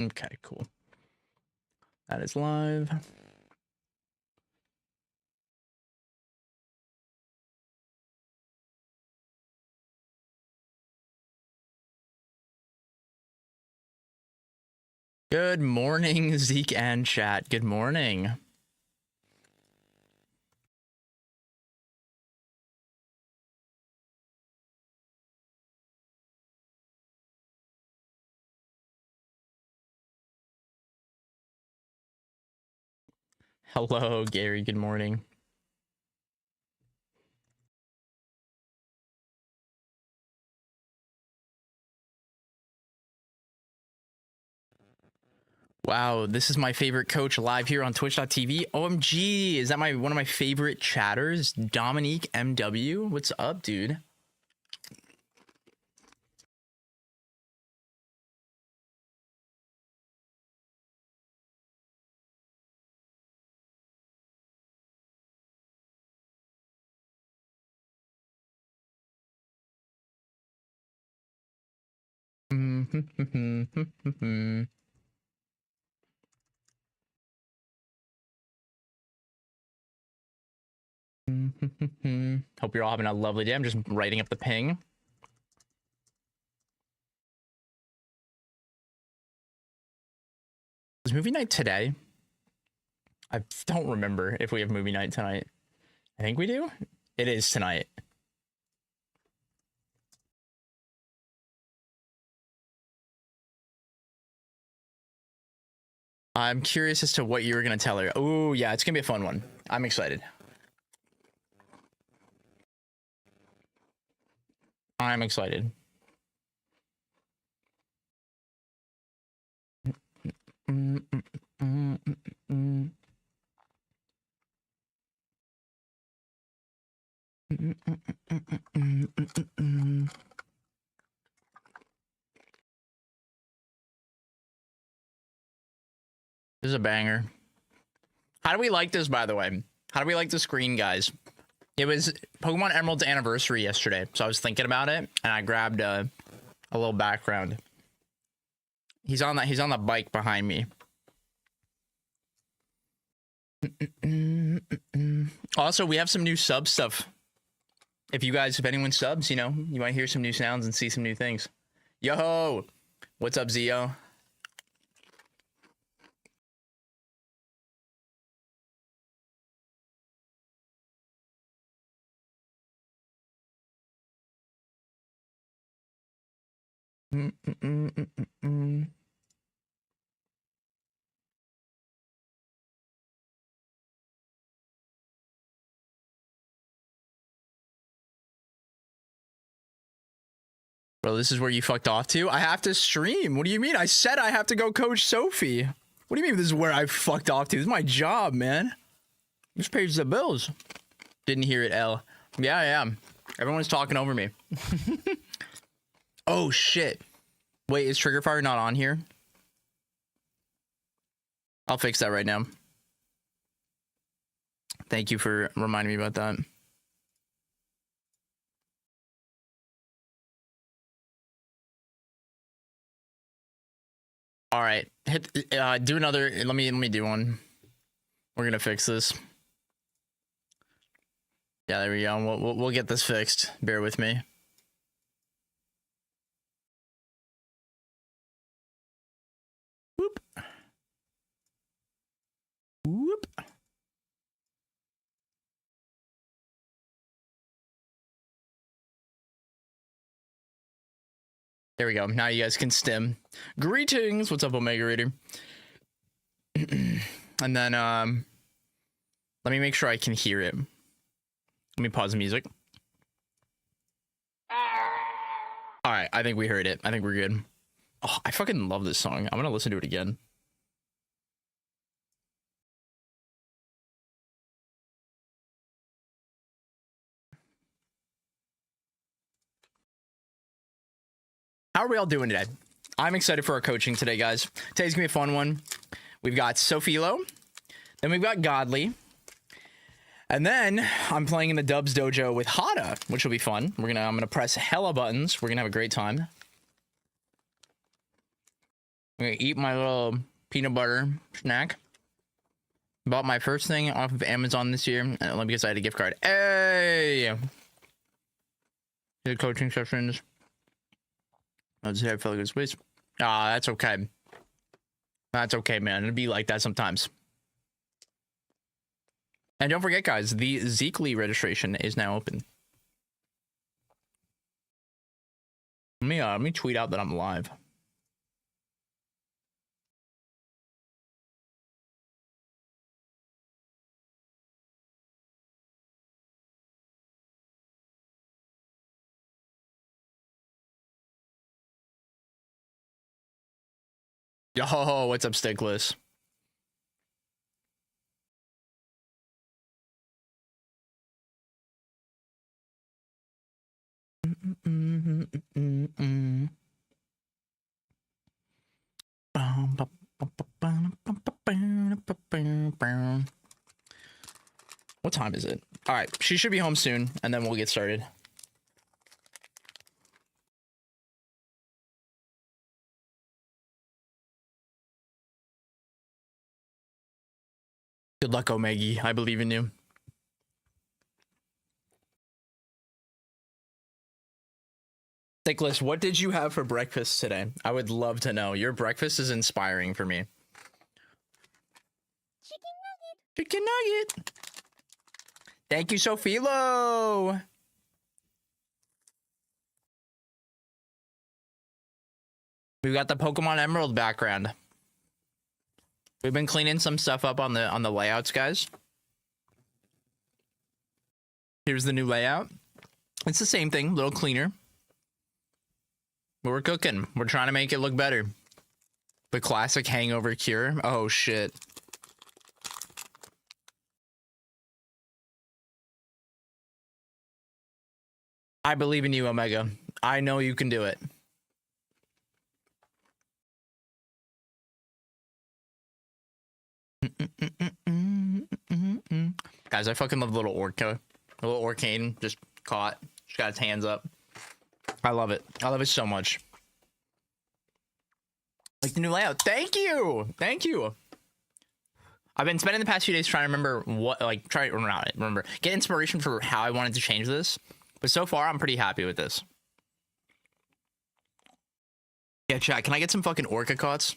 Okay, cool. That is live. Good morning, Zeke and chat. Good morning. Hello, Gary. Good morning. Wow, this is my favorite coach live here on twitch.tv. OMG, is that one of my favorite chatters? Dominique MW? What's up, dude? Hope you're all having a lovely day. I'm just writing up the ping. Is movie night today? I don't remember if we have movie night tonight. I think we do. It is tonight. I'm curious as to what you were going to tell her. Oh, yeah, it's going to be a fun one. I'm excited. I'm excited. This is a banger. How do we like this, by the way? How do we like the screen, guys? It was Pokemon Emerald's anniversary yesterday, so I was thinking about it, and I grabbed a little background. He's on the bike behind me. Also, we have some new sub stuff. If anyone subs, you know, you might hear some new sounds and see some new things. Yo, what's up, Zio? Bro, this is where you fucked off to? I have to stream. What do you mean? I said I have to go coach Sophie. What do you mean this is where I fucked off to? This is my job, man. This pays the bills. Didn't hear it, L. Yeah, I am. Everyone's talking over me. Oh, shit. Wait, is Trigger Fire not on here? I'll fix that right now. Thank you for reminding me about that. All right, do another. Let me do one. We're gonna fix this. Yeah, there we go. We'll get this fixed. Bear with me. Whoop. Whoop. There we go. Now you guys can stim. Greetings. What's up, Omega Raider? And then let me make sure I can hear it. Let me pause the music. All right, I think we heard it. I think we're good. Oh, I fucking love this song. I'm gonna listen to it again. How are we all doing today? I'm excited for our coaching today, guys. Today's gonna be a fun one. We've got Sophilo, then we've got Godly, And then I'm playing in the Dubs Dojo with Hada, which will be fun. I'm gonna press hella buttons. We're gonna have a great time. I'm gonna eat my little peanut butter snack. Bought my first thing off of Amazon this year, and only because I had a gift card. Hey! The coaching sessions. Let's say I felt like it was waste. Ah, that's okay. That's okay, man. It'd be like that sometimes. And don't forget, guys, the Zeekly registration is now open. Let me tweet out that I'm live. Yo, what's up, Stickless? What time is it? All right, she should be home soon, and then we'll get started. Good luck, Omegi. I believe in you. Stickless, what did you have for breakfast today? I would love to know. Your breakfast is inspiring for me. Chicken nugget. Thank you, Sophilo. We've got the Pokemon Emerald background. We've been cleaning some stuff up on the layouts, guys. Here's the new layout. It's the same thing, a little cleaner. But we're cooking. We're trying to make it look better. The classic hangover cure. Oh, shit. I believe in you, Omega. I know you can do it. Guys, I fucking love the little Orca. The little Orcane just caught. Just got its hands up. I love it. I love it so much. Like the new layout. Thank you. Thank you. I've been spending the past few days trying to remember what, like, get inspiration for how I wanted to change this. But so far, I'm pretty happy with this. Yeah, chat, can I get some fucking Orca cots?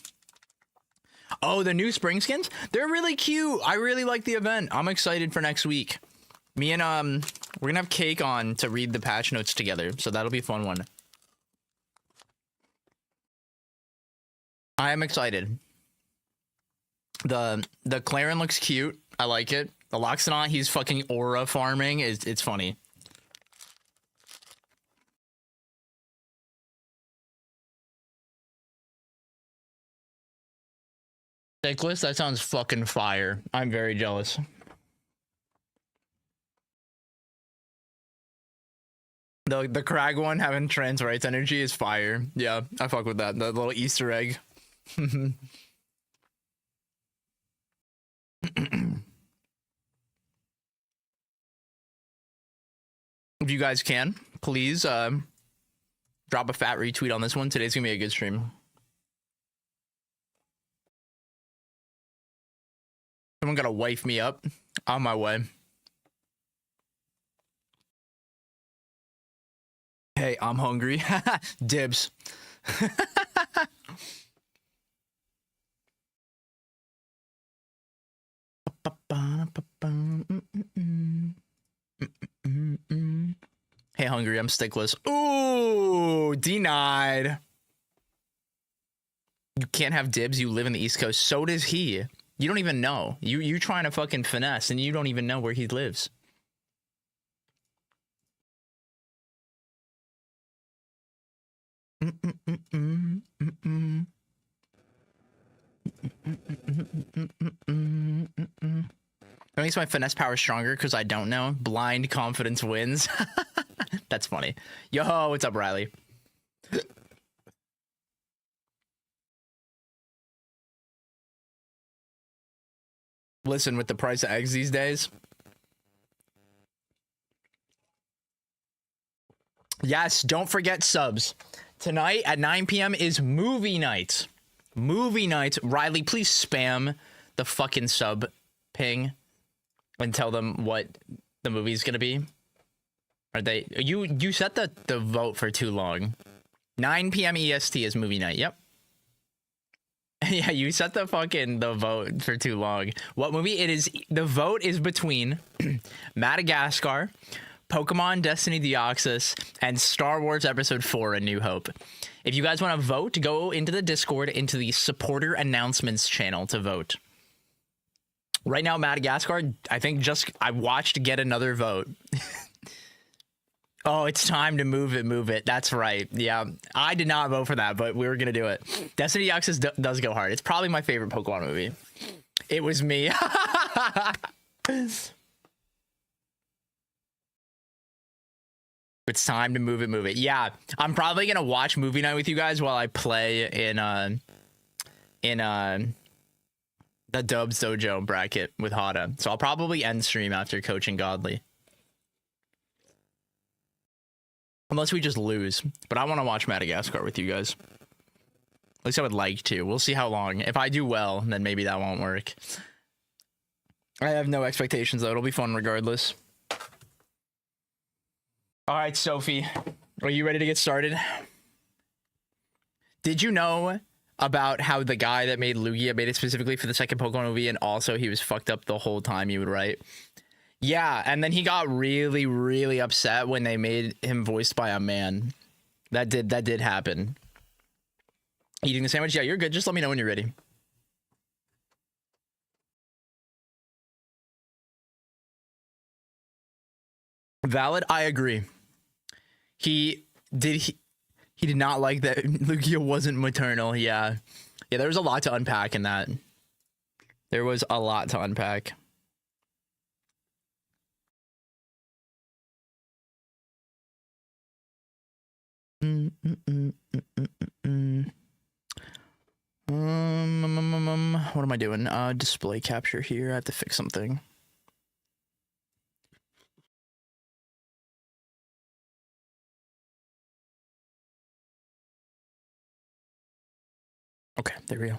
Oh, the new spring skins? They're really cute. I really like the event. I'm excited for next week. Me and, we're gonna have Cake on to read the patch notes together, so that'll be a fun one. I am excited. The Claren looks cute. I like it. The Loxlord, he's fucking aura farming. It's funny. Stickless, that sounds fucking fire. I'm very jealous. The Crag one having trans rights energy is fire. Yeah, I fuck with that. The little Easter egg. If you guys can, please drop a fat retweet on this one. Today's gonna be a good stream. Someone gotta wife me up. On my way. Hey, I'm hungry. Dibs. Hey, hungry, I'm stickless. Ooh, denied. You can't have dibs, you live in the East Coast. So does he. You don't even know. You trying to fucking finesse, and you don't even know where he lives. That makes my finesse power stronger because I don't know. Blind confidence wins. That's funny. Yo, what's up, Riley? Listen, with the price of eggs these days, Yes, don't forget subs. Tonight at 9 p.m. is movie night. Movie night. Riley, please spam the fucking sub ping and tell them what the movie's gonna be. Are they you set the vote for too long. 9 p.m. EST is movie night. Yep. Yeah, you set the vote for too long. What movie it is? The vote is between Madagascar, Pokemon Destiny Deoxys, and Star Wars Episode 4 A New Hope. If you guys want to vote, go into the Discord, into the supporter announcements channel to vote. Right now, Madagascar, I think I watched get another vote. Oh, it's time to move it. That's right. Yeah, I did not vote for that, but we were going to do it. Destiny Deoxys does go hard. It's probably my favorite Pokemon movie. It was me. It's time to move it. Yeah, I'm probably gonna watch movie night with you guys while I play in the Dubs Dojo bracket with Hada. So I'll probably end stream after coaching Godly, unless we just lose. But I want to watch Madagascar with you guys. At least I would like to. We'll see how long. If I do well, then maybe that won't work. I have no expectations though. It'll be fun regardless. All right, Sophie, are you ready to get started? Did you know about how the guy that made Lugia made it specifically for the second Pokemon movie, and also he was fucked up the whole time he would write? Yeah, and then he got really, really upset when they made him voiced by a man. That did happen. Eating the sandwich? Yeah, you're good. Just let me know when you're ready. Valid. I agree. He did not like that Lugia wasn't maternal. Yeah, there was a lot to unpack in that. There was a lot to unpack. What am I doing? Display capture here. I have to fix something. Okay, there we go.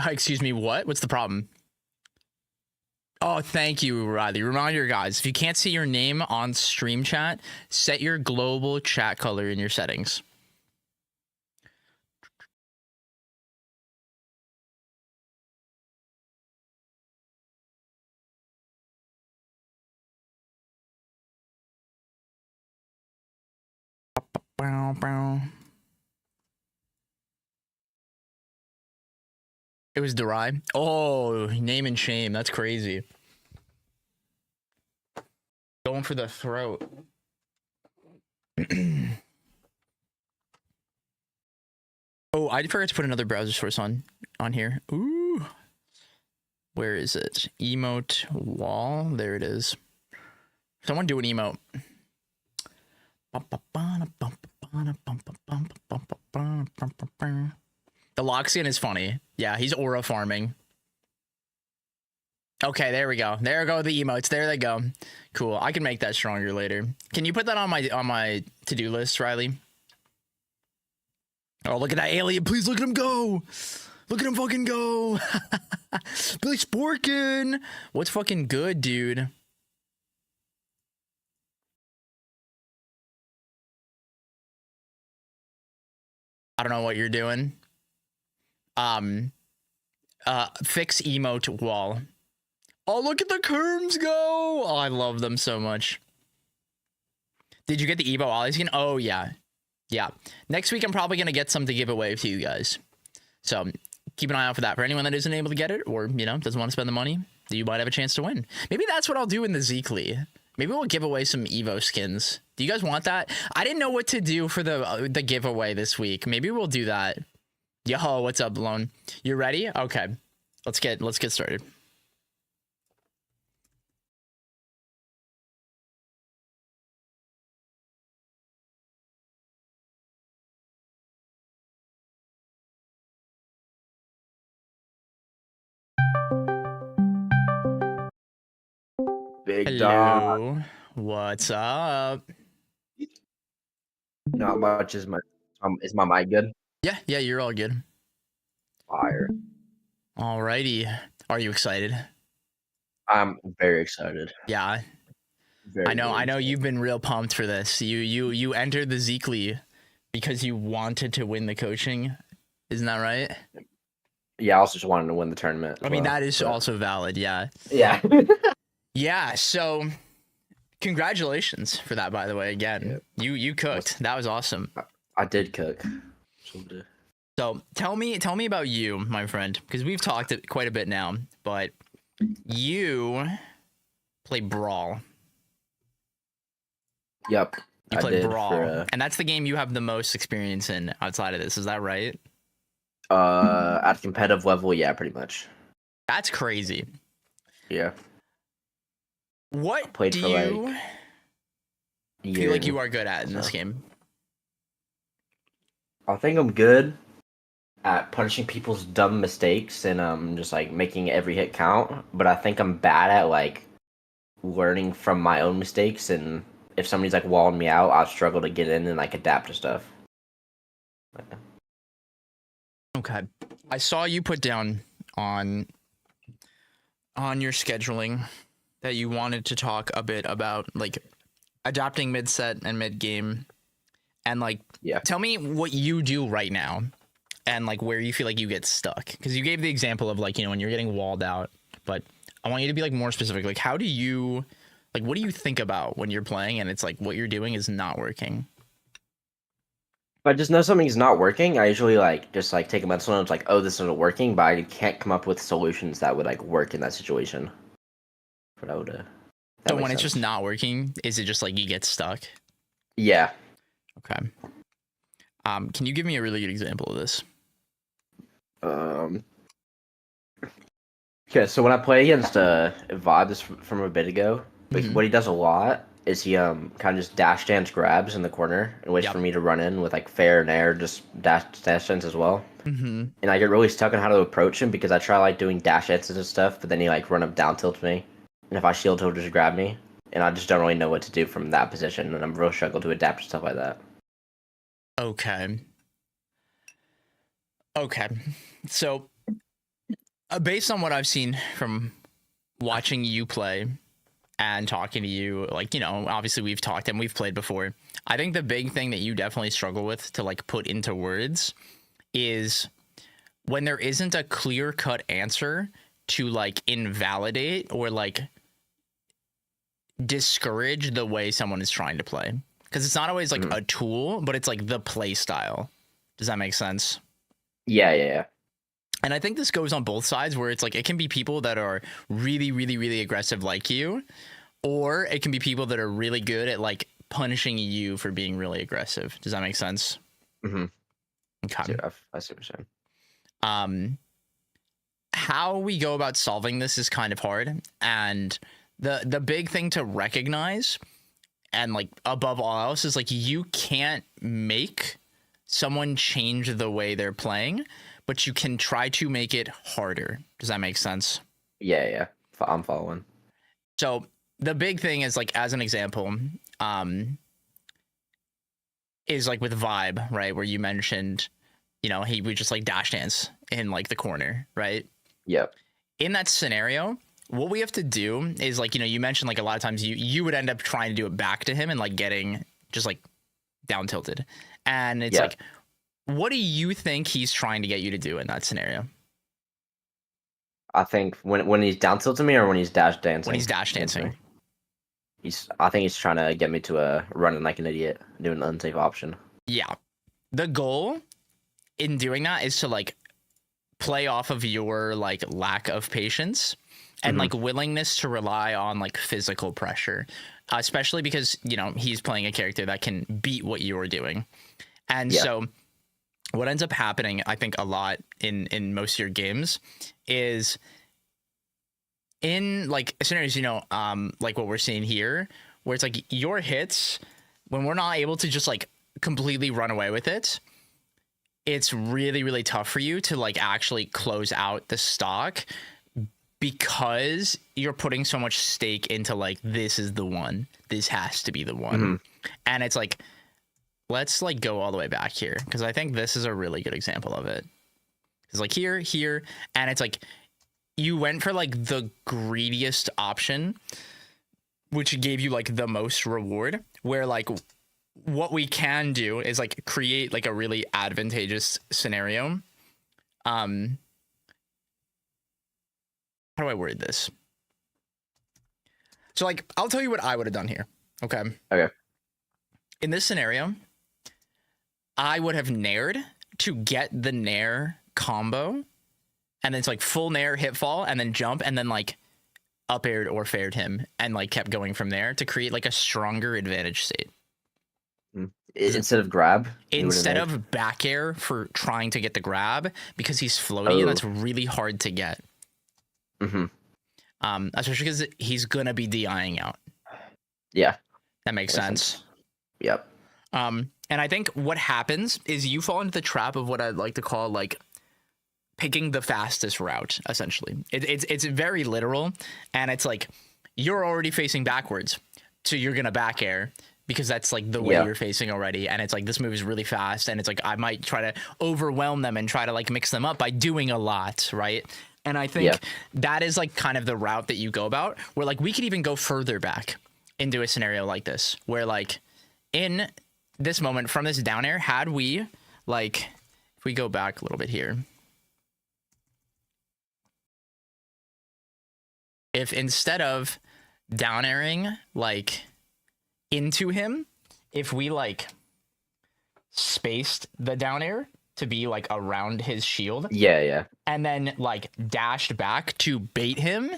Excuse me, what? What's the problem? Oh, thank you, Riley. Reminder, guys, if you can't see your name on stream chat, set your global chat color in your settings. It was Durai. Oh, name and shame. That's crazy. Going for the throat. Oh, I forgot to put another browser source on here. Ooh. Where is it? Emote wall. There it is. Someone do an emote. The Loxian is funny. Yeah, he's aura farming. Okay, there we go. There go the emotes. There they go. Cool. I can make that stronger later. Can you put that on my to-do list, Riley? Oh, look at that alien. Please look at him go. Look at him fucking go. Billy Sporkin. What's fucking good, dude? I don't know what you're doing. Fix emote wall. Oh, look at the Kerms go. Oh, I love them so much. Did you get the Evo Ollie skin? Oh, yeah. Yeah. Next week, I'm probably going to get some to give away to you guys. So keep an eye out for that. For anyone that isn't able to get it or, you know, doesn't want to spend the money, you might have a chance to win. Maybe that's what I'll do in the Zeekly. Maybe we'll give away some Evo skins. Do you guys want that? I didn't know what to do for the giveaway this week. Maybe we'll do that. Yo, what's up, Lone? You ready? Okay. Let's get started. Big dog. Hello. What's up? Not much. Is my mic good? Yeah, you're all good. Fire. Alrighty. Are you excited? I'm very excited. Yeah. Very, I know very excited. you've been real pumped for this. You entered the Zeekly because you wanted to win the coaching. Isn't that right? Yeah, I also just wanted to win the tournament. I mean, that is also valid, yeah. Yeah. Yeah, so congratulations for that, by the way, again. Yeah. You cooked. That was awesome. I did cook. So tell me about you, my friend, because we've talked quite a bit now, but you play Brawl. Yep. You play Brawl, and that's the game you have the most experience in outside of this. Is that right? At competitive level, yeah, pretty much. That's crazy. Yeah. What do you feel like you are good at in this game? I think I'm good at punishing people's dumb mistakes and just like making every hit count. But I think I'm bad at like learning from my own mistakes, and if somebody's like walling me out, I'll struggle to get in and like adapt to stuff. Okay. I saw you put down on your scheduling that you wanted to talk a bit about like adapting mid set and mid game, and like tell me what you do right now and like where you feel like you get stuck, because you gave the example of like, you know, when you're getting walled out, but I want you to be like more specific. Like, how do you, like, what do you think about when you're playing and it's like what you're doing is not working? If I just know something's not working, I usually like just like take a mental note. It's like, oh, this isn't working, but I can't come up with solutions that would like work in that situation. But I would. So when it's just not working, is it just like you get stuck? Yeah. Okay. Can you give me a really good example of this? Okay, so when I play against Vibe this from a bit ago, what he does a lot is he kind of just dash dance grabs in the corner and waits for me to run in with like fair and air, just dash dance as well. And I get really stuck on how to approach him because I try like doing dash dances and stuff, but then he like run up down tilt me, and if I shield he'll just grab me, and I just don't really know what to do from that position, and I'm real struggle to adapt to stuff like that. Okay. So based on what I've seen from watching you play and talking to you, like, you know, obviously we've talked and we've played before. I think the big thing that you definitely struggle with to like put into words is when there isn't a clear-cut answer to like invalidate or like discourage the way someone is trying to play. Because it's not always like a tool, but it's like the play style. Does that make sense? Yeah. And I think this goes on both sides, where it's like it can be people that are really, really, really aggressive like you, or it can be people that are really good at like punishing you for being really aggressive. Does that make sense? Okay. I see what you're saying. How we go about solving this is kind of hard, and the big thing to recognize, and like above all else, is like you can't make someone change the way they're playing, but you can try to make it harder. Does that make sense? Yeah. I'm following. So the big thing is like, as an example, is like with Vibe, right? Where you mentioned, you know, he would just like dash dance in like the corner, right? Yep. In that scenario, what we have to do is like, you know, you mentioned like a lot of times you would end up trying to do it back to him and like getting just like down tilted. And it's like, what do you think he's trying to get you to do in that scenario? I think when he's down tilting me, or when he's dash dancing? When he's dash dancing. I think he's trying to get me to running like an idiot, do an unsafe option. Yeah. The goal in doing that is to like play off of your like lack of patience and like willingness to rely on like physical pressure, especially because, you know, he's playing a character that can beat what you're doing. And so what ends up happening, I think, a lot in most of your games is in like scenarios, you know, like what we're seeing here, where it's like your hits, when we're not able to just like completely run away with it, it's really, really tough for you to like actually close out the stock because you're putting so much stake into like, this is the one, this has to be the one. And it's like, let's like go all the way back here, because I think this is a really good example of it. It's like here, and it's like you went for like the greediest option, which gave you like the most reward, where like what we can do is like create like a really advantageous scenario. How do I word this? So like, I'll tell you what I would have done here. Okay. In this scenario, I would have nared to get the nair combo, and then it's like full nair, hit fall, and then jump, and then like up aired or faired him, and like kept going from there to create like a stronger advantage state. Instead of grab? Instead of back air for trying to get the grab, because he's floaty and that's really hard to get. Especially because he's gonna be DIing out. Yeah. That makes sense. Yep. And I think what happens is you fall into the trap of what I'd like to call like picking the fastest route, essentially. It's very literal, and it's like you're already facing backwards, so you're gonna back air because that's like the way you're facing already, and it's like this move is really fast, and it's like I might try to overwhelm them and try to like mix them up by doing a lot, right? And I think that is like kind of the route that you go about, where like we could even go further back into a scenario like this, where like in this moment from this down air, had we like, if we go back a little bit here, if instead of down airing like into him, if we like spaced the down air to be like around his shield, and then like dashed back to bait him,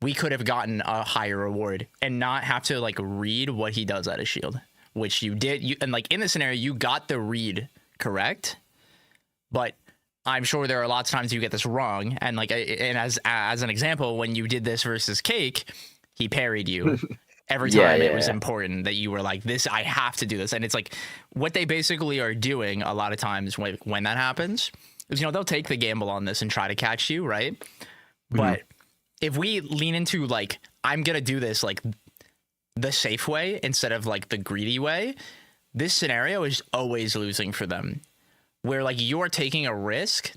we could have gotten a higher reward and not have to like read what he does at his shield, which you did. And like in the scenario, you got the read correct, but I'm sure there are lots of times you get this wrong. And like, and as an example, when you did this versus Cake, he parried you every time. It was important that you were like, this, I have to do this. And it's like what they basically are doing a lot of times when that happens is, you know, they'll take the gamble on this and try to catch you, right? But if we lean into like, I'm gonna do this like the safe way instead of like the greedy way, this scenario is always losing for them, where like you're taking a risk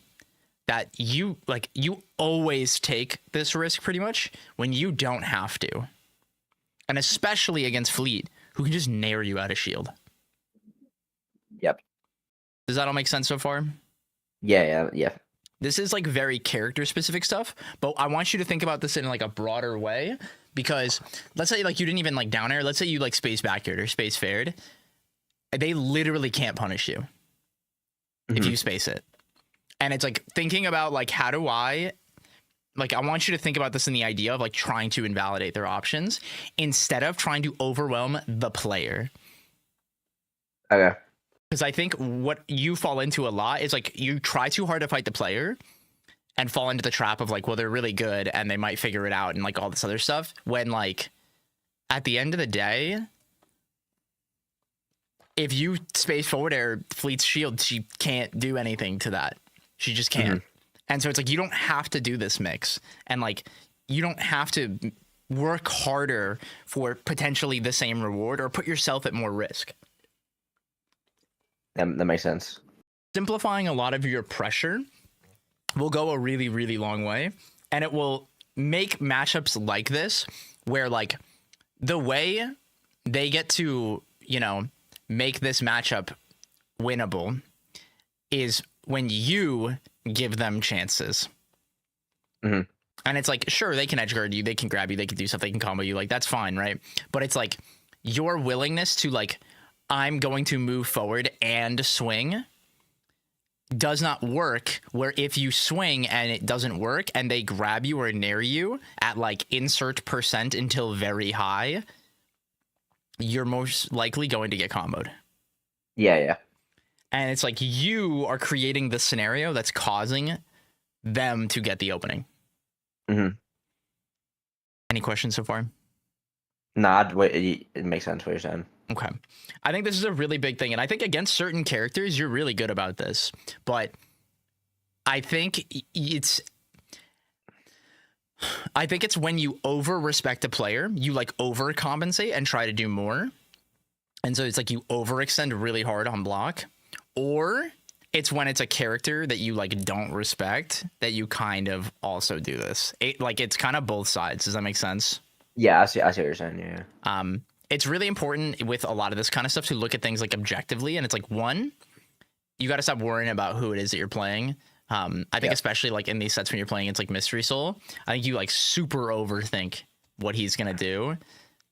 that you always take this risk pretty much when you don't have to. And especially against Fleet, who can just nair you out of shield. Yep. Does that all make sense so far? Yeah. This is like very character specific stuff, but I want you to think about this in like a broader way, because let's say like you didn't even like down air. Let's say you like space backyard or space fared. They literally can't punish you if you space it. And it's like thinking about like, how do I want you to think about this in the idea of like trying to invalidate their options instead of trying to overwhelm the player. Okay. Because I think what you fall into a lot is like you try too hard to fight the player and fall into the trap of like, well, they're really good and they might figure it out and like all this other stuff. When like at the end of the day, if you space forward air Fleet's shield, she can't do anything to that. She just can't. And so it's like, you don't have to do this mix. And like, you don't have to work harder for potentially the same reward or put yourself at more risk. That makes sense. Simplifying a lot of your pressure will go a really, really long way. And it will make matchups like this, where like the way they get to, you know, make this matchup winnable is when you give them chances. And it's like, sure, they can edge guard you, they can grab you, they can do stuff, they can combo you, like that's fine, right? But it's like your willingness to like, I'm going to move forward and swing does not work, where if you swing and it doesn't work and they grab you or nair you at like insert percent until very high, you're most likely going to get comboed. Yeah. And it's like you are creating the scenario that's causing them to get the opening. Any questions so far? Nah, it makes sense what you're saying. Okay. I think this is a really big thing. And I think against certain characters, you're really good about this. But I think it's... I think it's when you over respect a player, you like overcompensate and try to do more. And so it's like you overextend really hard on block. Or it's when it's a character that you like don't respect that you kind of also do this. It's kind of both sides. Does that make sense? Yeah, I see what you're saying. Yeah. It's really important with a lot of this kind of stuff to look at things like objectively. And it's like, one, you got to stop worrying about who it is that you're playing. I think especially like in these sets when you're playing, it's like Mystery Soul. I think you like super overthink what he's going to do.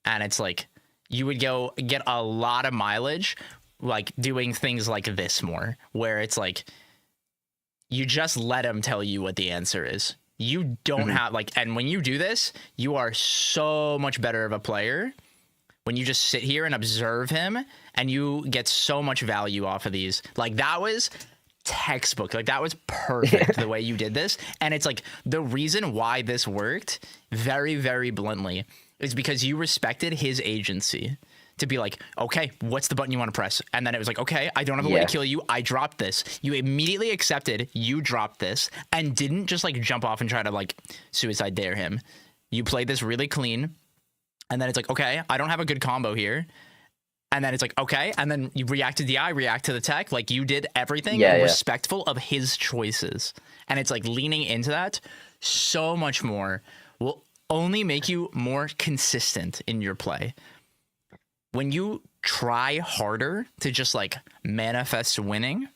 And it's like, you would go get a lot of mileage, like doing things like this more, where it's like, you just let him tell you what the answer is. You don't have like, and when you do this, you are so much better of a player when you just sit here and observe him, and you get so much value off of these. Like that was textbook. Like that was perfect the way you did this. And it's like the reason why this worked very, very bluntly is because you respected his agency to be like, okay, what's the button you want to press? And then it was like, okay, I don't have a way to kill you. I dropped this. You immediately accepted you dropped this and didn't just like jump off and try to like suicide dare him. You played this really clean. And then it's like, okay, I don't have a good combo here. And then it's like, okay. And then you react to DI, react to the tech. Like you did everything respectful of his choices. And it's like leaning into that so much more will only make you more consistent in your play. When you try harder to just like manifest winning,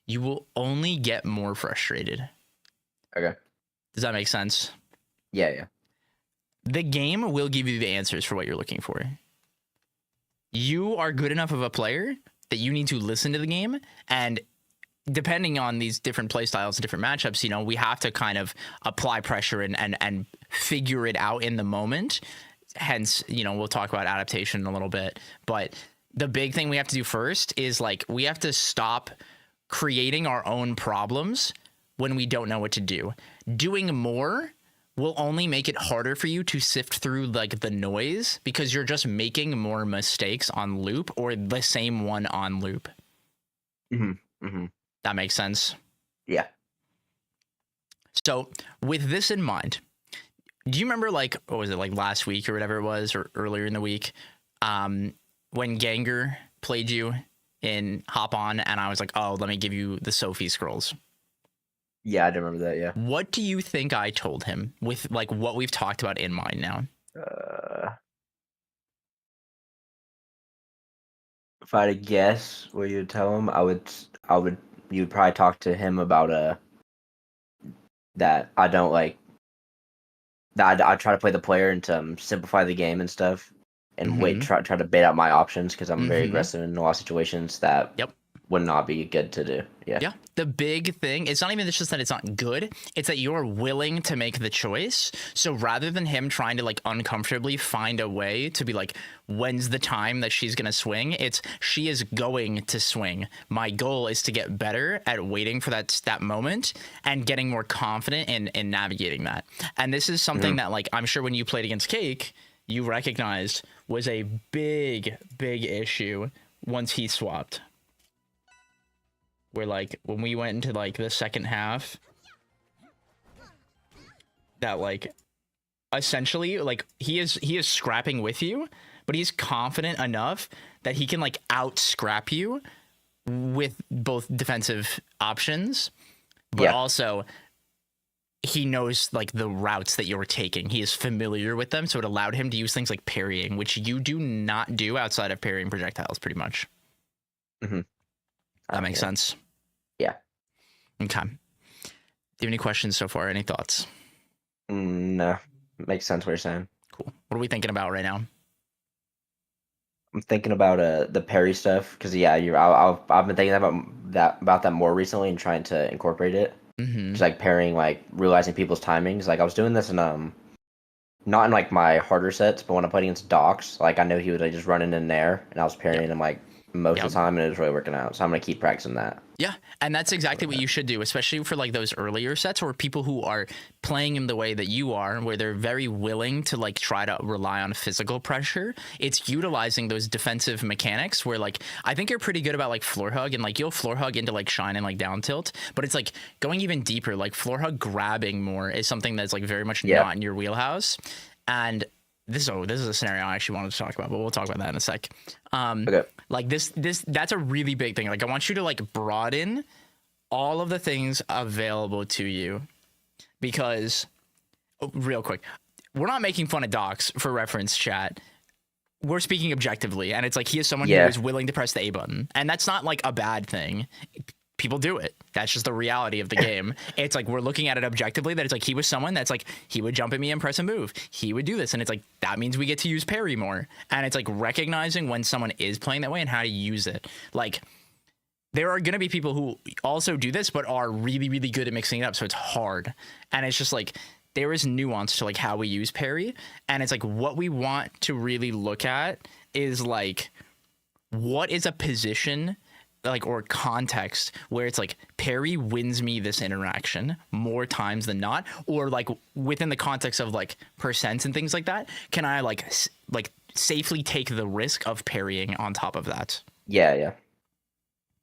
you will only get more frustrated. Okay. Does that make sense? Yeah. The game will give you the answers for what you're looking for. You are good enough of a player that you need to listen to the game, and depending on these different play styles and different matchups, you know, we have to kind of apply pressure and figure it out in the moment. Hence, you know, we'll talk about adaptation in a little bit, but the big thing we have to do first is like, we have to stop creating our own problems when we don't know what to do. Doing more will only make it harder for you to sift through like the noise because you're just making more mistakes on loop or the same one on loop. That makes sense. Yeah. So with this in mind, do you remember like, what was it, like last week or whatever it was, or earlier in the week, when Ganger played you in Hop On and I was like, oh, let me give you the Sophie scrolls? Yeah, I do remember that, yeah. What do you think I told him with like what we've talked about in mind now? If I had to guess what you'd tell him, you'd probably talk to him about that I don't like, that I try to play the player and to simplify the game and stuff, and try to bait out my options because I'm very aggressive in a lot of situations that would not be good to do. Yeah. The big thing, it's not even just that it's not good, it's that you're willing to make the choice. So rather than him trying to like uncomfortably find a way to be like, when's the time that she's going to swing? It's she is going to swing. My goal is to get better at waiting for that moment and getting more confident in navigating that. And this is something that like, I'm sure when you played against Cake, you recognized was a big issue once he swapped. Where like when we went into like the second half, that like essentially like he is scrapping with you, but he's confident enough that he can like out scrap you with both defensive options, but also he knows like the routes that you're taking. He is familiar with them, so it allowed him to use things like parrying, which you do not do outside of parrying projectiles, pretty much. That makes sense. Yeah. Okay. Do you have any questions so far? Any thoughts? No. Makes sense what you're saying. Cool. What are we thinking about right now? I'm thinking about the parry stuff because I've been thinking about that more recently and trying to incorporate it. Just like parrying, like realizing people's timings. Like I was doing this in not in like my harder sets, but when I played against Docs, like I know he would like just run in there and I was parrying him like most Yep. of the time, and it's really working out. So I'm gonna keep practicing that. Yeah, and that's exactly what you should do, especially for like those earlier sets or people who are playing in the way that you are, where they're very willing to like try to rely on physical pressure. It's utilizing those defensive mechanics where like I think you're pretty good about like floor hug and like you'll floor hug into like shine and like down tilt, but it's like going even deeper, like floor hug grabbing more is something that's like very much not in your wheelhouse. And this is a scenario I actually wanted to talk about, but we'll talk about that in a sec. Okay. Like this that's a really big thing. Like I want you to like broaden all of the things available to you because real quick, we're not making fun of Docs for reference, chat. We're speaking objectively, and it's like he is someone who is willing to press the A button, and that's not like a bad thing. People do it. That's just the reality of the game. It's like we're looking at it objectively that it's like he was someone that's like he would jump at me and press a move. He would do this. And it's like that means we get to use parry more. And it's like recognizing when someone is playing that way and how to use it. Like there are going to be people who also do this, but are really, really good at mixing it up. So it's hard. And it's just like there is nuance to like how we use parry. And it's like what we want to really look at is like what is a position like or context where it's like parry wins me this interaction more times than not, or like within the context of like percents and things like that, can I like safely take the risk of parrying on top of that? Yeah.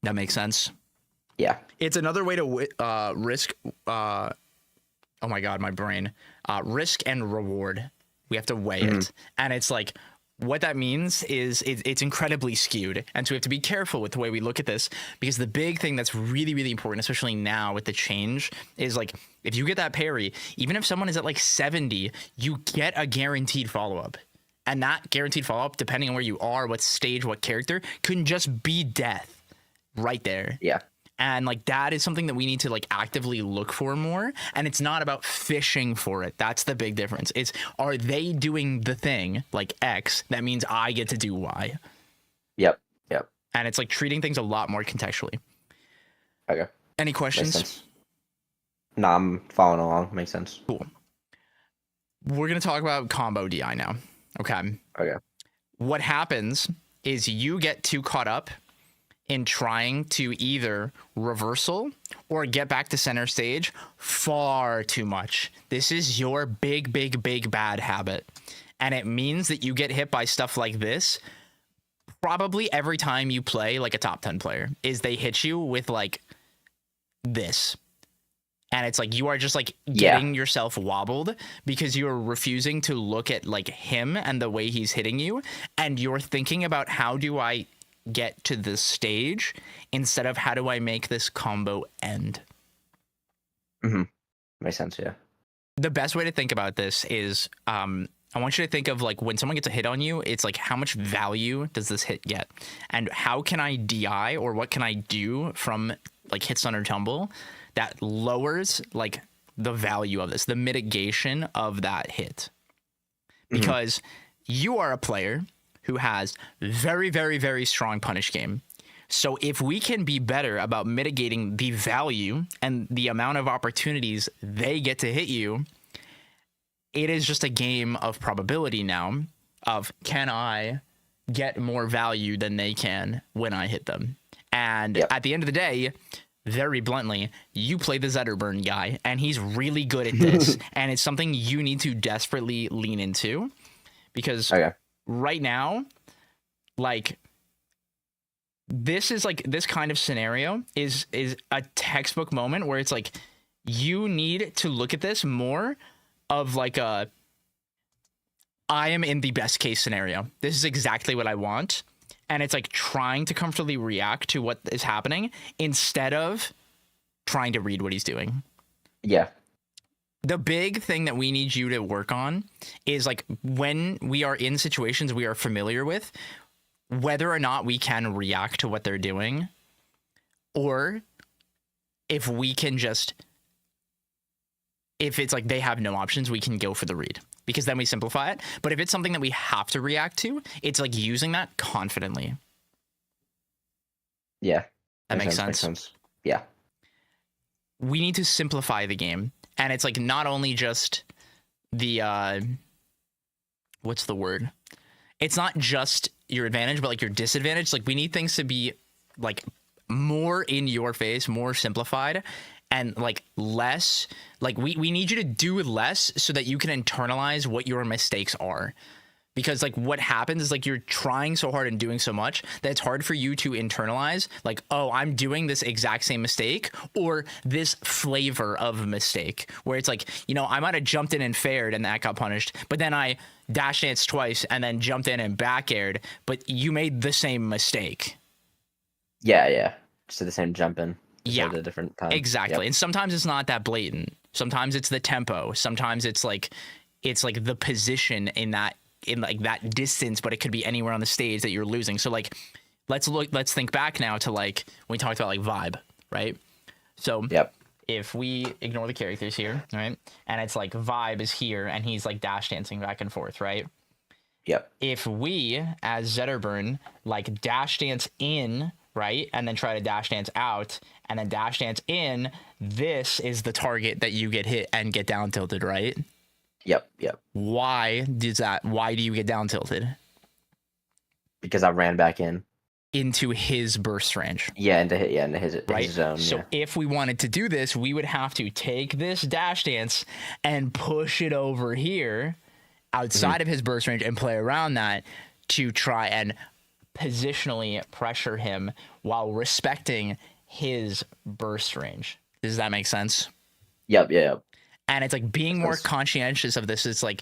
That makes sense. Yeah. It's another way to risk oh my god, my brain. Risk and reward. We have to weigh it. And it's like what that means is it's incredibly skewed. And so we have to be careful with the way we look at this, because the big thing that's really, really important, especially now with the change, is like if you get that parry, even if someone is at like 70, you get a guaranteed follow-up. And that guaranteed follow-up, depending on where you are, what stage, what character, can just be death right there. Yeah. And like that is something that we need to like actively look for more. And it's not about fishing for it. That's the big difference. It's are they doing the thing like X that means I get to do Y? Yep. And it's like treating things a lot more contextually. Okay. Any questions? No, I'm following along. Makes sense. Cool. We're going to talk about combo DI now. Okay. What happens is you get too caught up in trying to either reversal or get back to center stage far too much. This is your big, big, big bad habit. And it means that you get hit by stuff like this probably every time you play like a top 10 player, is they hit you with like this. And it's like you are just like getting yourself wobbled because you're refusing to look at like him and the way he's hitting you. And you're thinking about how do I get to this stage instead of how do I make this combo end. Makes sense. Yeah. The best way to think about this is I want you to think of like when someone gets a hit on you, it's like how much value does this hit get, and how can I DI or what can I do from like hit stun or tumble that lowers like the value of this, the mitigation of that hit, because you are a player who has very, very, very strong punish game. So if we can be better about mitigating the value and the amount of opportunities they get to hit you, it is just a game of probability now of can I get more value than they can when I hit them. And at the end of the day, very bluntly, you play the Zetterburn guy and he's really good at this. And it's something you need to desperately lean into, because right now, like this is like this kind of scenario is a textbook moment where it's like you need to look at this more of like I am in the best case scenario. This is exactly what I want. And it's like trying to comfortably react to what is happening instead of trying to read what he's doing. Yeah. The big thing that we need you to work on is like when we are in situations we are familiar with, whether or not we can react to what they're doing, or if we can just, if it's like they have no options, we can go for the read, because then we simplify it. But if it's something that we have to react to, it's like using that confidently. Yeah. That makes Makes sense. Yeah. We need to simplify the game. And it's like not only just the what's the word? It's not just your advantage, but like your disadvantage. Like we need things to be like more in your face, more simplified, and like less like we need you to do less so that you can internalize what your mistakes are. Because like what happens is like you're trying so hard and doing so much that it's hard for you to internalize like, oh, I'm doing this exact same mistake or this flavor of a mistake where it's like, you know, I might have jumped in and fared and that got punished, but then I dash danced twice and then jumped in and back aired, but you made the same mistake. Yeah. Just the same jump in. Yeah, at a different time. Exactly. Yep. And sometimes it's not that blatant. Sometimes it's the tempo. Sometimes it's like the position in like that distance, but it could be anywhere on the stage that you're losing. So like, let's think back now to like when we talked about like vibe, right? So yep. If we ignore the characters here, right, and it's like vibe is here and he's like dash dancing back and forth, right? Yep. If we as Zetterburn like dash dance in, right, and then try to dash dance out and then dash dance in, this is the target that you get hit and get down tilted, right? Yep. Why do you get down tilted? Because I ran back into his burst range. Yeah, into his zone. So if we wanted to do this, we would have to take this dash dance and push it over here outside of his burst range and play around that to try and positionally pressure him while respecting his burst range. Does that make sense? Yep. And it's like being more conscientious of this. It's like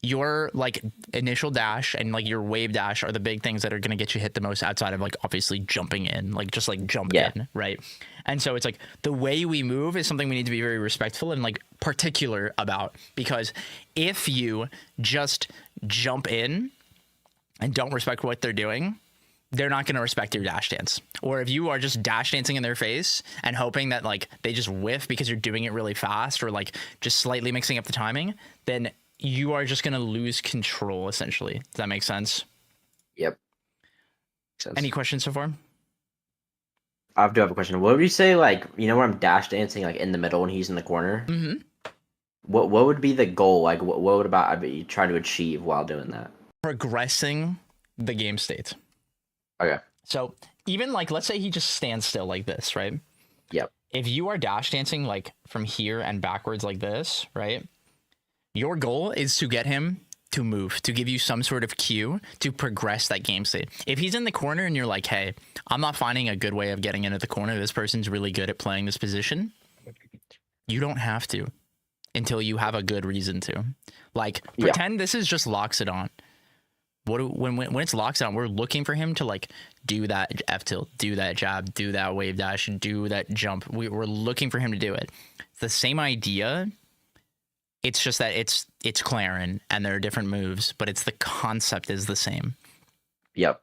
your like initial dash and like your wave dash are the big things that are going to get you hit the most outside of like obviously jumping in, like just like jump in, right? And so it's like the way we move is something we need to be very respectful and like particular about, because if you just jump in and don't respect what they're doing, they're not going to respect your dash dance. Or if you are just dash dancing in their face and hoping that like they just whiff because you're doing it really fast or like just slightly mixing up the timing, then you are just going to lose control essentially. Does that make sense? Yep. Any questions so far? I do have a question. What would you say, like, you know, where I'm dash dancing like in the middle and he's in the corner? Mm-hmm. What would be the goal? Like, what would I be trying to achieve while doing that? Progressing the game state. Okay. So even like, let's say he just stands still like this, right? Yep. If you are dash dancing like from here and backwards like this, right? Your goal is to get him to move, to give you some sort of cue to progress that game state. If he's in the corner and you're like, hey, I'm not finding a good way of getting into the corner, this person's really good at playing this position, you don't have to until you have a good reason to. Like, pretend this is just Loxodon. When it's Loxodon, we're looking for him to like do that F tilt, do that jab, do that wave dash, do that jump. We're looking for him to do it. It's the same idea. It's just that it's Clarin and there are different moves, but it's the concept is the same. Yep.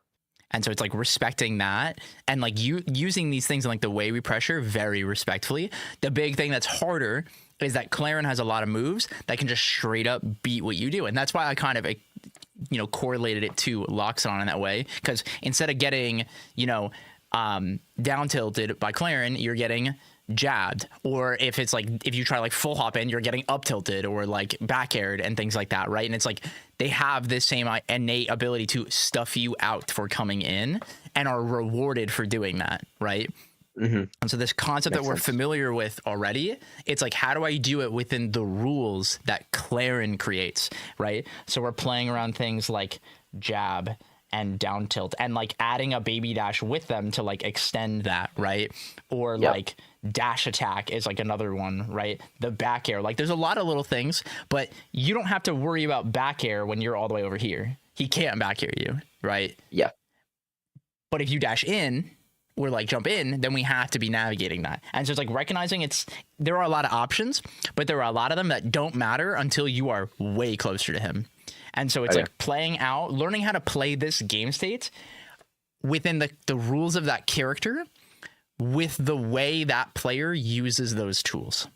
And so it's like respecting that and like you using these things in like the way we pressure very respectfully. The big thing that's harder is that Clarin has a lot of moves that can just straight up beat what you do. And that's why I kind of, you know, correlated it to Loxodon in that way. Because instead of getting, you know, down tilted by Clarin, you're getting jabbed. Or if it's like, if you try like full hop in, you're getting up tilted or like back aired and things like that, right? And it's like they have this same innate ability to stuff you out for coming in and are rewarded for doing that, right? Mm-hmm. And so this concept that we're familiar with already, it's like, how do I do it within the rules that Clarin creates, right? So we're playing around things like jab and down tilt and like adding a baby dash with them to like extend that, right? Or like dash attack is like another one, right? The back air, like there's a lot of little things, but you don't have to worry about back air when you're all the way over here. He can't back air you, right? Yeah. But if you dash in or like jump in, then we have to be navigating that. And so it's like recognizing there are a lot of options, but there are a lot of them that don't matter until you are way closer to him. And so it's like playing out, learning how to play this game state within the rules of that character with the way that player uses those tools.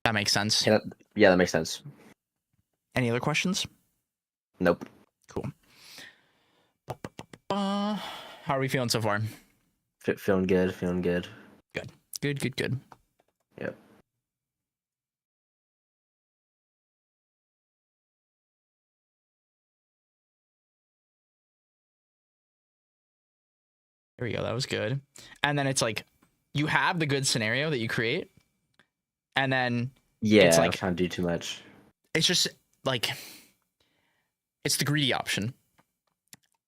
That makes sense? Yeah, that makes sense. Any other questions? Nope. Cool. How are we feeling so far? Feeling good. Good. Yep. There we go. That was good. And then it's like you have the good scenario that you create, and then it's I like was trying to do too much. it's just like it's the greedy option.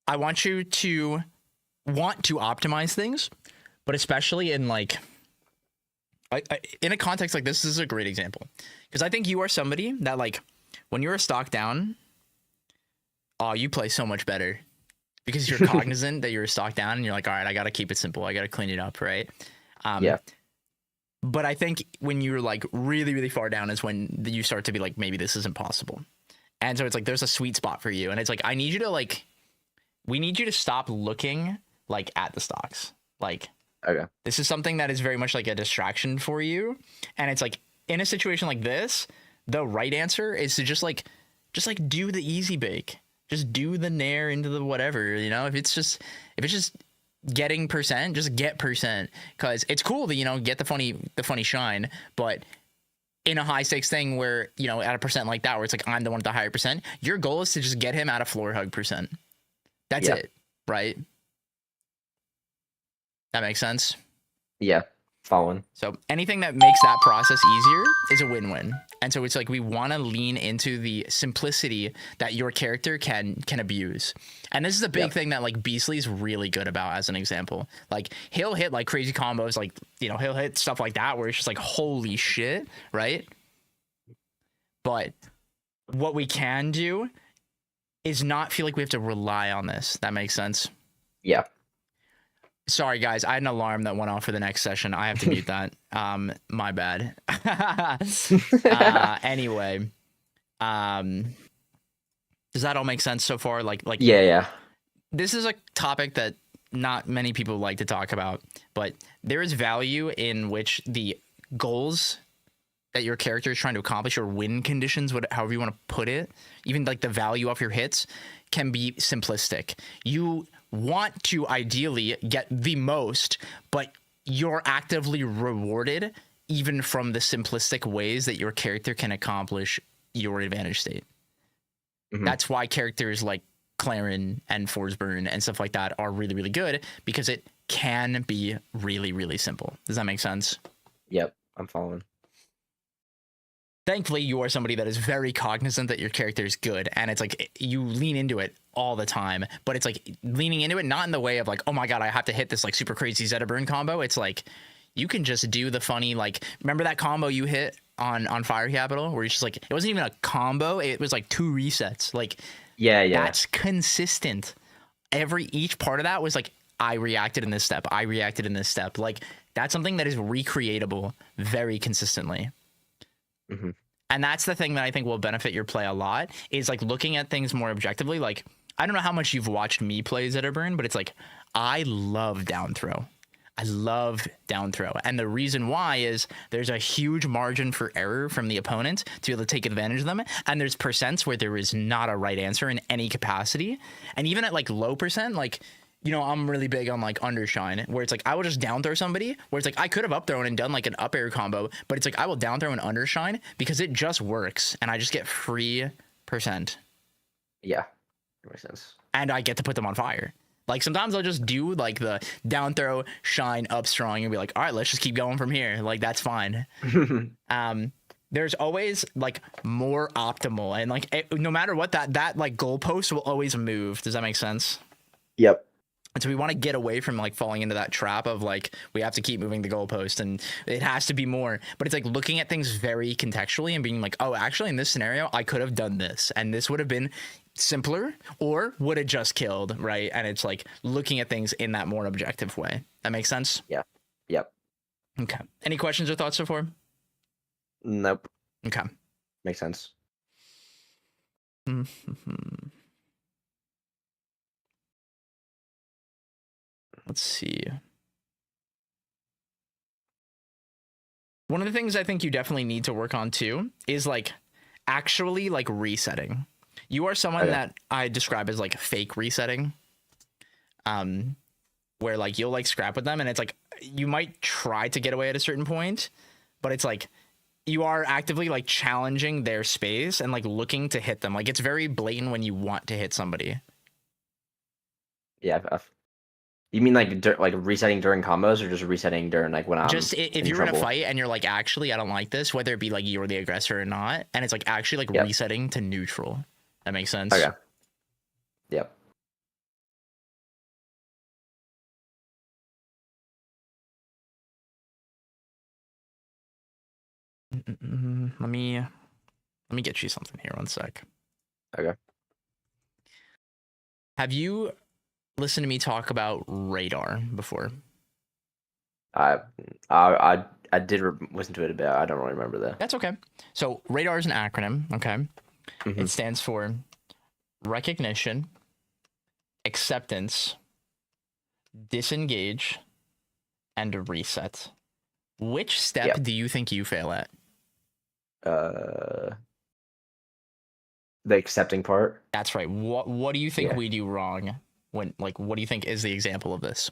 I want you to want to optimize things, but especially in like in a context like this is a great example, because I think you are somebody that like when you're a stock down, oh, you play so much better because you're cognizant that you're a stock down and you're like, all right, I got to keep it simple. I got to clean it up. Right. Yeah. But I think when you're like really, really far down is when you start to be like, maybe this isn't possible. And so it's like, there's a sweet spot for you. And it's like, I need you to like, we need you to stop looking like at the stocks. Like, Okay. this is something that is very much like a distraction for you. And it's like in a situation like this, the right answer is to just like do the easy bake. Just do the nair into the whatever, you know, if it's just getting percent, just get percent, because it's cool to, you know, get the funny shine. But in a high stakes thing where, you know, at a percent like that, where it's like, I'm the one with the higher percent, your goal is to just get him at a floor hug percent. That's it. Right. That makes sense. Yeah. Following. So anything that makes that process easier is a win-win. And so it's like we want to lean into the simplicity that your character can abuse. And this is a big thing that like Beastly's really good about, as an example. Like he'll hit like crazy combos, like, you know, he'll hit stuff like that where it's just like, holy shit, right? But what we can do is not feel like we have to rely on this. That makes sense? Yeah. Sorry, guys. I had an alarm that went off for the next session. I have to mute that. My bad. Anyway, does that all make sense so far? Like, Yeah. This is a topic that not many people like to talk about, but there is value in which the goals that your character is trying to accomplish, or win conditions, however you want to put it, even like the value of your hits, can be simplistic. You want to ideally get the most, but you're actively rewarded even from the simplistic ways that your character can accomplish your advantage state. Mm-hmm. That's why characters like Claren and Forsburn and stuff like that are really, really good, because it can be really, really simple. Does that make sense? Yep, I'm following. Thankfully, you are somebody that is very cognizant that your character is good, and it's like you lean into it all the time, but it's like leaning into it not in the way of like, oh my god, I have to hit this like super crazy Zeta Burn combo. It's like you can just do the funny, like, remember that combo you hit on Fire Capital where it's just like, it wasn't even a combo, it was like 2 resets. Like, yeah, that's consistent. Each part of that was like, I reacted in this step, I reacted in this step. Like, that's something that is recreatable very consistently. Mm-hmm. And that's the thing that I think will benefit your play a lot, is like looking at things more objectively. Like, I don't know how much you've watched me play Zetaburn, but it's like, I love down throw. I love down throw. And the reason why is there's a huge margin for error from the opponent to be able to take advantage of them. And there's percents where there is not a right answer in any capacity. And even at like low percent, like, you know, I'm really big on like undershine, where it's like I will just down throw somebody, where it's like I could have up thrown and done like an up air combo, but it's like I will down throw an undershine because it just works and I just get free percent. Yeah, that makes sense. And I get to put them on fire. Like sometimes I'll just do like the down throw, shine, up strong, and be like, all right, let's just keep going from here. Like, that's fine. There's always like more optimal, and like no matter what, that like goalpost will always move. Does that make sense? Yep. And so we want to get away from like falling into that trap of like, we have to keep moving the goalpost and it has to be more. But it's like looking at things very contextually and being like, oh, actually in this scenario, I could have done this and this would have been simpler or would have just killed, right? And it's like looking at things in that more objective way. That makes sense? Yeah. Yep. Okay. Any questions or thoughts so far? Nope. Okay. Makes sense. Mm-hmm. Let's see. One of the things I think you definitely need to work on too is like actually like resetting. You are someone that I describe as like fake resetting. Where like you'll like scrap with them and it's like you might try to get away at a certain point, but it's like you are actively like challenging their space and like looking to hit them. Like it's very blatant when you want to hit somebody. Yeah, You mean like like resetting during combos, or just resetting during like when I'm Just if in you're in a trouble? fight and you're like, actually, I don't like this, whether it be like you're the aggressor or not, and it's like actually like Yep. resetting to neutral. That makes sense. Okay. Yep. Let me get you something here. One sec. Okay. Have you listened to me talk about radar before? I I did listen to it a bit. I don't really remember though. That's okay. So radar is an acronym. Okay, Mm-hmm. it stands for recognition, acceptance, disengage, and reset. Which step Yep. do you think you fail at? Uh, the accepting part. That's right. What do you think Yeah. we do wrong when like what do you think is the example of this?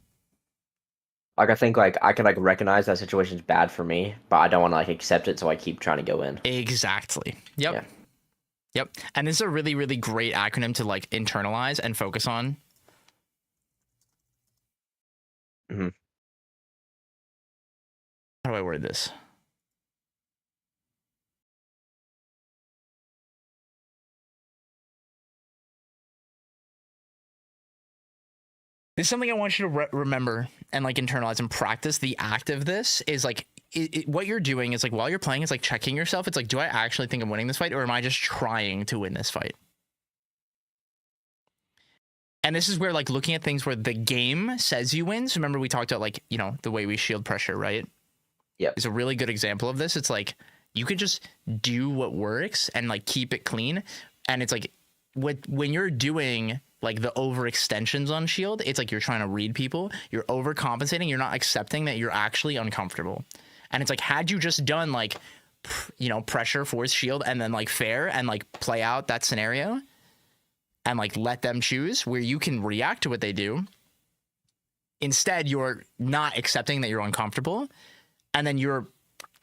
Like I think like I can like recognize that situation's bad for me, but I don't want to like accept it, so I keep trying to go in. Exactly. Yep. Yeah. Yep. And this is a really, really great acronym to like internalize and focus on. Mm-hmm. How do I word this? This is something I want you to remember and like internalize and practice. The act of this is like what you're doing is like while you're playing, it's like checking yourself. It's like, do I actually think I'm winning this fight, or am I just trying to win this fight? And this is where like looking at things where the game says you win. So remember we talked about like, you know, the way we shield pressure, right? Yep. Is a really good example of this. It's like you could just do what works and like keep it clean. And it's like when you're doing like the overextensions on shield, it's like you're trying to read people, you're overcompensating, you're not accepting that you're actually uncomfortable. And it's like, had you just done like, you know, pressure, force, shield, and then like fair and like play out that scenario and like let them choose where you can react to what they do. Instead, you're not accepting that you're uncomfortable. And then you're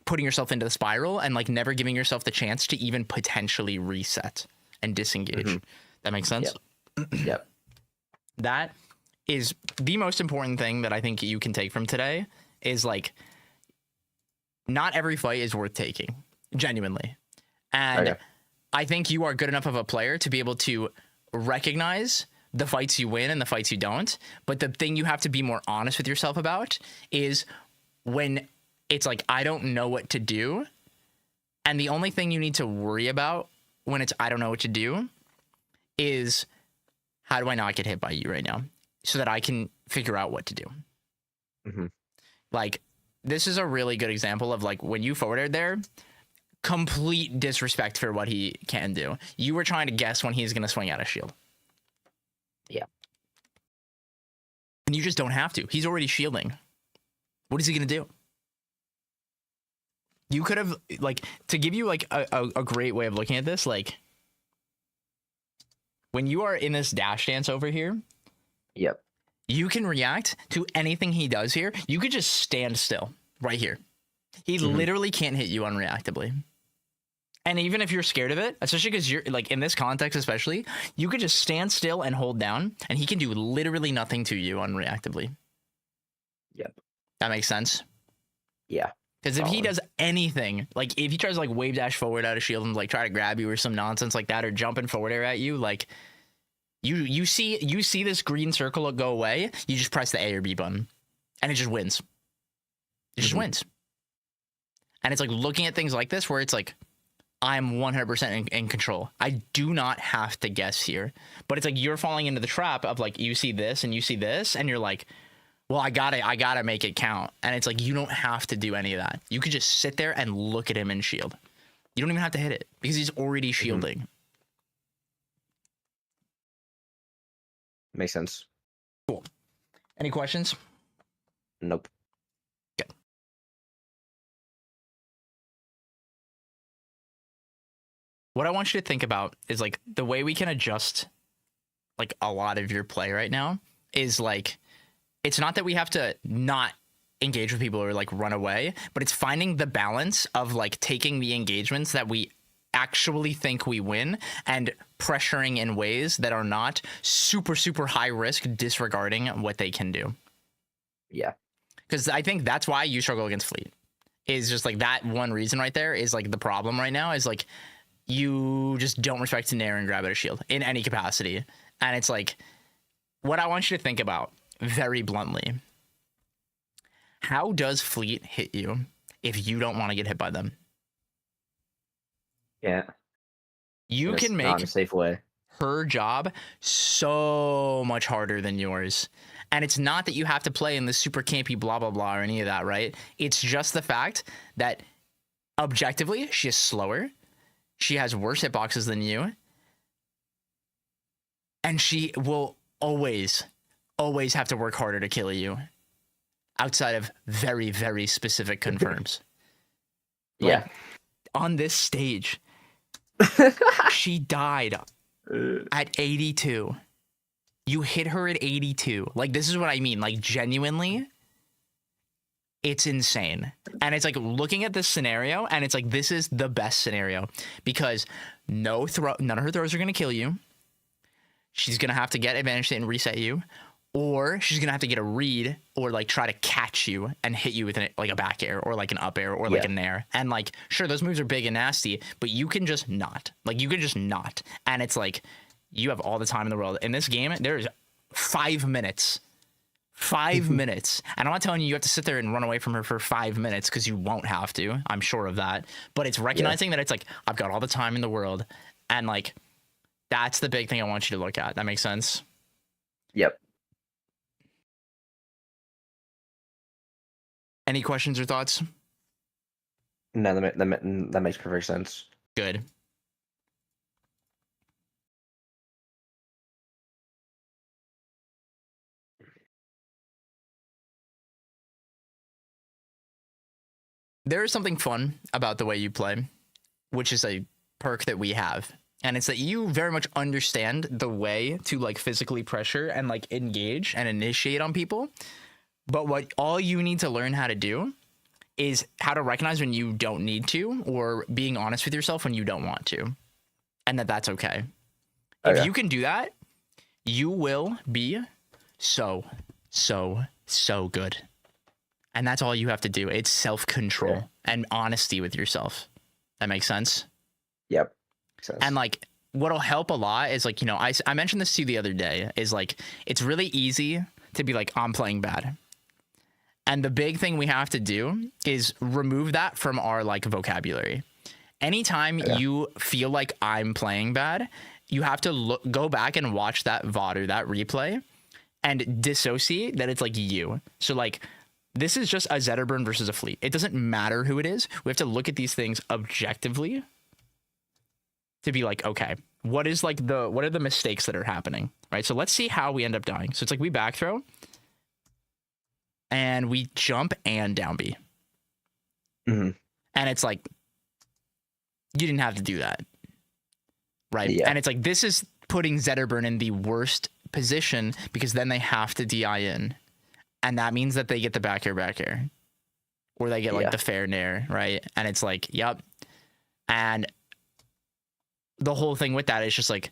putting yourself into the spiral and like never giving yourself the chance to even potentially reset and disengage. Mm-hmm. That makes sense? Yep. Yep. That is the most important thing that I think you can take from today is like, not every fight is worth taking, genuinely. And Okay. I think you are good enough of a player to be able to recognize the fights you win and the fights you don't. But the thing you have to be more honest with yourself about is when it's like, I don't know what to do. And the only thing you need to worry about when it's, I don't know what to do is how do I not get hit by you right now so that I can figure out what to do. Mm-hmm. Like, this is a really good example of like when you forwarded there, complete disrespect for what he can do. You were trying to guess when he's going to swing out a shield. Yeah. And you just don't have to. He's already shielding. What is he going to do? You could have, like, to give you like a great way of looking at this, like when you are in this dash dance over here, Yep. you can react to anything he does here. You could just stand still right here. He literally can't hit you unreactably. And even if you're scared of it, especially because you're like in this context, especially, you could just stand still and hold down and he can do literally nothing to you unreactably. Yep. That makes sense. Yeah. Because if he does anything, like if he tries to like wave dash forward out of shield and like try to grab you or some nonsense like that, or jumping forward air at you, like you see this green circle go away, you just press the A or B button and it just wins. It just wins. And it's like looking at things like this where it's like, I'm 100% in control. I do not have to guess here. But it's like you're falling into the trap of like you see this and you see this and you're like, well, I gotta make it count. And it's like you don't have to do any of that. You could just sit there and look at him and shield. You don't even have to hit it because he's already shielding. Makes sense. Cool. Any questions? Nope. Good. What I want you to think about is like the way we can adjust like a lot of your play right now is like, it's not that we have to not engage with people or like run away, but it's finding the balance of like taking the engagements that we actually think we win and pressuring in ways that are not super, super high risk, disregarding what they can do. Yeah. Because I think that's why you struggle against Fleet. Is just like that one reason right there is like the problem right now is like you just don't respect Nair and grab at a shield in any capacity. And it's like what I want you to think about very bluntly. How does Fleet hit you if you don't want to get hit by them? Yeah. You And it's can not make in a safe way. her job so much harder than yours. And it's not that you have to play in the super campy blah, blah, blah, or any of that, right? It's just the fact that objectively, she is slower. She has worse hitboxes than you. And she will always have to work harder to kill you outside of very, very specific confirms. Yeah. Like, on this stage, she died at 82. You hit her at 82. Like, this is what I mean. Like, genuinely, it's insane. And it's like looking at this scenario, and it's like, this is the best scenario because none of her throws are going to kill you. She's going to have to get advantage and reset you, or she's going to have to get a read or like try to catch you and hit you with like a back air or like an up air or like a nair. And like, sure, those moves are big and nasty, but you can just not. Like, you can just not. And it's like, you have all the time in the world. In this game, there's 5 minutes. 5 minutes. And I'm not telling you have to sit there and run away from her for 5 minutes because you won't have to. I'm sure of that. But it's recognizing that it's like, I've got all the time in the world. And like, that's the big thing I want you to look at. That makes sense? Yep. Any questions or thoughts? No, that makes perfect sense. Good. There is something fun about the way you play, which is a perk that we have. And it's that you very much understand the way to like physically pressure and like engage and initiate on people. But what all you need to learn how to do is how to recognize when you don't need to, or being honest with yourself when you don't want to. And that's okay. If you can do that, you will be so good. And that's all you have to do. It's self-control and honesty with yourself. That makes sense? Yep. And like, what'll help a lot is like, you know, I mentioned this to you the other day, is like, it's really easy to be like, I'm playing bad. And the big thing we have to do is remove that from our like vocabulary. Anytime you feel like I'm playing bad, you have to go back and watch that VOD or that replay and dissociate that it's like you. So like, this is just a Zetterburn versus a Fleet. It doesn't matter who it is. We have to look at these things objectively to be like, okay, what are the mistakes that are happening, right? So let's see how we end up dying. So it's like we back throw and we jump and down B. Mm-hmm. And it's like, you didn't have to do that, right? Yeah. And it's like, this is putting Zetterburn in the worst position because then they have to DI in. And that means that they get the back air, or they get like the fair nair, right? And it's like, yep. And the whole thing with that is just like,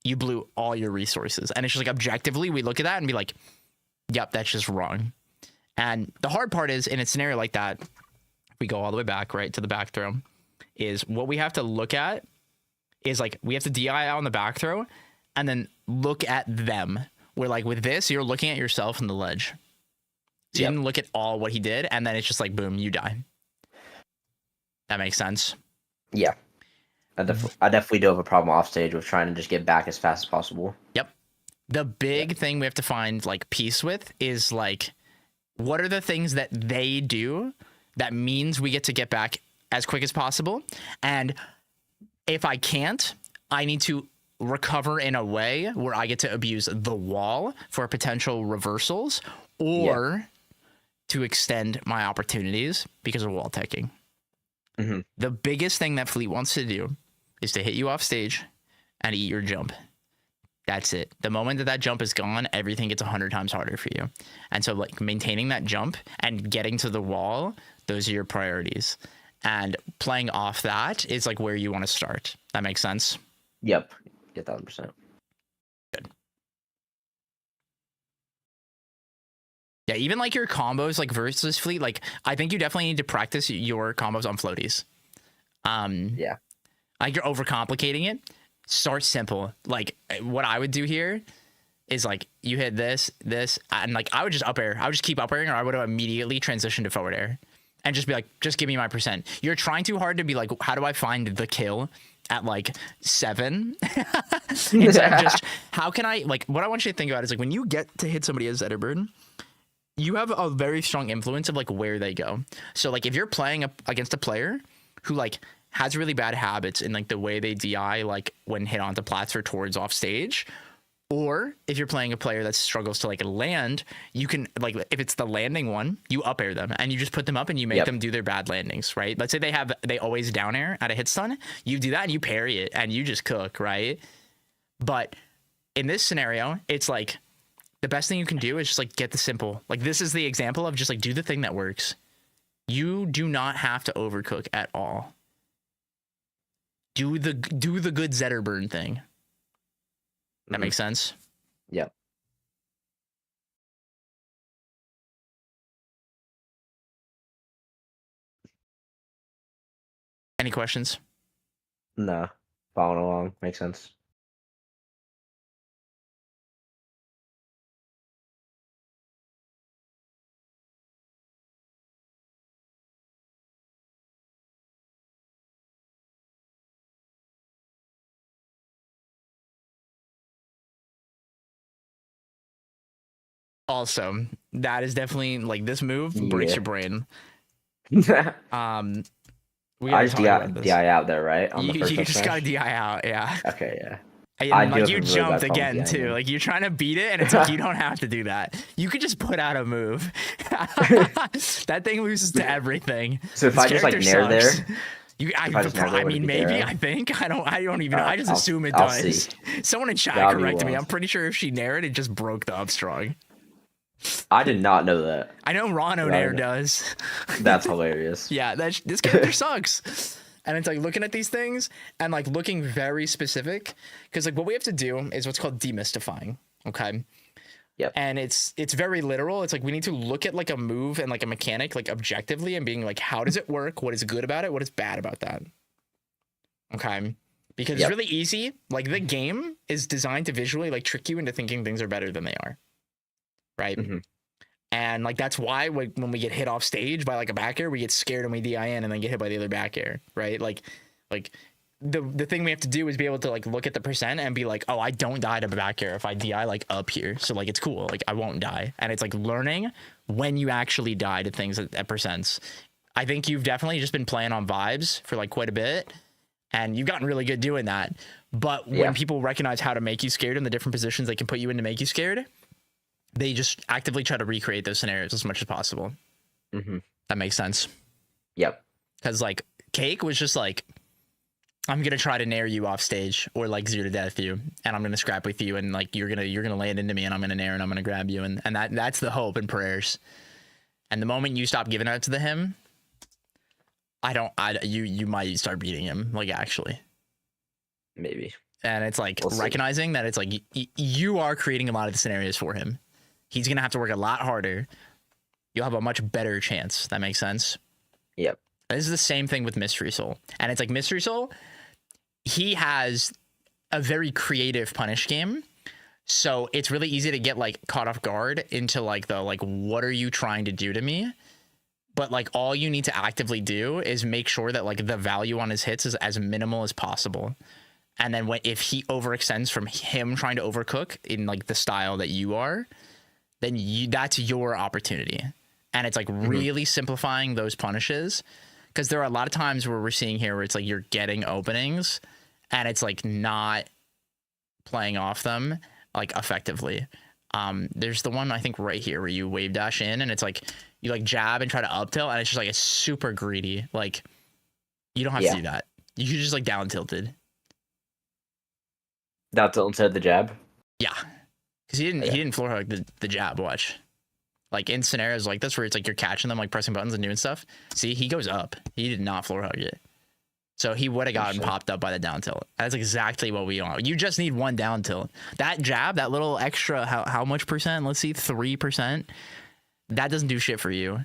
you blew all your resources. And it's just like, objectively, we look at that and be like, yep, that's just wrong. And the hard part is, in a scenario like that, we go all the way back, right, to the back throw, is what we have to look at is like, we have to DI out on the back throw and then look at them. Where like with this, you're looking at yourself in the ledge. So you didn't look at all what he did, and then it's just like, boom, you die. That makes sense? Yeah. I definitely do have a problem off stage with trying to just get back as fast as possible. Yep. The big thing we have to find like peace with is like, what are the things that they do that means we get back as quick as possible? And if I can't, I need to recover in a way where I get to abuse the wall for potential reversals, or to extend my opportunities because of wall teching. Mm-hmm. The biggest thing that Fleet wants to do is to hit you off stage and eat your jump. That's it. The moment that jump is gone, everything gets 100 times harder for you. And so like maintaining that jump and getting to the wall, those are your priorities. And playing off that is like where you want to start. That makes sense? Yep. 1,000%. Good. Yeah, even like your combos like versus fleet, like I think you definitely need to practice your combos on floaties. Yeah. Like you're overcomplicating it. Start simple. Like what I would do here is like you hit this, and like I would just up air. I would just keep up airing, or I would immediately transition to forward air and just be like, just give me my percent. You're trying too hard to be like, how do I find the kill at like 7? Instead of just, how can I, like, what I want you to think about is like when you get to hit somebody as Zetterbird, you have a very strong influence of like where they go. So like if you're playing against a player who like has really bad habits in like the way they DI like when hit onto plats or towards off stage, or if you're playing a player that struggles to like land, you can like if it's the landing one, you up air them and you just put them up and you make them do their bad landings, right? Let's say they always down air at a hit stun, you do that and you parry it and you just cook, right? But in this scenario, it's like the best thing you can do is just like get the simple. Like this is the example of just like do the thing that works. You do not have to overcook at all. Do the good Zetterburn thing. That makes sense? Yep. Any questions? No. Following along. Makes sense. Also, that is definitely like this move breaks your brain. We I just DI out there, right? On you the first just gotta DI out, yeah. Okay, yeah. And like you jumped again too. Like you're trying to beat it, and it's like you don't have to do that. You could just put out a move. That thing loses to everything. So if I just like nair there, I mean, maybe. I think I don't even know. I just assume it does. Someone in chat corrected me. I'm pretty sure if she nared it, just broke the upstrong. I did not know that. I know Ron O'Nair does. That's hilarious. Yeah, this character sucks. And it's like looking at these things and like looking very specific, because like what we have to do is what's called demystifying. Okay. Yep. And it's very literal. It's like we need to look at like a move and like a mechanic like objectively and being like, how does it work? What is good about it? What is bad about that? Okay. Because it's really easy. Like the game is designed to visually like trick you into thinking things are better than they are. Right. Mm-hmm. And like that's why when we get hit off stage by like a back air, we get scared and we DI in and then get hit by the other back air, right? Like the thing we have to do is be able to like look at the percent and be like, oh, I don't die to back air if I DI like up here, so like it's cool, like I won't die. And it's like learning when you actually die to things at percents. I think you've definitely just been playing on vibes for like quite a bit, and you've gotten really good doing that. But when people recognize how to make you scared and the different positions they can put you in to make you scared, they just actively try to recreate those scenarios as much as possible. Mm-hmm. That makes sense. Yep. Because like Cake was just like, I'm gonna try to nair you off stage or like 0 to death you, and I'm gonna scrap with you, and like you're gonna land into me, and I'm gonna nair and I'm gonna grab you, and that's the hope and prayers. And the moment you stop giving that to him, you might start beating him, like actually. Maybe. And it's like recognizing that it's like you are creating a lot of the scenarios for him. He's going to have to work a lot harder. You'll have a much better chance. That makes sense? Yep. This is the same thing with Mystery Soul. And it's like Mystery Soul, he has a very creative punish game. So it's really easy to get like caught off guard into like the like, what are you trying to do to me? But like all you need to actively do is make sure that like the value on his hits is as minimal as possible. And then if he overextends from him trying to overcook in like the style that you are, then that's your opportunity. And it's like really simplifying those punishes, because there are a lot of times where we're seeing here where it's like you're getting openings and it's like not playing off them like effectively. There's the one I think right here where you wave dash in and it's like you like jab and try to up tilt, and it's just like it's super greedy. Like you don't have to do that. You should just like down tilted. Down tilt instead of the jab? Yeah. Because he didn't floor hug the jab, watch. Like in scenarios like this where it's like you're catching them like pressing buttons and doing stuff. See, he goes up. He did not floor hug it. So he would have gotten popped up by the down tilt. That's exactly what we want. You just need one down tilt. That jab, that little extra, how much percent? Let's see, 3%. that doesn't do shit for you.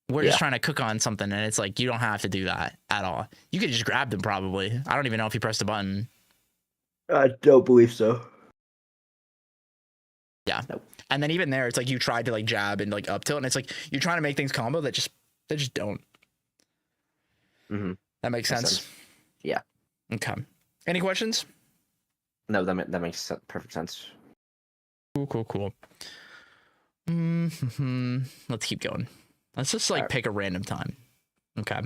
We're just trying to cook on something, and it's like, you don't have to do that at all. You could just grab them, probably. I don't even know if you pressed the button. I don't believe so. Yeah. Nope. And then even there, it's like you tried to like jab and like up tilt, and it's like you're trying to make things combo that just don't. Mm-hmm. That makes sense. Yeah. Okay. Any questions? No, that makes perfect sense. Cool. Let's keep going. Let's just like pick a random time. Okay.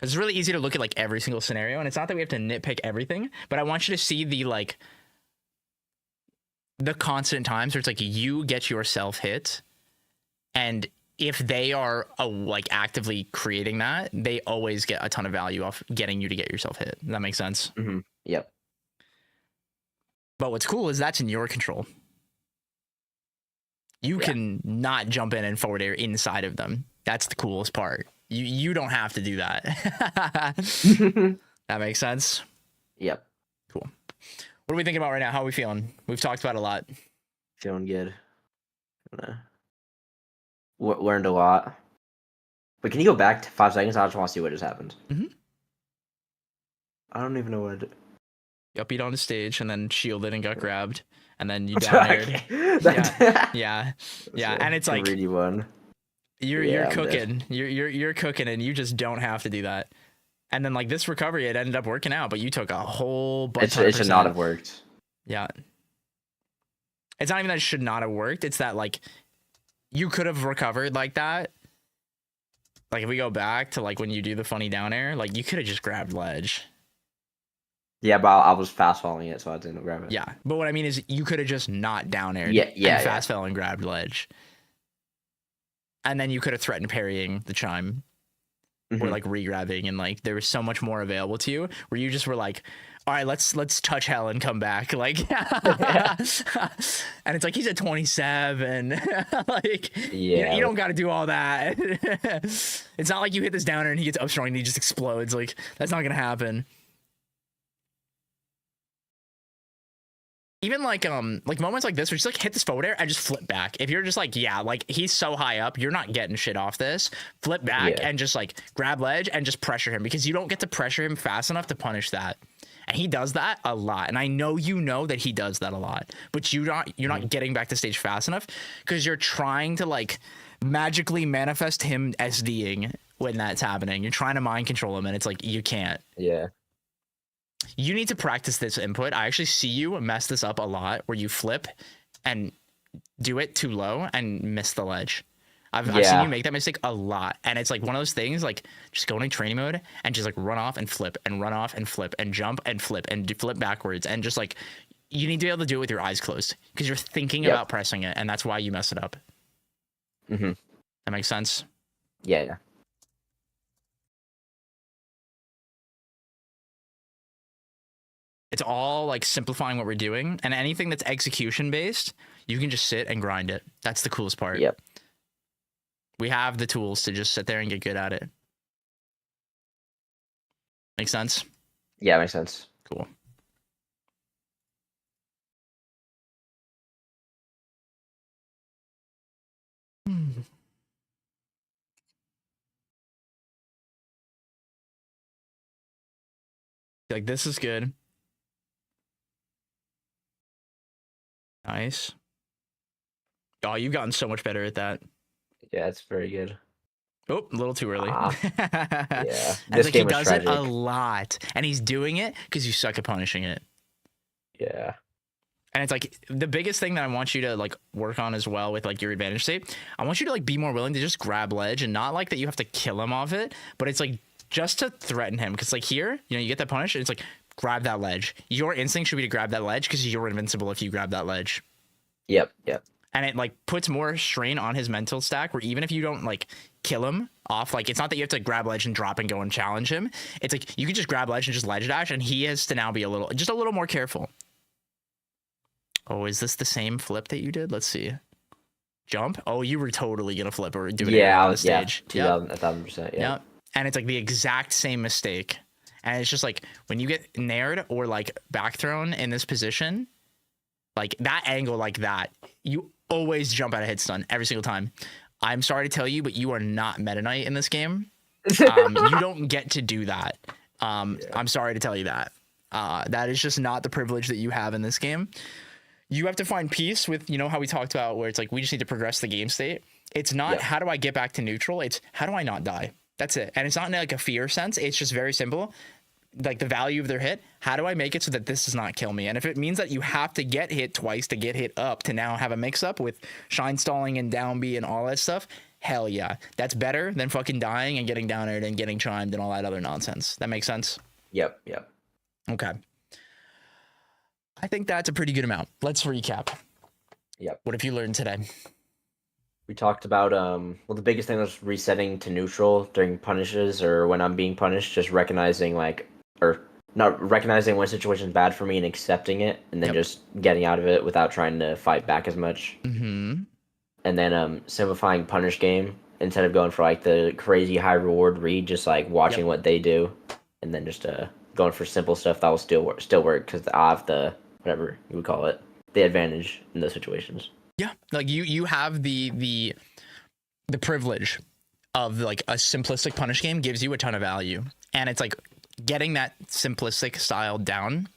It's really easy to look at like every single scenario, and it's not that we have to nitpick everything, but I want you to see the constant times where it's like you get yourself hit, and if they are like actively creating that, they always get a ton of value off getting you to get yourself hit. Does that make sense? Mm-hmm. Yep. But what's cool is that's in your control. You can not jump in and forward air inside of them. That's the coolest part. You don't have to do that. That makes sense? Yep. Cool. What are we thinking about right now? How are we feeling? We've talked about a lot. Feeling good. Learned a lot. But can you go back to 5 seconds? I just want to see what just happened. Mm-hmm. I don't even know what I did. You up beat on the stage and then shielded and got grabbed. And then you down aired. Yeah. And it's like greedy one. You're cooking. You're cooking, and you just don't have to do that. And then like this recovery, it ended up working out, but you took a whole bunch. It should not have worked. Yeah. It's not even that it should not have worked. It's that like you could have recovered like that. Like if we go back to like when you do the funny down air, like you could have just grabbed ledge. Yeah, but I was fast falling it, so I didn't grab it. Yeah, but what I mean is you could have just not down aired. Yeah, fast fell and grabbed ledge. And then you could have threatened parrying the chime. Or like re-grabbing, and like there was so much more available to you where you just were like, all right, let's touch hell and come back. Like and it's like he's at 27. Like you don't gotta do all that. It's not like you hit this downer and he gets up strong and he just explodes. Like that's not gonna happen. Even like moments like this where you just like hit this forward air and just flip back. If you're just like, yeah, like he's so high up, you're not getting shit off this. Flip back and just like grab ledge and just pressure him, because you don't get to pressure him fast enough to punish that. And he does that a lot. And I know that he does that a lot, but you're not getting back to stage fast enough because you're trying to like magically manifest him SDing when that's happening. You're trying to mind control him, and it's like you can't. Yeah. You need to practice this input. I actually see you mess this up a lot where you flip and do it too low and miss the ledge. I've seen you make that mistake a lot. And it's like one of those things, like just go into training mode and just like run off and flip and run off and flip and jump and flip and flip backwards. And just like, you need to be able to do it with your eyes closed because you're thinking about pressing it. And that's why you mess it up. Mm-hmm. That makes sense? Yeah. It's all like simplifying what we're doing, and anything that's execution based, you can just sit and grind it. That's the coolest part. Yep. We have the tools to just sit there and get good at it. Make sense? Yeah, makes sense. Cool. Like this is good. Nice. Oh, you've gotten so much better at that. Yeah, it's very good. Oh, a little too early. Yeah. This game he does tragic. It a lot. And he's doing it because you suck at punishing it. Yeah. And it's like the biggest thing that I want you to like work on as well with like your advantage state. I want you to like be more willing to just grab ledge, and not like that you have to kill him off it, but it's like just to threaten him. Because like here, you get that punish, and it's like grab that ledge. Your instinct should be to grab that ledge because you're invincible if you grab that ledge. Yep. And it like puts more strain on his mental stack, where even if you don't like kill him off, like it's not that you have to grab ledge and drop and go and challenge him. It's like you can just grab ledge and just ledge dash, and he has to now be a little more careful. Oh, is this the same flip that you did? Let's see. Jump. Oh, you were totally gonna flip or do it on the stage. Yeah, 1,000%. Yeah. Yep. And it's like the exact same mistake. And it's just like when you get nared or like back thrown in this position, like that angle like that, you always jump out of hit stun every single time. I'm sorry to tell you, but you are not Meta Knight in this game. You don't get to do that. I'm sorry to tell you that. That is just not the privilege that you have in this game. You have to find peace with, you know, how we talked about where it's like we just need to progress the game state. It's not how do I get back to neutral? It's how do I not die? That's it. And it's not in like a fear sense. It's just very simple. Like the value of their hit. How do I make it so that this does not kill me? And if it means that you have to get hit twice to get hit up to now have a mix up with shine stalling and down B and all that stuff, hell yeah. That's better than fucking dying and getting down aired and getting chimed and all that other nonsense. That makes sense? Yep. Okay. I think that's a pretty good amount. Let's recap. Yep. What have you learned today? We talked about well, the biggest thing was resetting to neutral during punishes or when I'm being punished, just recognizing or not recognizing when a situation's bad for me and accepting it, and then just getting out of it without trying to fight back as much. Mm-hmm. And then simplifying punish game instead of going for like the crazy high reward read, just like watching what they do, and then just going for simple stuff that will still work because I have the whatever you would call it, the advantage in those situations. Yeah, like you have the privilege of like a simplistic punish game gives you a ton of value, and it's like getting that simplistic style down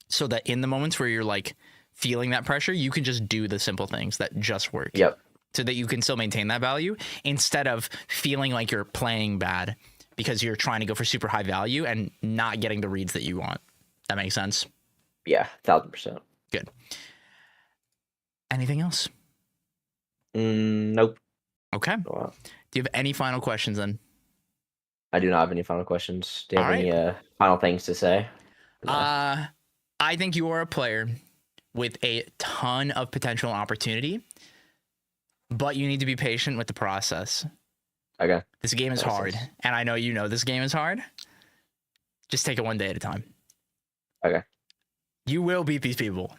so that in the moments where you're like feeling that pressure, you can just do the simple things that just work. Yep. So that you can still maintain that value instead of feeling like you're playing bad because you're trying to go for super high value and not getting the reads that you want. That makes sense? Yeah, 1000%. Good. Anything else? Nope. Okay. Wow. Do you have any final questions then? I do not have any final questions. Do you have All any final things to say? No. I think you are a player with a ton of potential and opportunity, but you need to be patient with the process. Okay. This game is hard, and I know you know this game is hard. Just take it one day at a time. Okay. You will beat these people,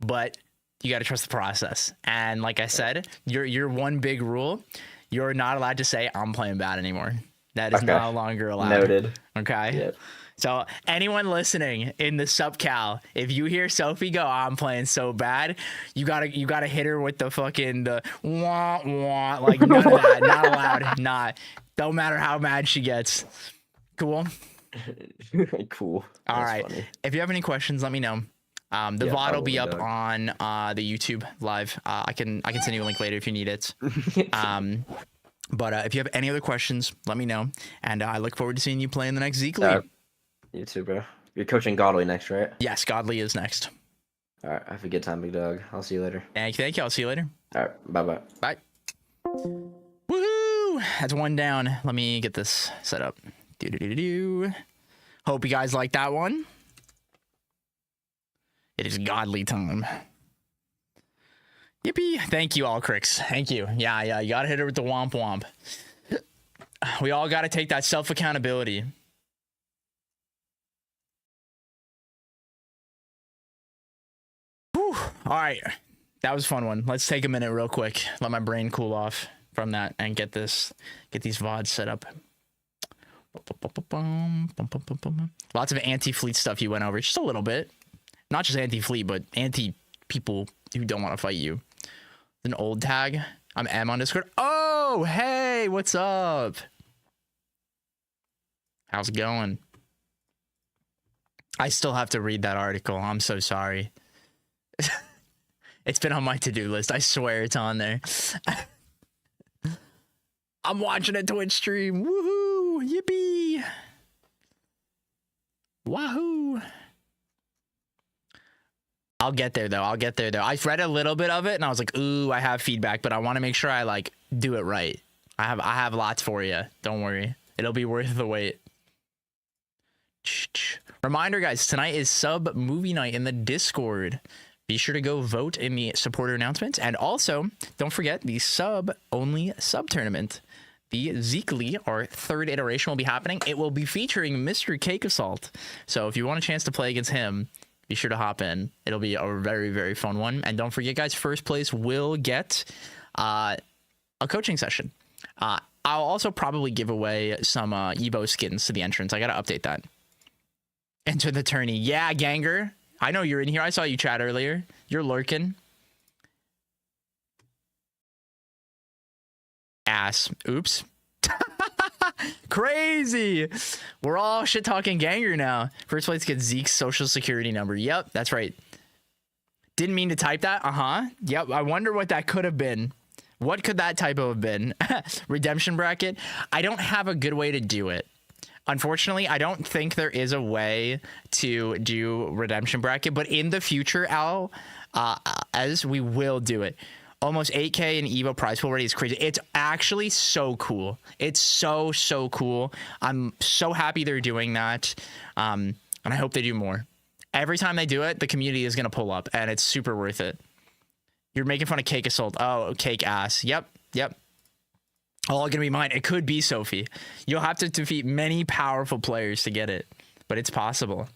but you got to trust the process. And like I said, your one big rule, you're not allowed to say I'm playing bad anymore. That is no longer allowed. Noted. Okay. Yep. So anyone listening in the sub-cal, if you hear Sophie go, I'm playing so bad, you gotta hit her with the fucking the wah wah, like none of that, not allowed, not. Don't matter how mad she gets. Cool. Cool. All right. Funny. If you have any questions, let me know. The VOD will be up on the YouTube live. I can send you a link later if you need it. But if you have any other questions, let me know. And I look forward to seeing you play in the next Zeke League. You too, bro. You're coaching Godly next, right? Yes, Godly is next. All right. Have a good time, big dog. I'll see you later. Thank you. I'll see you later. All right. Bye-bye. Bye. Woohoo! That's one down. Let me get this set up. Do. Hope you guys like that one. It is Godly time. Yippee. Thank you, all cricks. Thank you. Yeah. You gotta hit her with the womp womp. We all gotta take that self-accountability. Whew. All right. That was a fun one. Let's take a minute real quick. Let my brain cool off from that and get these VODs set up. Lots of anti-fleet stuff you went over. Just a little bit. Not just anti-fleet, but anti-people who don't want to fight you. An old tag. I'm M on Discord. Oh, hey, what's up? How's it going? I still have to read that article. I'm so sorry. It's been on my to-do list. I swear it's on there. I'm watching a Twitch stream. Woohoo! Yippee! Wahoo! I'll get there though. I read a little bit of it and I was like, ooh, I have feedback, but I want to make sure I like do it right. I have lots for you. Don't worry. It'll be worth the wait. Reminder, guys, tonight is sub movie night in the Discord. Be sure to go vote in the supporter announcements. And also, don't forget the sub-only sub-tournament. The Zeke League, our third iteration, will be happening. It will be featuring Mr. Cake Assault. So if you want a chance to play against him, be sure to hop in. It'll be a very, very fun one. And don't forget, guys, first place will get a coaching session. I'll also probably give away some Evo skins to the entrance. I got to update that. Enter the tourney. Yeah, Ganger. I know you're in here. I saw you chat earlier. You're lurking. Ass. Oops. Crazy. We're all shit talking Ganger now. First place gets Zeke's social security number. Yep, that's right. Didn't mean to type that. Yep. I wonder what that could have been. What could that typo have been? Redemption bracket. I don't have a good way to do it. Unfortunately, I don't think there is a way to do redemption bracket, but in the future, Al, as we will do it. Almost 8K in Evo prize pool already is crazy. It's actually so cool. It's so cool. I'm so happy they're doing that. And I hope they do more. Every time they do it, the community is going to pull up, and it's super worth it. You're making fun of Cake Assault. Oh, Cake Ass. Yep. All going to be mine. It could be Sophie. You'll have to defeat many powerful players to get it, but it's possible.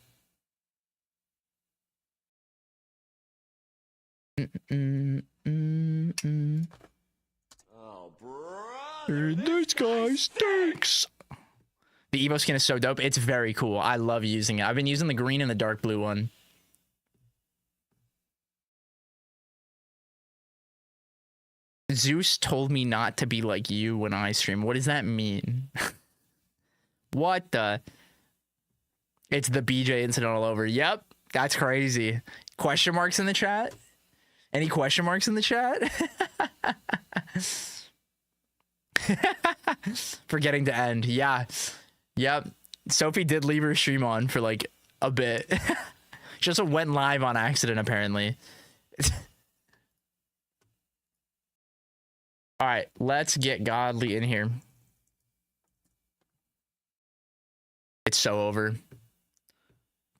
Oh, brother. This guy stinks. The Evo skin is so dope. It's very cool. I love using it. I've been using the green and the dark blue one. Zeus told me not to be like you when I stream. What does that mean? What the? It's the BJ incident all over. Yep, that's crazy. Question marks in the chat? Any question marks in the chat? Forgetting to end. Yeah. Yep. Sophie did leave her stream on for like a bit. She also went live on accident, apparently. All right, let's get Godly in here. It's so over.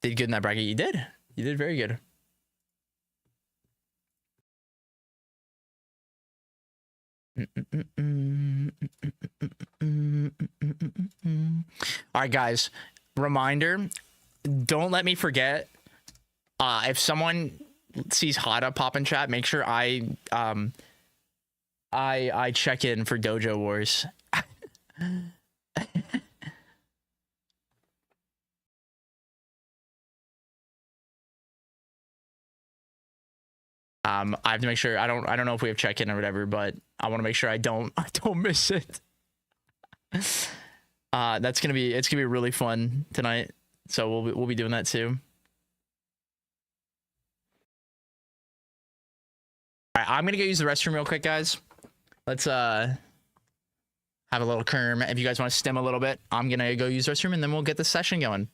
Did good in that bracket. You did. You did very good. All right, guys. Reminder, don't let me forget. If someone sees Hada pop in chat, make sure I check in for Dojo Wars. I have to make sure I don't know if we have check-in or whatever, but I want to make sure I don't miss it. It's gonna be really fun tonight, so we'll be doing that too. All right, I'm gonna go use the restroom real quick, guys. Let's have a little kerm. If you guys want to stim a little bit, I'm gonna go use the restroom, and then we'll get the session going.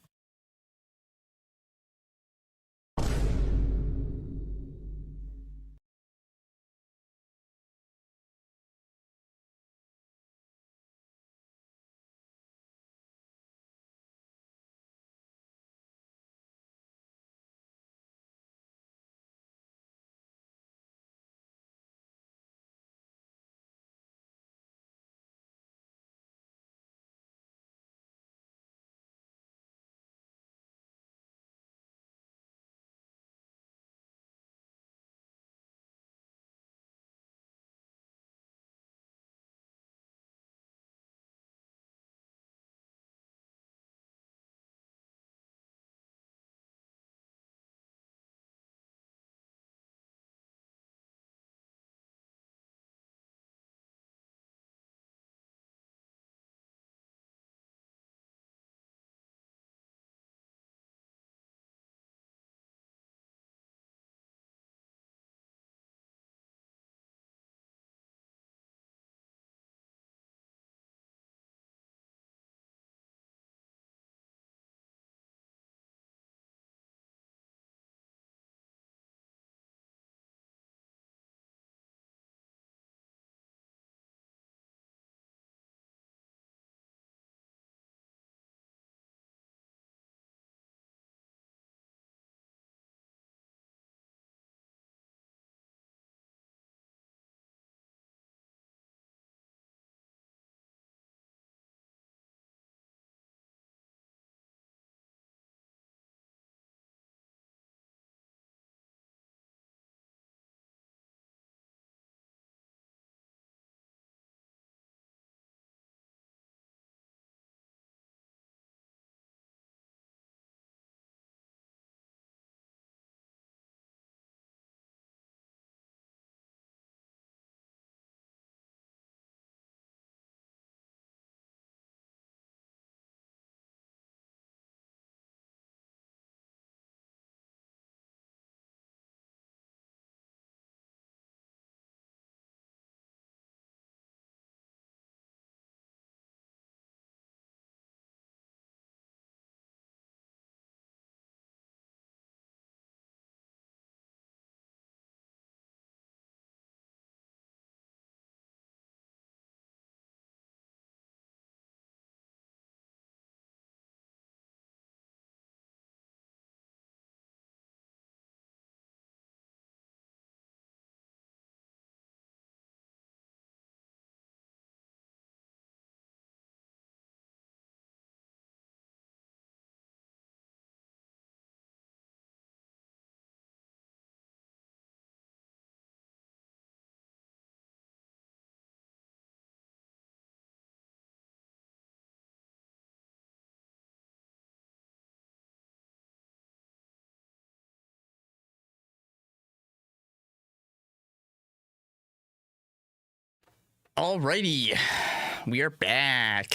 Alrighty, we are back.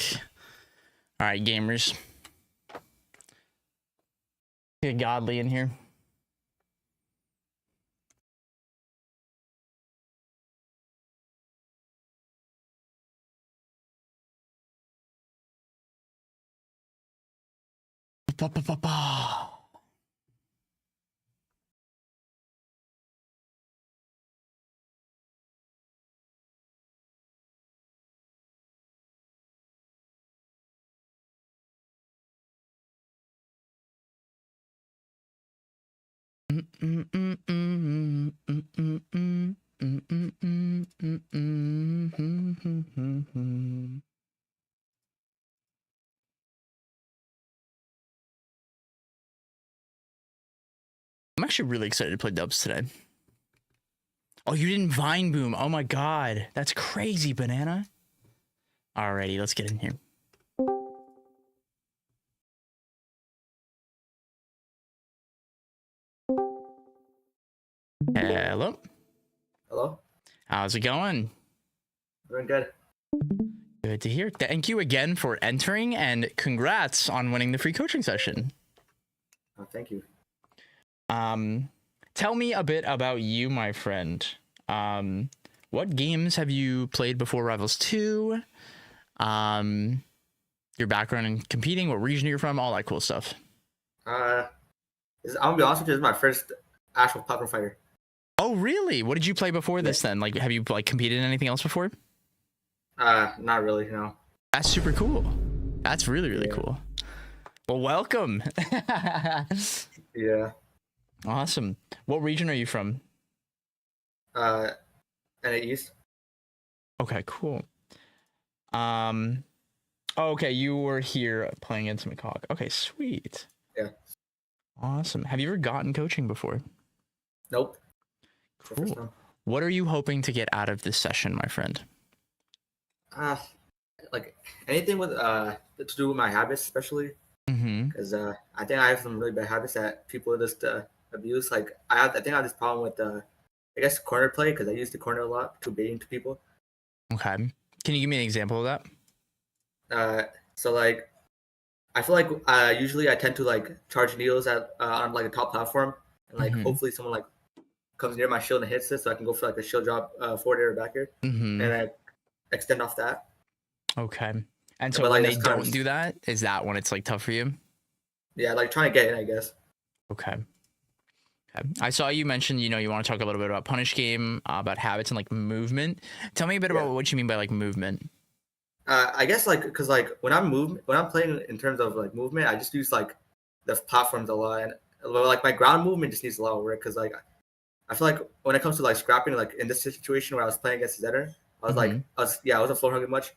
All right, gamers. Get godly in here. I'm actually really excited to play dubs today. Oh, you didn't Vine Boom. Oh my god. That's crazy, Banana. Alrighty, let's get in here. Hello. Hello? How's it going? Doing good. Good to hear. Thank you again for entering, and congrats on winning the free coaching session. Oh, thank you. Tell me a bit about you, my friend. What games have you played before Rivals 2? Your background in competing, what region you're from, all that cool stuff. I'm gonna be honest with you, this is my first actual platform fighter. Oh, really? What did you play before this then? Like, have you like competed in anything else before? Not really, no. That's super cool. That's really cool. Well, welcome. Yeah. Awesome. What region are you from? And at East. Okay, cool. Okay, you were here playing against McCawk. Okay, sweet. Yeah. Awesome. Have you ever gotten coaching before? Nope. Cool. What are you hoping to get out of this session, my friend? Like anything with to do with my habits, especially because I think I have some really bad habits that people just abuse. Like I think I have this problem with I guess corner play because I use the corner a lot to baiting to people. Okay. Can you give me an example of that? So like I feel like usually I tend to like charge needles at on like a top platform and like hopefully someone like comes near my shield and hits it so I can go for like a shield drop forward air or back air and I extend off that. Okay. And so but, when like, they don't do that, is that when it's like tough for you? Yeah, like trying to get in, I guess. Okay. I saw you mention, you want to talk a little bit about punish game, about habits and like movement. Tell me a bit about what you mean by like movement. I guess like because like when I'm playing in terms of like movement, I just use like the platforms a lot, and like my ground movement just needs a lot of work because like I feel like when it comes to like scrapping, like in this situation where I was playing against Zetter, I was like I wasn't floor hugging much,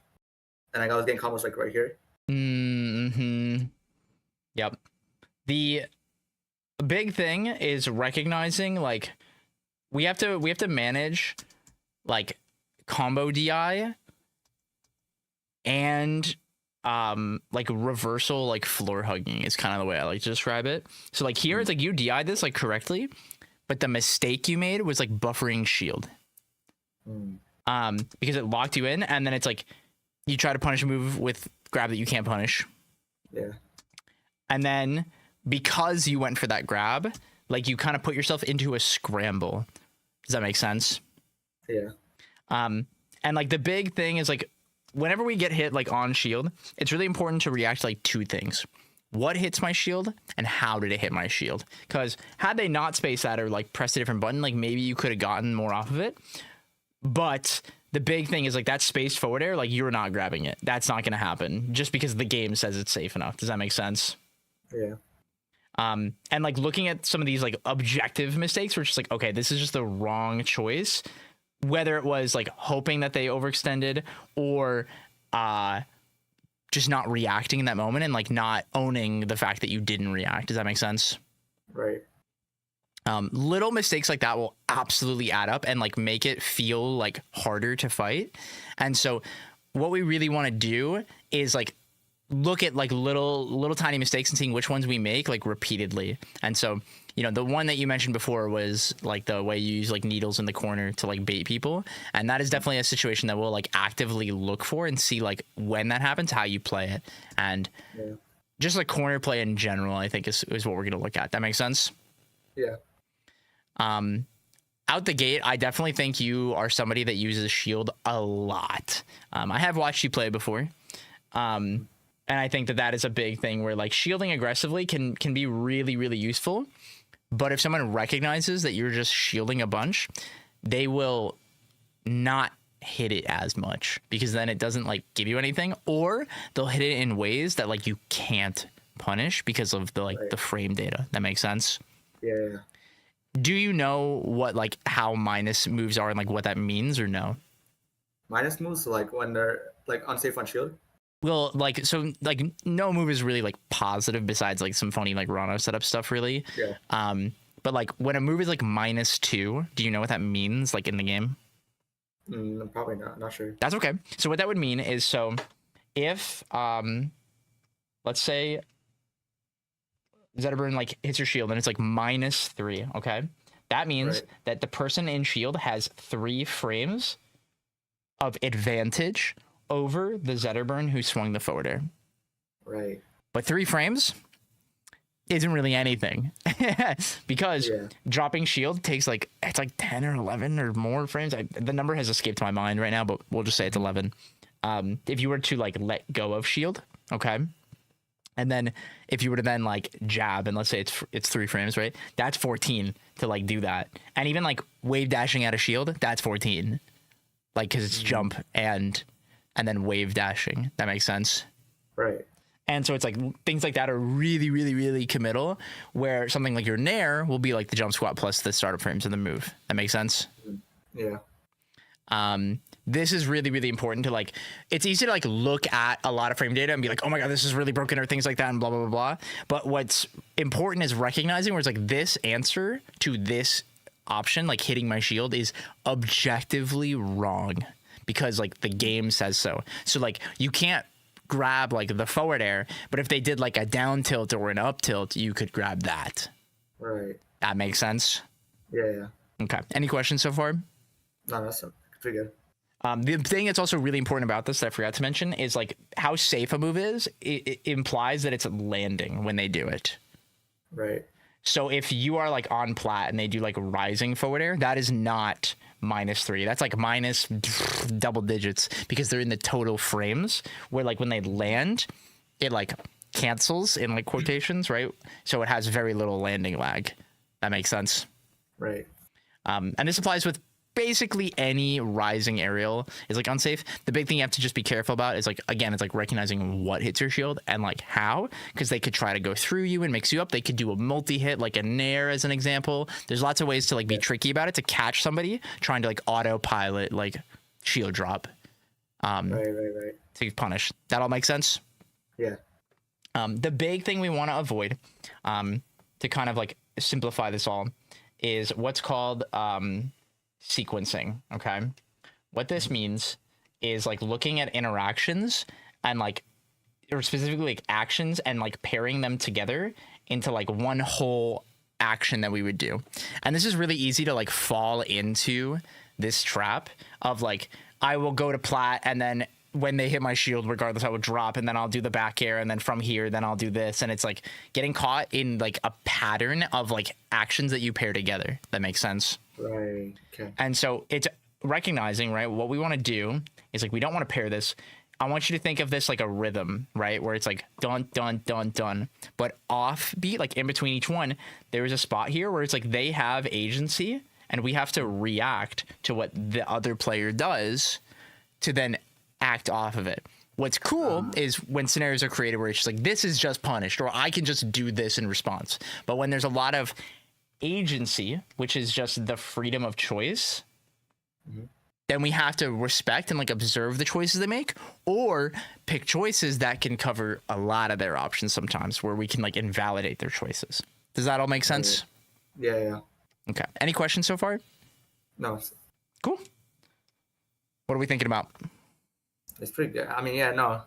and like I was getting combos like right here. Yep. The big thing is recognizing like we have to manage like combo DI and like reversal like floor hugging is kind of the way I like to describe it. So like here it's like you DI'd this like correctly, but the mistake you made was like buffering shield. Because it locked you in, and then it's like you try to punish a move with grab that you can't punish. Yeah. And then because you went for that grab, like you kind of put yourself into a scramble. Does that make sense? Yeah. And like the big thing is like whenever we get hit like on shield, it's really important to react to like two things. What hits my shield and how did it hit my shield? Because had they not spaced that or like pressed a different button, like maybe you could have gotten more off of it. But the big thing is like that spaced forward air, like you're not grabbing it. That's not going to happen just because the game says it's safe enough. Does that make sense? Yeah. And like looking at some of these like objective mistakes, we're just like, okay, this is just the wrong choice. Whether it was like hoping that they overextended or just not reacting in that moment and like not owning the fact that you didn't react. Does that make sense? Right. Little mistakes like that will absolutely add up and like make it feel like harder to fight. And so what we really want to do is like look at like little tiny mistakes and seeing which ones we make like repeatedly. And so, the one that you mentioned before was like the way you use like needles in the corner to like bait people. And that is definitely a situation that we'll like actively look for and see like when that happens, how you play it. And just like corner play in general, I think is what we're going to look at. That makes sense? Yeah. Out the gate, I definitely think you are somebody that uses shield a lot. I have watched you play before. And I think that is a big thing where like shielding aggressively can be really, really useful. But if someone recognizes that you're just shielding a bunch, they will not hit it as much because then it doesn't like give you anything, or they'll hit it in ways that like you can't punish because of the like the frame data. That makes sense? Yeah. Do you know what like how minus moves are and like what that means or no? Minus moves, so like when they're like unsafe on shield. Well, like so like no move is really like positive besides like some funny like Rano setup stuff really. Yeah. But like when a move is like -2, do you know what that means like in the game? Probably not sure. That's okay. So what that would mean is, so if let's say Zetterburn like hits your shield and it's like -3, okay? That means that the person in shield has 3 frames of advantage over the Zetterburn who swung the forward air. Right. But 3 frames isn't really anything because dropping shield takes like, it's like 10 or 11 or more frames. The number has escaped my mind right now, but we'll just say it's 11. If you were to like let go of shield, okay? And then if you were to then like jab, and let's say it's 3 frames, right? That's 14 to like do that. And even like wave dashing out of shield, that's 14. Like, cause it's jump and then wave dashing. That makes sense. Right. And so it's like things like that are really, really, really committal, where something like your Nair will be like the jump squat plus the startup frames of the move. That makes sense? Yeah. This is really, really important to like, it's easy to like look at a lot of frame data and be like, oh my God, this is really broken or things like that and blah, blah, blah, blah. But what's important is recognizing where it's like this answer to this option, like hitting my shield, is objectively wrong because like the game says so. So like you can't grab like the forward air, but if they did like a down tilt or an up tilt, you could grab that. Right. That makes sense? Yeah. Okay. Any questions so far? No, that's pretty good. The thing that's also really important about this that I forgot to mention is like how safe a move is. It implies that it's landing when they do it. Right. So if you are like on plat and they do like rising forward air, that is not -3. That's like minus double digits because they're in the total frames where like when they land, it like cancels in like quotations, right? So it has very little landing lag. That makes sense. Right. And this applies with basically any rising aerial is like unsafe. The big thing you have to just be careful about is like, again, it's like recognizing what hits your shield and like how, because they could try to go through you and mix you up. They could do a multi-hit like a Nair as an example. There's lots of ways to like be tricky about it to catch somebody trying to like autopilot like shield drop right. to punish. That all makes sense? Yeah. The big thing we want to avoid to kind of like simplify this all is what's called sequencing. Okay, what this means is like looking at interactions and like, or specifically like actions and like pairing them together into like one whole action that we would do. And this is really easy to like fall into this trap of like, I will go to plat and then when they hit my shield, regardless, I would drop and then I'll do the back air and then from here, then I'll do this. And it's like getting caught in like a pattern of like actions that you pair together. That makes sense. Right. Okay. And so it's recognizing, right, what we want to do is like, we don't want to pair this. I want you to think of this like a rhythm, right? Where it's like dun, dun, dun, dun. But off beat, like in between each one, there is a spot here where it's like they have agency and we have to react to what the other player does to then act off of it. What's cool is when scenarios are created where it's just like, this is just punished, or I can just do this in response. But when there's a lot of agency, which is just the freedom of choice, then we have to respect and like observe the choices they make, or pick choices that can cover a lot of their options sometimes where we can like invalidate their choices. Does that all make sense? Yeah. Okay. Any questions so far? No, Cool. What are we thinking about? it's pretty good. I mean, yeah, no.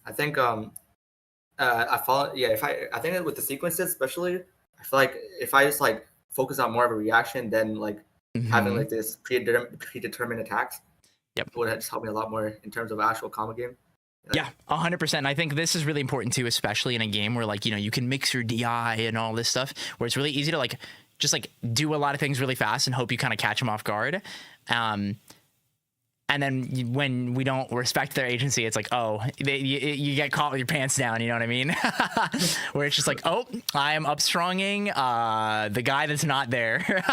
I think I follow. Yeah, I think that with the sequences, especially, I feel like if I just like focus on more of a reaction than like having like this predetermined attacks, Yep. it would have just helped me a lot more in terms of actual combo game. Yeah, 100%. I think this is really important too, especially in a game where like, you know, you can mix your DI and all this stuff, where it's really easy to like just like do a lot of things really fast and hope you kind of catch them off guard. And then when we don't respect their agency, it's like, oh, you get caught with your pants down. You know what I mean? Where it's just like, oh, I am upstronging the guy that's not there.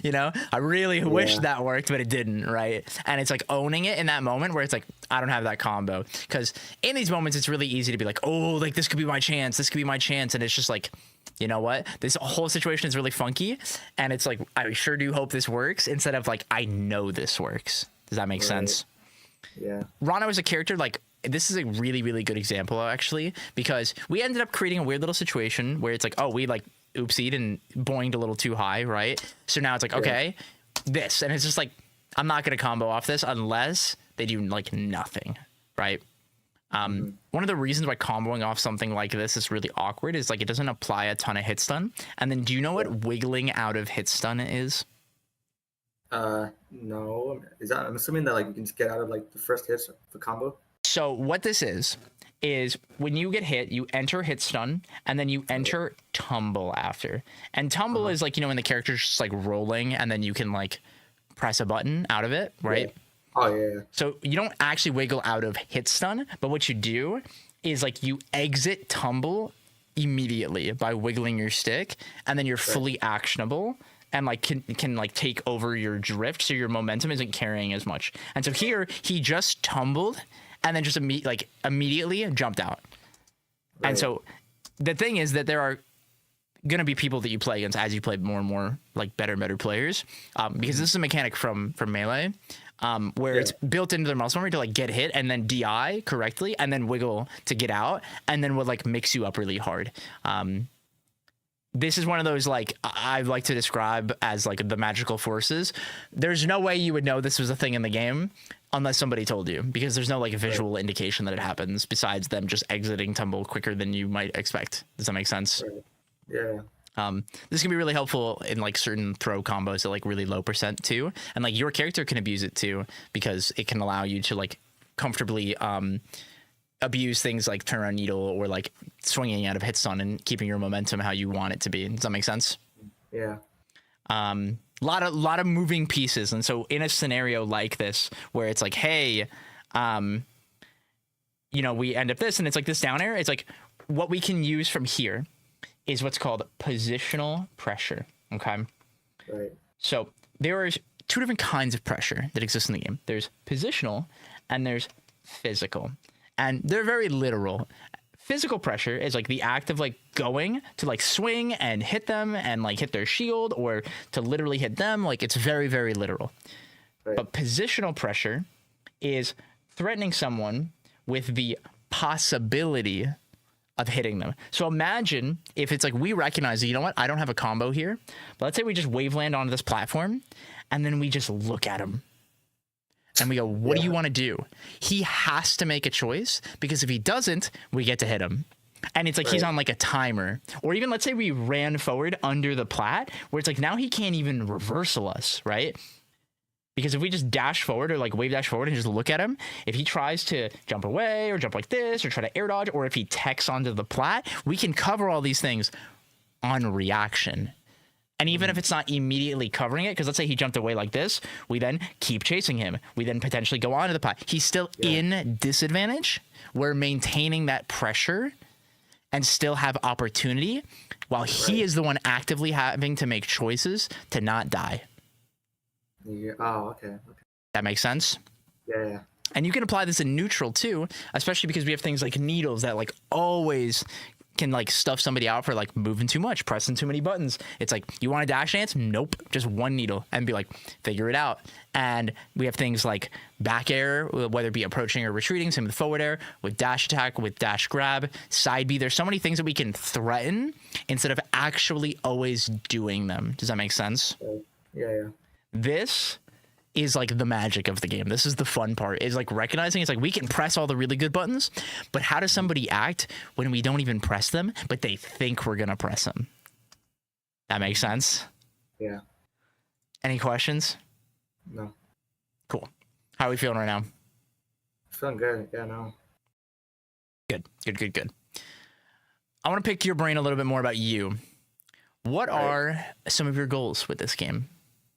You know, I really wish that worked, but it didn't. Right. And it's like owning it in that moment where it's like, I don't have that combo. Because in these moments, it's really easy to be like, oh, like this could be my chance. This could be my chance. And it's just like, you know what? This whole situation is really funky. And it's like, I sure do hope this works, instead of like, I know this works. Does that make sense? Yeah. Rana as a character, like, this is a really, really good example, actually, because we ended up creating a weird little situation where it's like, oh, we like oopsied and boinged a little too high, right? So now it's like, okay, this. And it's just like, I'm not going to combo off this unless they do like nothing, right? One of the reasons why comboing off something like this is really awkward is like it doesn't apply a ton of hit stun. And then do you know what wiggling out of hit stun is? No. I'm assuming that like you can just get out of like the first hits of the combo. So what this is when you get hit, you enter hit stun, and then you enter tumble after. And tumble is like, you know, when the character's just like rolling, and then you can like press a button out of it, right? Yeah. Oh yeah. So you don't actually wiggle out of hit stun, but what you do is like you exit tumble immediately by wiggling your stick, and then you're fully actionable. And like can like take over your drift, so your momentum isn't carrying as much. And so here he just tumbled, and then just immediately jumped out. Right. And so the thing is that there are gonna be people that you play against as you play more and more like better and better players, because this is a mechanic from Melee, where it's built into their muscle memory to like get hit and then DI correctly and then wiggle to get out, and then would like mix you up really hard. This is one of those, like, I like to describe as like the magical forces. There's no way you would know this was a thing in the game unless somebody told you, because there's no like visual indication that it happens besides them just exiting tumble quicker than you might expect. Does that make sense? Yeah. This can be really helpful in like certain throw combos at like really low percent too. And like your character can abuse it too, because it can allow you to like comfortably abuse things like turn around needle or like swinging out of hit stun and keeping your momentum how you want it to be. Does that make sense? Yeah. Lot of moving pieces. And so in a scenario like this, where it's like, hey, you know, we end up this and it's like this down air, it's like what we can use from here is what's called positional pressure. Okay. Right. So there are two different kinds of pressure that exist in the game. There's positional and there's physical. And they're very literal. Physical pressure is like the act of like going to like swing and hit them and like hit their shield, or to literally hit them. Like it's very, very literal. Right. But positional pressure is threatening someone with the possibility of hitting them. So imagine if it's like we recognize that, you know what, I don't have a combo here, but let's say we just wave land onto this platform and then we just look at him. And we go, what do you want to do? He has to make a choice, because if he doesn't, we get to hit him. And it's like he's on like a timer. Or even let's say we ran forward under the plat, where it's like now he can't even reversal us, right? Because if we just dash forward or like wave dash forward and just look at him, if he tries to jump away or jump like this or try to air dodge, or if he techs onto the plat, we can cover all these things on reaction. And even if it's not immediately covering it, because let's say he jumped away like this, we then keep chasing him. We then potentially go onto the pot. He's still in disadvantage. We're maintaining that pressure and still have opportunity, while he is the one actively having to make choices to not die. Yeah. Oh, okay. That makes sense? Yeah. And you can apply this in neutral too, especially because we have things like needles that like always can like stuff somebody out for like moving too much, pressing too many buttons. It's like, you want a dash dance? Nope, just one needle, and be like, figure it out. And we have things like back air, whether it be approaching or retreating, same with forward air, with dash attack, with dash grab, side B. There's so many things that we can threaten instead of actually always doing them. Does that make sense? Yeah. This is like the magic of the game. This is the fun part, is like recognizing it's like we can press all the really good buttons, but how does somebody act when we don't even press them, but they think we're going to press them? That makes sense? Yeah. Any questions? No. Cool. How are we feeling right now? Feeling good. Yeah, no. Good. I want to pick your brain a little bit more about you. What are some of your goals with this game?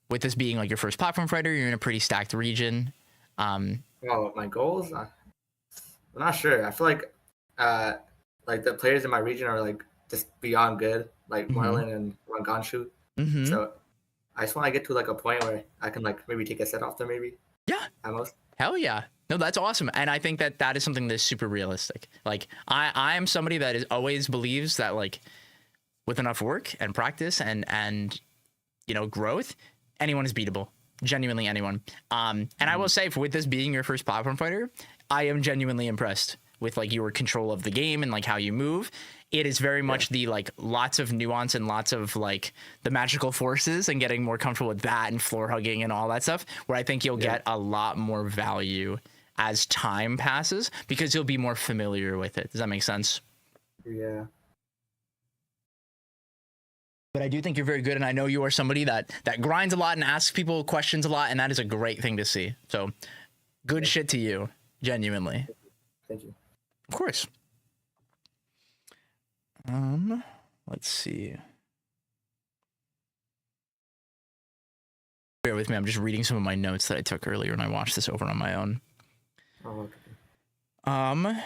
With this being like your first platform fighter, you're in a pretty stacked region. Well, my goals? I'm not sure. I feel like the players in my region are like just beyond good, like Marlon and Ranganshu. So I just want to get to like a point where I can like maybe take a set off them, maybe. Yeah. At most. Hell yeah. No, that's awesome. And I think that that is something that's super realistic. Like I am somebody that is always believes that like with enough work and practice and you know, growth, anyone is beatable. Genuinely anyone. And I will say, with this being your first platform fighter, I am genuinely impressed with like your control of the game and like how you move. It is very much the like lots of nuance and lots of like the magical forces and getting more comfortable with that and floor hugging and all that stuff, where I think you'll get a lot more value as time passes because you'll be more familiar with it. Does that make sense? Yeah. But I do think you're very good, and I know you are somebody that grinds a lot and asks people questions a lot, and that is a great thing to see. So good shit to you, genuinely. Thank you. Of course. Let's see. Bear with me, I'm just reading some of my notes that I took earlier when I watched this over on my own. Oh, okay.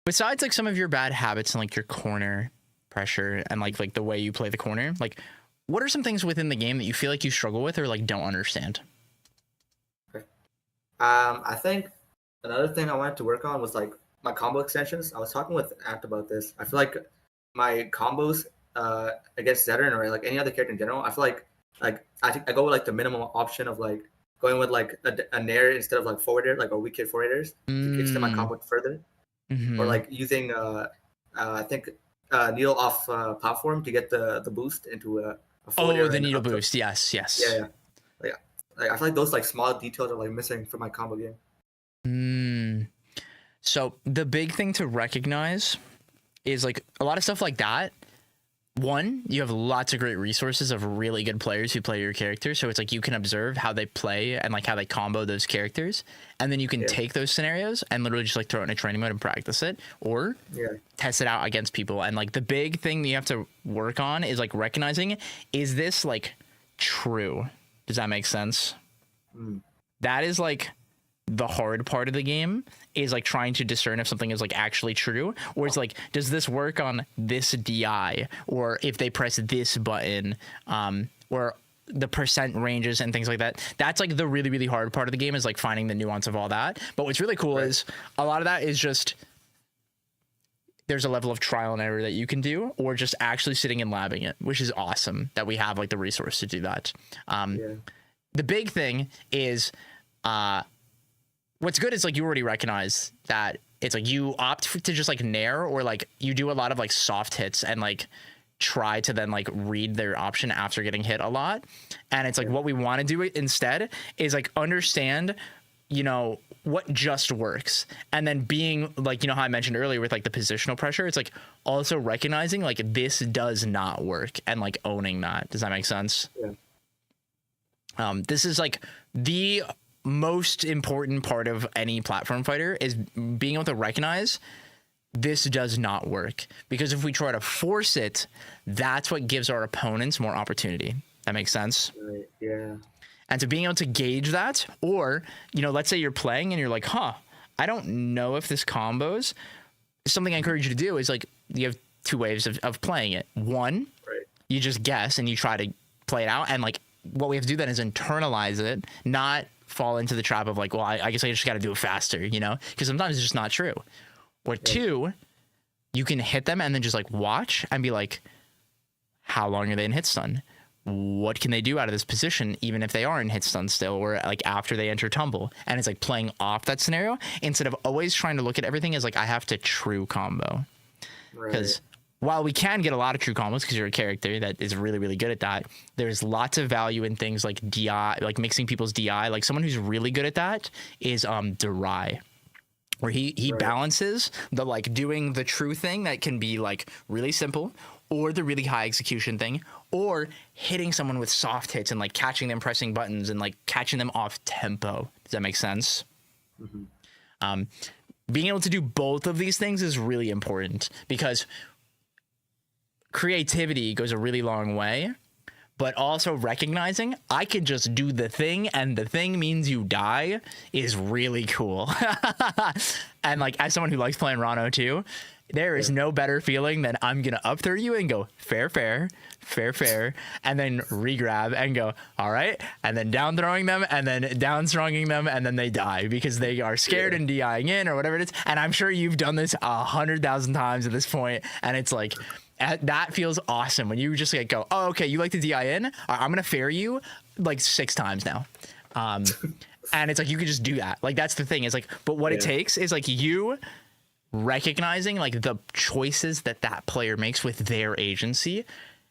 Besides like some of your bad habits and like your corner pressure and like the way you play the corner, like what are some things within the game that you feel like you struggle with or like don't understand? Okay. I think another thing I wanted to work on was like my combo extensions. I was talking with Ant about this. I feel like my combos against Zettern or like any other character in general, I feel like I go with like the minimum option of like going with like a nair instead of like forward air, like a weak hit forward airs to extend my combo further, or like using I think needle off platform to get the boost into a forward air the and needle up tilt. boost, yes. Yeah. Like I feel like those like small details are like missing from my combo game. So the big thing to recognize is like a lot of stuff like that. One, you have lots of great resources of really good players who play your character. So it's like you can observe how they play and like how they combo those characters. And then you can take those scenarios and literally just like throw it in a training mode and practice it or test it out against people. And like the big thing that you have to work on is like recognizing, is this like true? Does that make sense? That is like the hard part of the game, is like trying to discern if something is like actually true, or it's like, does this work on this DI, or if they press this button, or the percent ranges and things like that. That's like the really, really hard part of the game, is like finding the nuance of all that. But what's really cool is a lot of that is just, there's a level of trial and error that you can do, or just actually sitting and labbing it, which is awesome that we have like the resource to do that. The big thing is, what's good is like you already recognize that it's like you opt to just like nair, or like you do a lot of like soft hits and like try to then like read their option after getting hit a lot. And it's like what we want to do instead is like understand, you know, what just works. And then being like, you know how I mentioned earlier with like the positional pressure, it's like also recognizing like this does not work and like owning that. Does that make sense? This is like the most important part of any platform fighter, is being able to recognize this does not work, because if we try to force it, that's what gives our opponents more opportunity. That makes sense? And so being able to gauge that, or, you know, let's say you're playing and you're like, I don't know if this combos. Something I encourage you to do is like, you have two ways of playing it. One, you just guess and you try to play it out, and like what we have to do then is internalize it, not fall into the trap of like, well, I guess I just got to do it faster, you know, because sometimes it's just not true. Or two, you can hit them and then just like watch and be like, how long are they in hit stun? What can they do out of this position, even if they are in hit stun still, or like after they enter tumble? And it's like playing off that scenario instead of always trying to look at everything as like, I have to true combo. Because while we can get a lot of true combos because you're a character that is really, really good at that, there's lots of value in things like DI, like mixing people's DI. Like someone who's really good at that is Durai, where he balances the like doing the true thing that can be like really simple, or the really high execution thing, or hitting someone with soft hits and like catching them pressing buttons and like catching them off tempo. Does that make sense? Mm-hmm. Being able to do both of these things is really important because creativity goes a really long way, but also recognizing I can just do the thing and the thing means you die is really cool. And like, as someone who likes playing Rano too, there is no better feeling than I'm going to up throw you and go fair, and then regrab and go, all right. And then down throwing them and then down stronging them. And then they die because they are scared and DIing in or whatever it is. And I'm sure you've done this 100,000 times at this point. And it's like, that feels awesome when you just like go, oh, okay, you like to DI in? I'm going to fair you like 6 times now. And it's like, you could just do that. Like, that's the thing is like, but what it takes is like you recognizing like the choices that player makes with their agency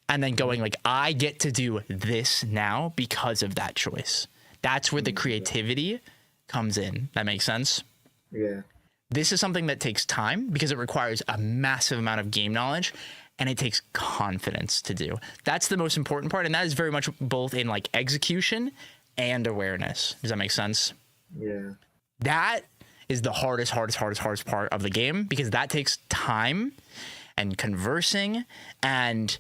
and then going like, I get to do this now because of that choice. That's where the creativity comes in. That makes sense? Yeah. This is something that takes time because it requires a massive amount of game knowledge and it takes confidence to do. That's the most important part. And that is very much both in like execution and awareness. Does that make sense? Yeah. That is the hardest part of the game because that takes time and conversing and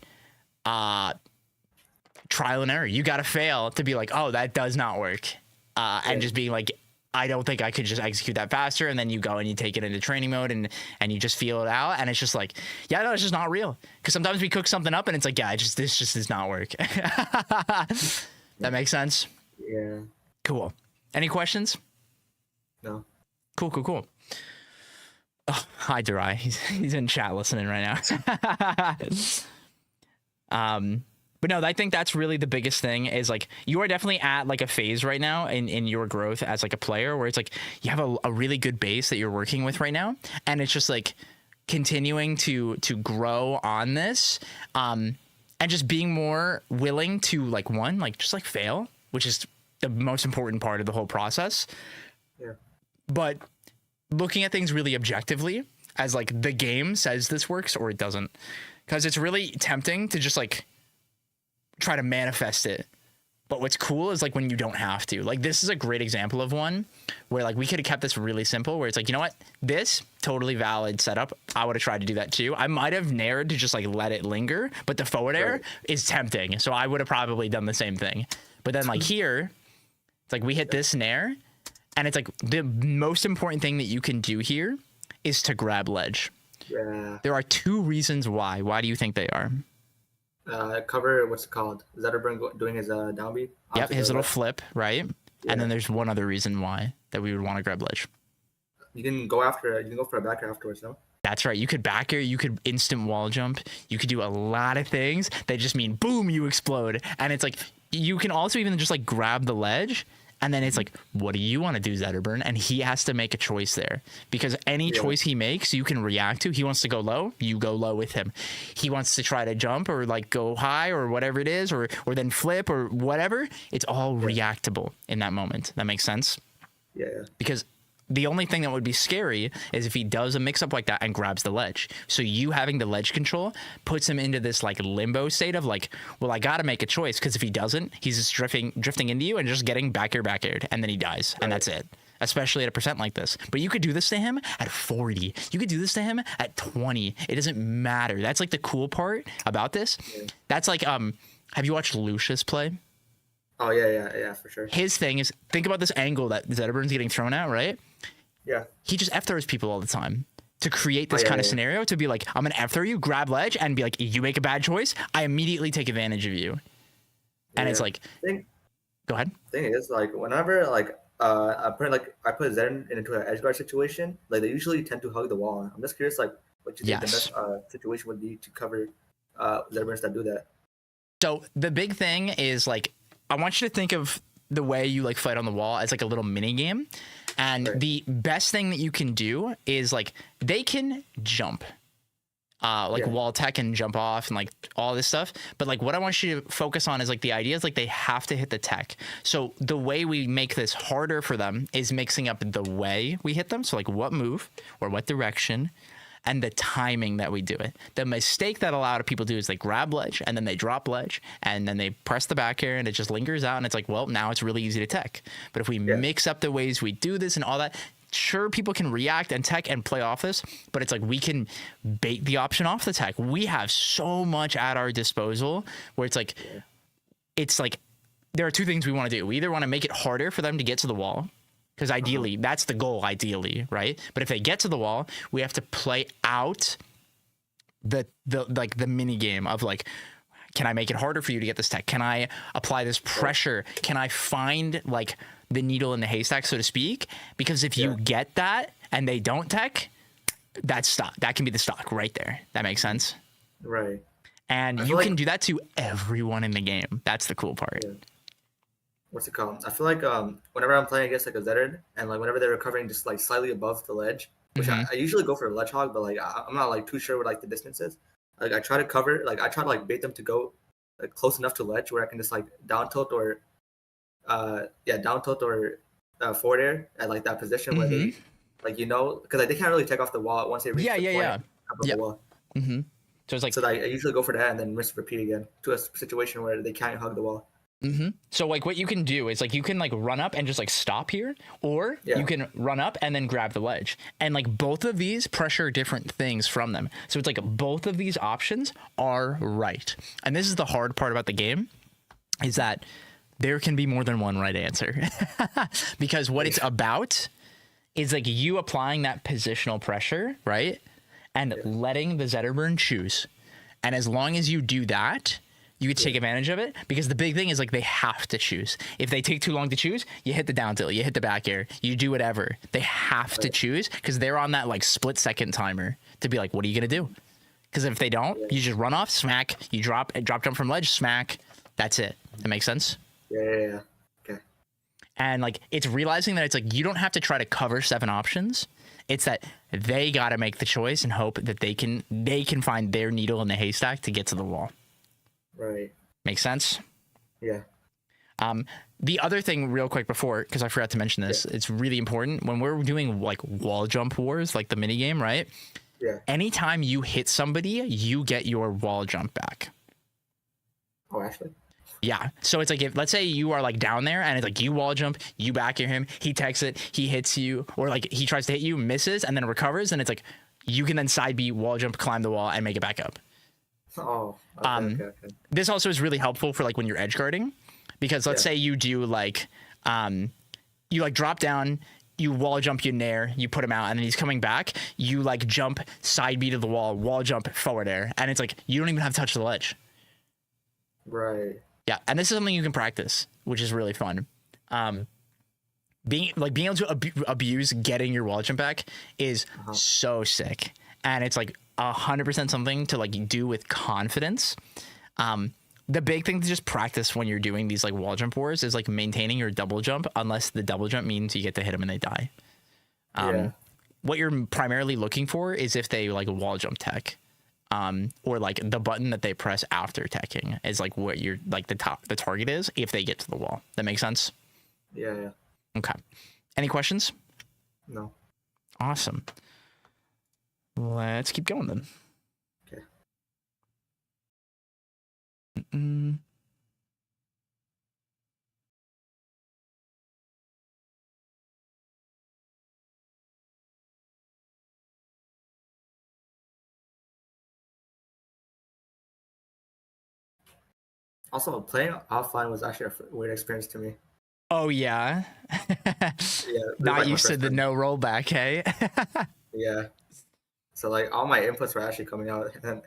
trial and error. You got to fail to be like, oh, that does not work. And just being like, I don't think I could just execute that faster. And then you go and you take it into training mode and you just feel it out. And it's just like, yeah, no, it's just not real. Because sometimes we cook something up and it's like, yeah, this just does not work. That makes sense? Yeah. Cool. Any questions? No. Cool. Oh, hi, Durai. He's in chat listening right now. But no, I think that's really the biggest thing is like you are definitely at like a phase right now in your growth as like a player where it's like you have a really good base that you're working with right now. And it's just like continuing to grow on this and just being more willing to like just like fail, which is the most important part of the whole process. Yeah. But looking at things really objectively as like the game says this works or it doesn't, because it's really tempting to just like try to manifest it. But what's cool is like when you don't have to. Like this is a great example of one where like we could have kept this really simple where it's like, you know what, this totally valid setup. I would have tried to do that too. I might have nared to just like let it linger, but the forward air is tempting. So I would have probably done the same thing. But then like here, it's like we hit this nair. And it's like the most important thing that you can do here is to grab ledge. Yeah. There are 2 reasons why. Why do you think they are? Cover, what's it called? Zetterburn doing his down beat? Yep, his little flip, right? Yeah. And then there's one other reason why that we would want to grab ledge. You didn't go for a back air afterwards, no? That's right. You could back air, you could instant wall jump, you could do a lot of things that just mean boom, you explode. And it's like you can also even just like grab the ledge. And then it's like, what do you want to do, Zetterburn? And he has to make a choice there because any choice he makes, you can react to. He wants to go low, you go low with him. He wants to try to jump or like go high or whatever it is, or then flip or whatever. It's all reactable in that moment. That makes sense? Yeah. Because the only thing that would be scary is if he does a mix up like that and grabs the ledge. So you having the ledge control puts him into this like limbo state of like, well, I got to make a choice because if he doesn't, he's just drifting into you and just getting back aired, and then he dies. And that's it. Especially at a percent like this. But you could do this to him at 40. You could do this to him at 20. It doesn't matter. That's like the cool part about this. Yeah. That's like, have you watched Lucius play? Oh, yeah, for sure. His thing is, think about this angle that Zetterburn's getting thrown at, right? Yeah. He just F-throws people all the time to create this kind of scenario to be like, I'm going to F-throw you, grab ledge, and be like, you make a bad choice, I immediately take advantage of you. And it's like, go ahead. Thing is, like, whenever, like, I put Zen into an edge guard situation, like, they usually tend to hug the wall. I'm just curious, like, what you think the best situation would be to cover Zerburn's that do that. So the big thing is, like, I want you to think of the way you like fight on the wall as like a little mini game. And the best thing that you can do is like they can jump. like wall tech and jump off and like all this stuff. But like what I want you to focus on is like the idea is like they have to hit the tech. So the way we make this harder for them is mixing up the way we hit them. So like what move or what direction and the timing that we do it. The mistake that a lot of people do is they grab ledge and then they drop ledge and then they press the back air and it just lingers out and it's like, well, now it's really easy to tech. But if we mix up the ways we do this and all that, sure, people can react and tech and play off this, but it's like we can bait the option off the tech. We have so much at our disposal where it's like there are two things we want to do. We either want to make it harder for them to get to the wall, because ideally that's the goal, ideally, right? But if they get to the wall, we have to play out the mini game of like, can I make it harder for you to get this tech? Can I apply this pressure? Can I find like the needle in the haystack, so to speak? Because if you get that and they don't tech, that's stock. That can be the stock right there. That makes sense, Right. and you can do that to everyone in the game. That's the cool part. Yeah. What's it called? I feel like whenever I'm playing against like a Zedard and like whenever they're recovering just like slightly above the ledge, which I usually go for a ledge hog, but like I'm not like too sure what like the distance is. Like I try to cover, like I try to like bait them to go like close enough to ledge where I can just like down tilt or forward air at like that position where they like because like they can't really take off the wall once they reach the point above the wall. So it's like I usually go for that and then rinse and repeat again to a situation where they can't hug the wall. So like what you can do is like you can like run up and just like stop here, or you can run up and then grab the ledge, and like both of these pressure different things from them. So it's like both of these options are right, and this is the hard part about the game, is that there can be more than one right answer. Because what it's about is like you applying that positional pressure, right, and letting the Zetterburn choose, and as long as you do that, you could take advantage of it, because the big thing is like they have to choose. If they take too long to choose, you hit the down tilt, you hit the back air, you do whatever. They have to choose because they're on that like split second timer to be like, what are you gonna do? Because if they don't, you just run off, smack, you drop jump from ledge, smack. That's it. That makes sense? Yeah. Okay. And like it's realizing that it's like you don't have to try to cover 7 options. It's that they got to make the choice and hope that they can find their needle in the haystack to get to the wall. Right. Makes sense? Yeah. The other thing real quick before, because I forgot to mention this, it's really important when we're doing like wall jump wars, like the mini game, right? Yeah. Anytime you hit somebody, you get your wall jump back. Oh, actually? Yeah. So it's like, if let's say you are like down there and it's like you wall jump, you back air him, he techs it, he hits you, or like he tries to hit you, misses, and then recovers, and it's like you can then side B, wall jump, climb the wall, and make it back up. Oh, okay. This also is really helpful for like when you're edge guarding, because let's say you do like you like drop down, you wall jump, you nair, you put him out, and then he's coming back, you like jump side B to the wall jump, forward air, and it's like you don't even have to touch the ledge. Right. Yeah, and this is something you can practice, which is really fun. Being able to abuse getting your wall jump back is so sick, and it's like 100% something to like do with confidence. The big thing to just practice when you're doing these like wall jump wars is like maintaining your double jump, unless the double jump means you get to hit them and they die. What you're primarily looking for is if they like wall jump tech, or like the button that they press after teching is like what you're like the target is if they get to the wall. That makes sense? Yeah. Okay. Any questions? No. Awesome. Let's keep going then. Okay. Also, playing offline was actually a weird experience to me. Oh yeah. Not like used to the no rollback, hey? Yeah. So like all my inputs were actually coming out, and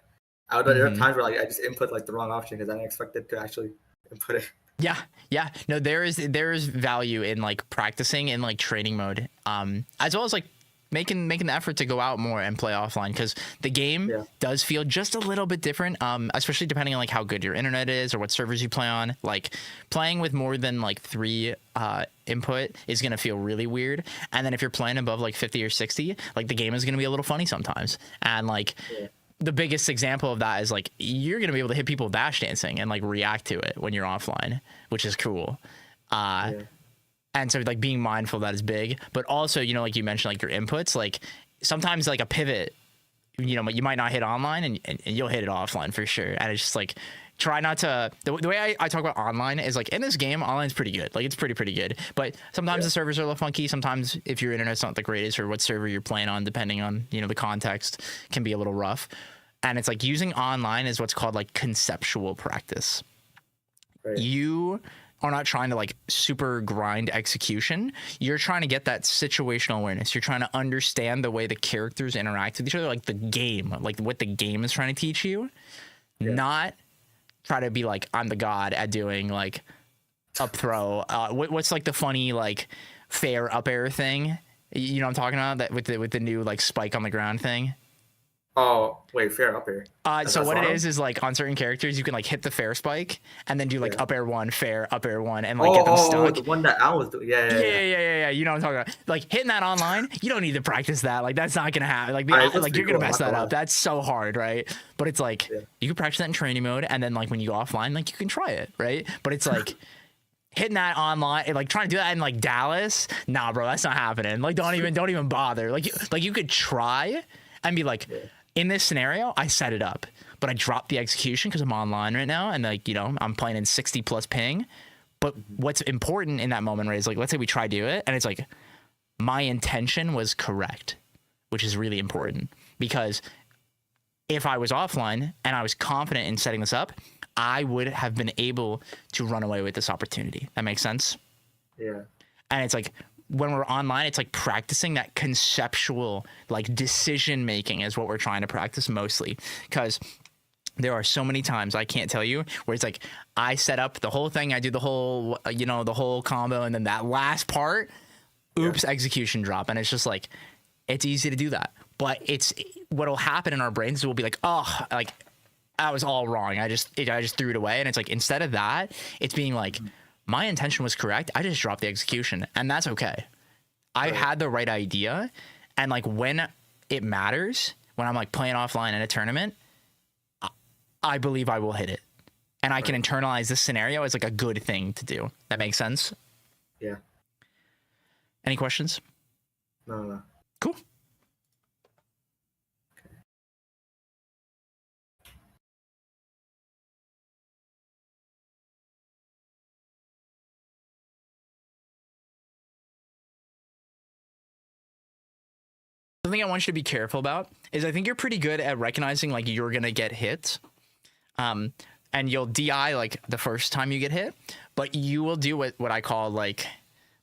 there were times where like I just input like the wrong option because I didn't expect it to actually input it. Yeah. No, there is value in like practicing in like training mode, As well as like making the effort to go out more and play offline, because the game does feel just a little bit different, especially depending on like how good your internet is or what servers you play on. Like playing with more than like 3 input is going to feel really weird, and then if you're playing above like 50 or 60, like the game is going to be a little funny sometimes, and like the biggest example of that is like you're gonna be able to hit people dash dancing and like react to it when you're offline, which is cool. And so like being mindful of that is big, but also, you know, like you mentioned, like your inputs, like sometimes like a pivot, you know, you might not hit online and you'll hit it offline for sure. And it's just like, try not to, the way I talk about online is like in this game, online's pretty good. Like it's pretty good, but sometimes the servers are a little funky. Sometimes if your internet's not the greatest or what server you're playing on, depending on, you know, the context can be a little rough. And it's like using online is what's called like conceptual practice. Right. You are not trying to like super grind execution. You're trying to get that situational awareness. You're trying to understand the way the characters interact with each other, like the game, like what the game is trying to teach you, not try to be like, I'm the god at doing like up throw. What's like the funny, like fair up air thing? You know what I'm talking about? That with the new like spike on the ground thing. Oh, wait, fair up air. So what it is like on certain characters, you can like hit the fair spike and then do like up air one, fair, up air one, and like get them stuck. The one that I was doing. Yeah. You know what I'm talking about? Like hitting that online, you don't need to practice that. Like that's not gonna happen. Like you're gonna mess that up. That's so hard, right? But it's like you can practice that in training mode, and then like when you go offline, like you can try it, right? But it's like hitting that online, like trying to do that in like Dallas, nah, bro, that's not happening. Like don't even bother. Like you could try and be like. In this scenario, I set it up, but I dropped the execution because I'm online right now. And like, you know, I'm playing in 60 plus ping. But what's important in that moment, right, is like, let's say we try to do it. And it's like, my intention was correct, which is really important. Because if I was offline and I was confident in setting this up, I would have been able to run away with this opportunity. That makes sense? Yeah. And it's like, when we're online, it's like practicing that conceptual, like decision making is what we're trying to practice mostly. Because there are so many times I can't tell you where it's like I set up the whole thing, I do the whole, you know, the whole combo, and then that last part, oops, execution drop, and it's just like it's easy to do that. But it's what'll happen in our brains is we'll be like, oh, like I was all wrong. I just threw it away, and it's like instead of that, it's being like. My intention was correct. I just dropped the execution, and that's okay. I had the right idea, and like when it matters, when I'm like playing offline in a tournament, I believe I will hit it, and I can internalize this scenario as like a good thing to do. That makes sense? Yeah. Any questions? No. Cool. Something I want you to be careful about is I think you're pretty good at recognizing like you're gonna get hit, and you'll DI like the first time you get hit, but you will do what I call like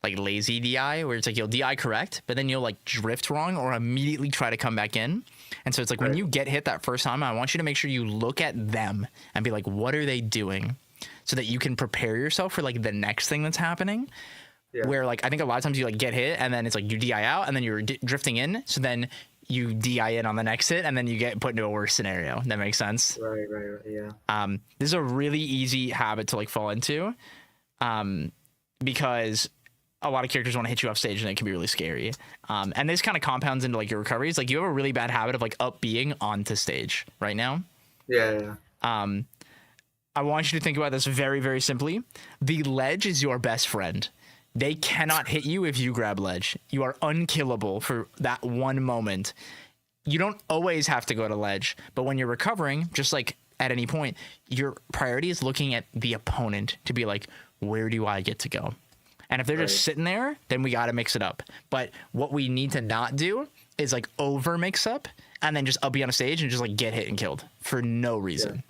lazy DI, where it's like you'll DI correct, but then you'll like drift wrong or immediately try to come back in. And so it's like when you get hit that first time, I want you to make sure you look at them and be like, what are they doing, so that you can prepare yourself for like the next thing that's happening. Yeah. Where like I think a lot of times you like get hit and then it's like you DI out and then you're drifting in, so then you DI in on the next hit and then you get put into a worse scenario. That makes sense. Right, yeah. This is a really easy habit to like fall into, because a lot of characters want to hit you off stage and it can be really scary. And this kind of compounds into like your recoveries. Like you have a really bad habit of like up being onto stage right now. Yeah. I want you to think about this very, very simply. The ledge is your best friend. They cannot hit you if you grab ledge. You are unkillable for that one moment. You don't always have to go to ledge, but when you're recovering, just like at any point, your priority is looking at the opponent to be like, where do I get to go? And if they're just sitting there, then we got to mix it up. But what we need to not do is like over mix up and then just up be on a stage and just like get hit and killed for no reason. Yeah.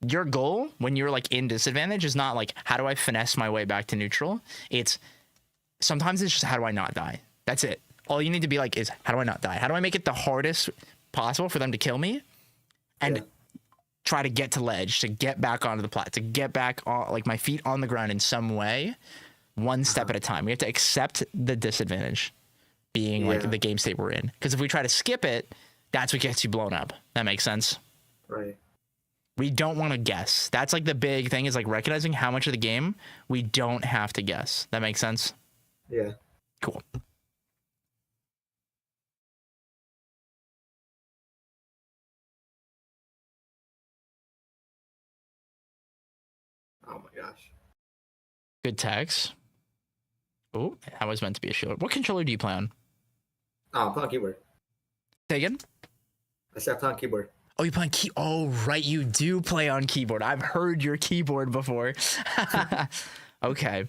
Your goal when you're like in disadvantage is not like, how do I finesse my way back to neutral? Sometimes it's just, how do I not die? That's it. All you need to be like is, how do I not die? How do I make it the hardest possible for them to kill me? And try to get to ledge, to get back onto the plat, to get back on like my feet on the ground in some way, one step at a time. We have to accept the disadvantage being like the game state we're in. Because if we try to skip it, that's what gets you blown up. That makes sense? Right. We don't want to guess. That's like the big thing, is like recognizing how much of the game we don't have to guess. That makes sense? Yeah. Cool. Oh my gosh. Good text. Oh, that was meant to be a shield. What controller do you play on? Oh, I'm playing on keyboard. Say again? I said I'm playing on keyboard. Oh, you play on key? Oh, right, you do play on keyboard. I've heard your keyboard before. Okay,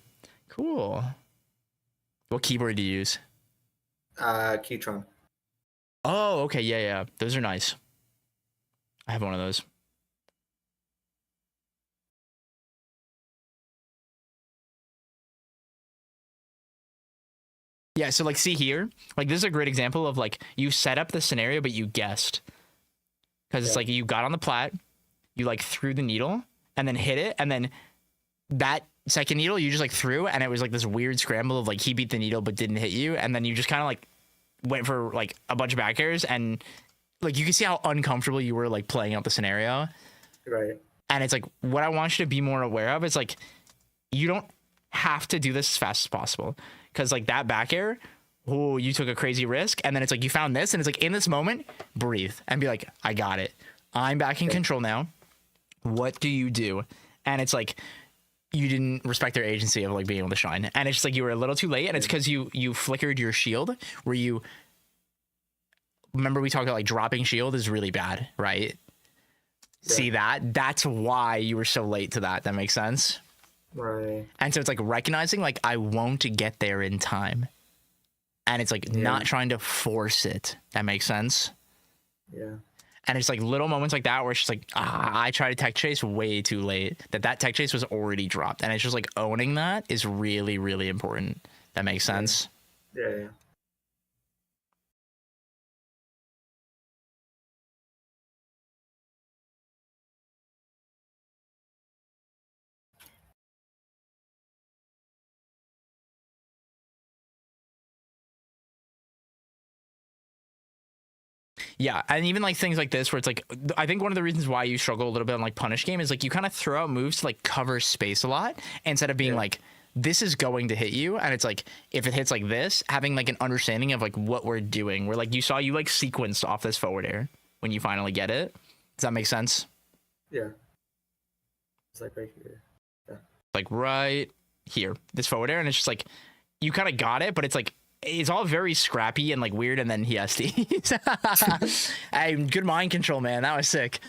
cool. What keyboard do you use? Keytron. Oh, okay, yeah. Those are nice. I have one of those. Yeah, so like see here, like this is a great example of like you set up the scenario, but you guessed. Because it's like you got on the plat, you like threw the needle and then hit it, and then that second needle you just like threw, and it was like this weird scramble of like he beat the needle but didn't hit you, and then you just kind of like went for like a bunch of back airs, and like you can see how uncomfortable you were like playing out the scenario. Right. And it's like what I want you to be more aware of is like you don't have to do this as fast as possible. Because like that back air, oh, you took a crazy risk, and then it's like you found this, and it's like in this moment, breathe and be like, I got it. I'm back in control now. What do you do? And it's like you didn't respect their agency of like being able to shine, and it's just like you were a little too late, and it's because you flickered your shield. Where you remember we talked about like dropping shield is really bad, right? Yeah. See that's why you were so late to that. That makes sense. Right. And so it's like recognizing like I won't get there in time. And it's like not trying to force it. That makes sense. Yeah. And it's like little moments like that where it's just like, I tried to tech chase way too late. That tech chase was already dropped. And it's just like owning that is really, really important. That makes sense. Yeah. Yeah, and even like things like this where it's like I think one of the reasons why you struggle a little bit on like punish game is like you kind of throw out moves to like cover space a lot instead of being like this is going to hit you, and it's like if it hits like this, having like an understanding of like what we're doing. Where like you saw you like sequenced off this forward air when you finally get it. Does that make sense? Yeah. It's like right here. Yeah. Like right here, this forward air, and it's just like you kind of got it, but it's like it's all very scrappy and like weird, and then he has to. Hey, good mind control, man. That was sick.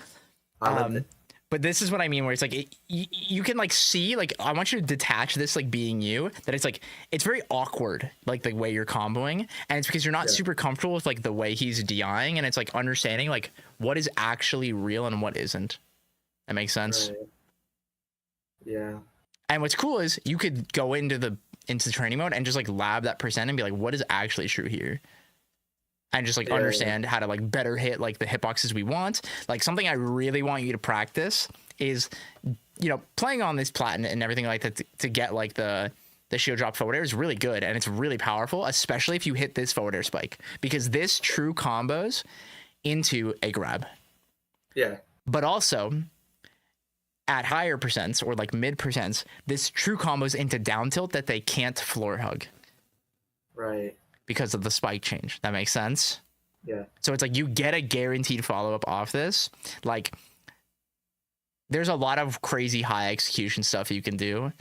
But this is what I mean, where it's like you can like see, like I want you to detach this like being you. That it's like it's very awkward, like the way you're comboing, and it's because you're not super comfortable with like the way he's DIing, and it's like understanding like what is actually real and what isn't. That makes sense. Right. Yeah. And what's cool is you could go into the training mode and just like lab that percent and be like, what is actually true here? And just like understand how to like better hit like the hitboxes we want. Like something I really want you to practice is, you know, playing on this platinum and everything like that to get like the shield drop forward air is really good, and it's really powerful, especially if you hit this forward air spike, because this true combos into a grab. Yeah. But also at higher percents or like mid percents, this true combos into down tilt that they can't floor hug. Right. Because of the spike change. That makes sense? Yeah. So it's like you get a guaranteed follow-up off this. Like there's a lot of crazy high execution stuff you can do,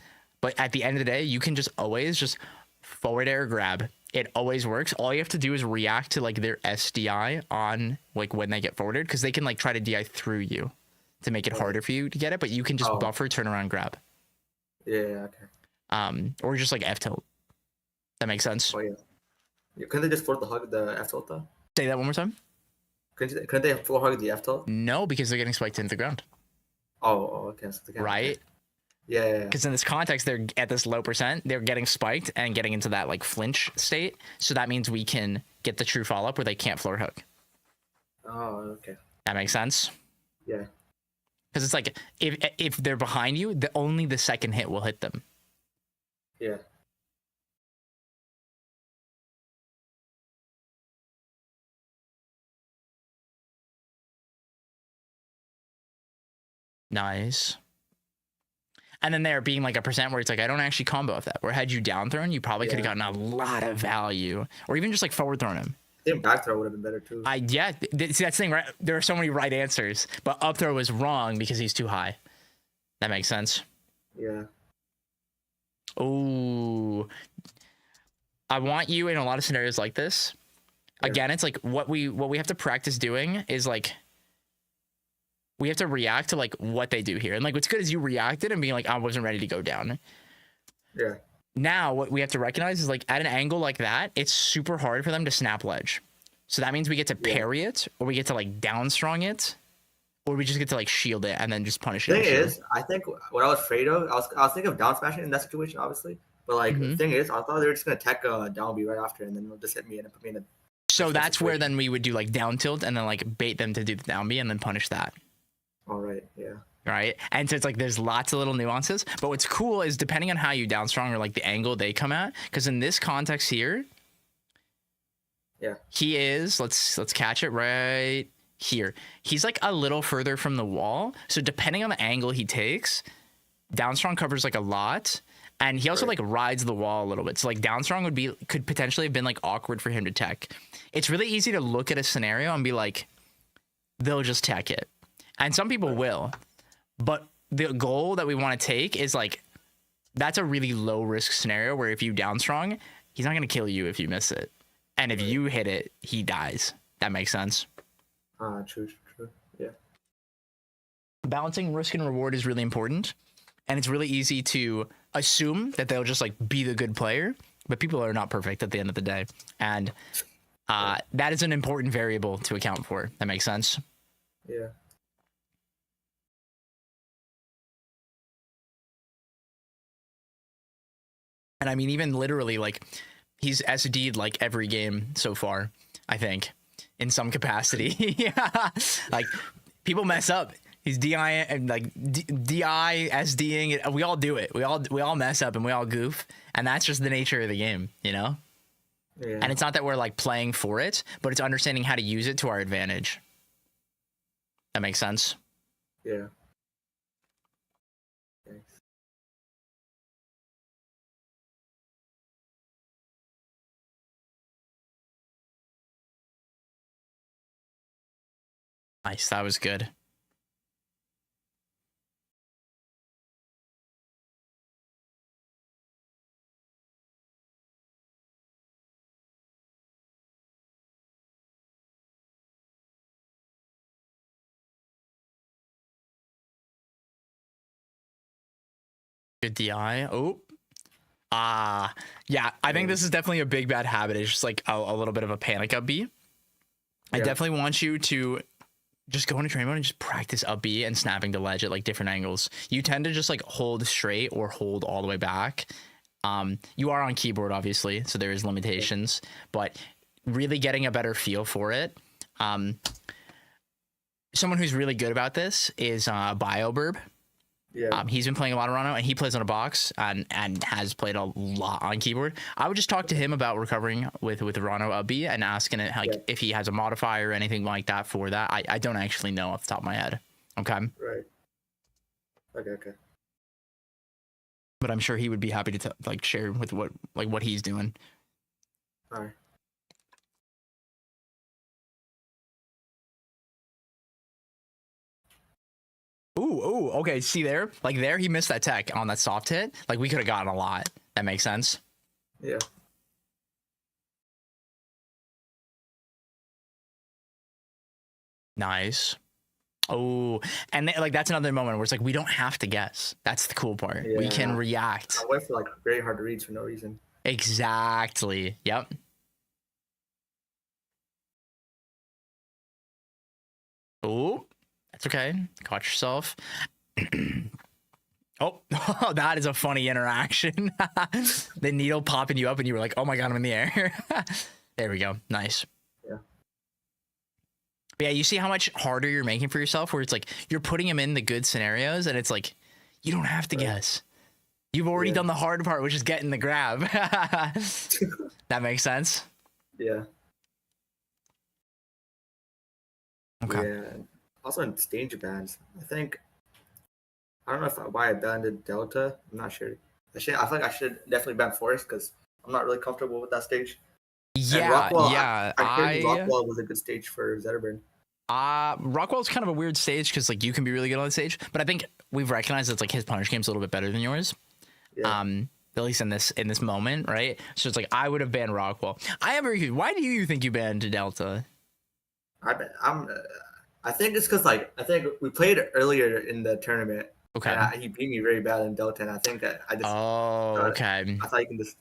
but at the end of the day, you can just always just forward air grab. It always works. All you have to do is react to like their SDI on like when they get forwarded, because they can like try to DI through you to make it harder for you to get it, but you can just buffer, turn around, grab. Yeah, okay. Or just like F tilt. That makes sense. Oh yeah. Couldn't they just floor the hug the F tilt though? Say that one more time. Couldn't they floor hug the F tilt? No, because they're getting spiked into the ground. Oh, okay. So they right? Yeah. Because in this context, they're at this low percent, they're getting spiked and getting into that like flinch state. So that means we can get the true follow up where they can't floor hook. Oh, okay. That makes sense. Yeah. Because it's like if they're behind you, only the second hit will hit them. Yeah. Nice. And then there being like a percent where it's like, I don't actually combo with that. Where had you down thrown, you probably could have gotten a lot of value. Or even just like forward thrown him. I think back throw would have been better too. See, that's the thing, right? There are so many right answers, but up throw was wrong because he's too high. That makes sense. Yeah. Oh, I want you in a lot of scenarios like this. Yeah. Again, it's like what we have to practice doing is like we have to react to like what they do here. And like what's good is you reacted and being like, I wasn't ready to go down. Yeah. Now what we have to recognize is like at an angle like that, it's super hard for them to snap ledge. So that means we get to parry it, or we get to like down strong it, or we just get to like shield it and then just punish it. The thing is, I think what I was afraid of, I was thinking of down smashing in that situation, obviously. But like the thing is, I thought they were just gonna tech down B right after, and then they'll just hit me and put me in a. So that's where then we would do like down tilt and then like bait them to do the down B and then punish that. All right. Yeah. Right. And so it's like there's lots of little nuances. But what's cool is depending on how you down strong or like the angle they come at, because in this context here, yeah, he is, let's catch it right here. He's like a little further from the wall. So depending on the angle he takes, down strong covers like a lot. And he also like rides the wall a little bit. So like down strong could potentially have been like awkward for him to tech. It's really easy to look at a scenario and be like, they'll just tech it. And some people will. But the goal that we want to take is like, that's a really low risk scenario where if you down strong, he's not going to kill you if you miss it. And if you hit it, he dies. That makes sense. True. Yeah. Balancing risk and reward is really important. And it's really easy to assume that they'll just like be the good player. But people are not perfect at the end of the day. And that is an important variable to account for. That makes sense. Yeah. And I mean, even literally, like, he's SD'd like every game so far, I think, in some capacity. Yeah. Like, people mess up. He's DI and like DI SDing it. We all do it. We all mess up and we all goof. And that's just the nature of the game, you know? Yeah. And it's not that we're like playing for it, but it's understanding how to use it to our advantage. That makes sense? Yeah. Thanks. Nice. That was good. Good DI. Oh. Yeah. I think this is definitely a big bad habit. It's just like a little bit of a panic up B. I definitely want you to just go into train mode and just practice up B and snapping the ledge at like different angles. You tend to just like hold straight or hold all the way back. You are on keyboard, obviously, so there is limitations, but really getting a better feel for it. Someone who's really good about this is BioBurb. Yeah. He's been playing a lot of Rano, and he plays on a box and has played a lot on keyboard. I would just talk to him about recovering with Rano up B and asking it like if he has a modifier or anything like that for that. I don't actually know off the top of my head. Okay. Right. Okay. But I'm sure he would be happy to like share with what he's doing. All right. Ooh, okay. See there? Like there, he missed that tech on that soft hit. Like we could have gotten a lot. That makes sense. Yeah. Nice. Oh, and like that's another moment where it's like we don't have to guess. That's the cool part. We can react. I went for like very hard to reads for no reason. Exactly. Yep. Oh, that's okay. Caught yourself. Oh, that is a funny interaction. The needle popping you up and you were like, oh my God, I'm in the air. There we go. Nice. Yeah. But yeah, you see how much harder you're making for yourself where it's like you're putting him in the good scenarios and it's like, you don't have to guess. You've already done the hard part, which is getting the grab. That makes sense? Yeah. Okay. Yeah. Also in danger bands, I think. I don't know why I banned Delta. I'm not sure. I feel like I should definitely ban Forest because I'm not really comfortable with that stage. Yeah, Rockwell, yeah. I heard Rockwell was a good stage for Zetterburn. Rockwell's kind of a weird stage because like you can be really good on the stage, but I think we've recognized that like his punish game's a little bit better than yours. Yeah. At least in this moment, right? So it's like I would have banned Rockwell. I am very curious. Why do you think you banned Delta? I think it's because like I think we played earlier in the tournament. Okay. And he beat me very bad in Delta, and I think I just. Okay. I thought you can just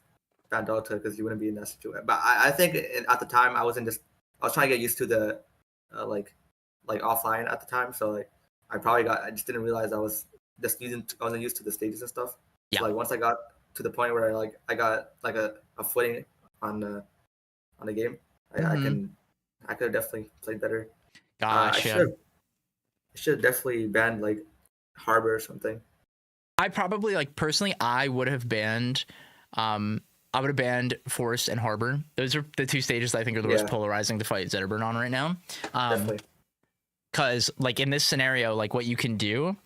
ban Delta because you wouldn't be in that situation. But I think at the time I was trying to get used to the like offline at the time, so like I just didn't realize I wasn't used to the stages and stuff. Yeah. So like once I got to the point where I got like a footing on the game, I could have definitely played better. Gotcha. I should have definitely banned like Harbor or something. I probably like personally I would have banned Forest and Harbor. Those are the two stages that I think are the most polarizing to fight Zetterburn on right now. Definitely. Because like in this scenario, like what you can do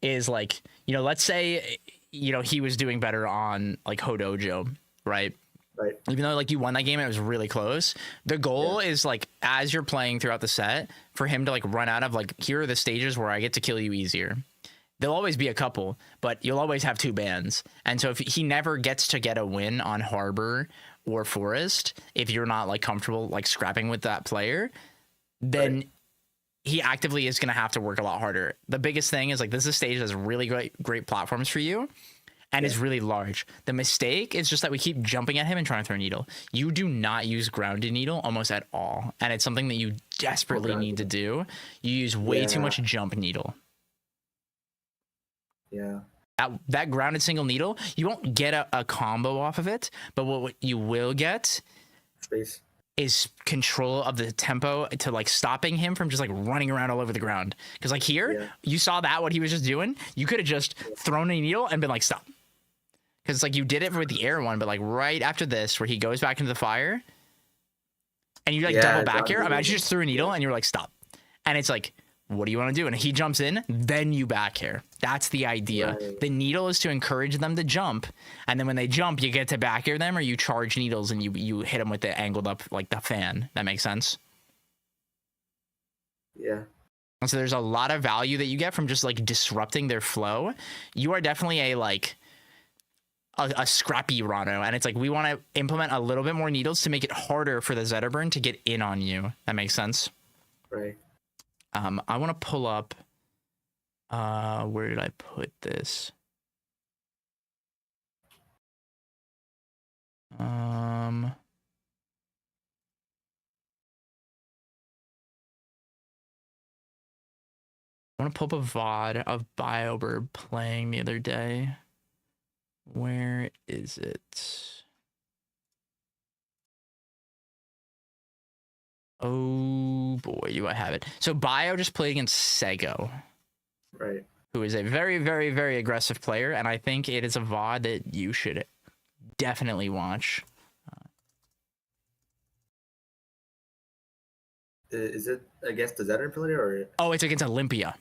is like, you know, let's say, you know, he was doing better on like Hodojo, right? Right. Even though like you won that game and it was really close, the goal is like as you're playing throughout the set for him to like run out of like, here are the stages where I get to kill you easier. There'll always be a couple, but you'll always have two bans. And so if he never gets to get a win on Harbor or Forest, if you're not like comfortable like scrapping with that player, then he actively is going to have to work a lot harder. The biggest thing is like this is a stage that's really great platforms for you and is really large. The mistake is just that we keep jumping at him and trying to throw needle. You do not use grounded needle almost at all. And it's something that you desperately need to do. You use way too much jump needle. Yeah. That grounded single needle, you won't get a combo off of it, but what you will get space is control of the tempo to like stopping him from just like running around all over the ground. Because like here, you saw that what he was just doing. You could have just thrown a needle and been like, stop. Because like you did it for the air one, but like right after this, where he goes back into the fire, and you like double back here. Imagine you just threw a needle and you're like, stop. And it's like, what do you want to do? And he jumps in, then you back here. That's the idea. Right. The needle is to encourage them to jump. And then when they jump, you get to back air them or you charge needles and you hit them with the angled up, like the fan. That makes sense? Yeah. And so there's a lot of value that you get from just like disrupting their flow. You are definitely a scrappy Rano. And it's like, we want to implement a little bit more needles to make it harder for the Zetterburn to get in on you. That makes sense? Right. I want to pull up, where did I put this? I want to pull up a VOD of BioBird playing the other day. Where is it? Oh boy, you I have it. So Bio just played against Sego, right? Who is a very, very, very aggressive player, and I think it is a VOD that you should definitely watch. Is it against the Zetter player or? Oh, it's against Olympia.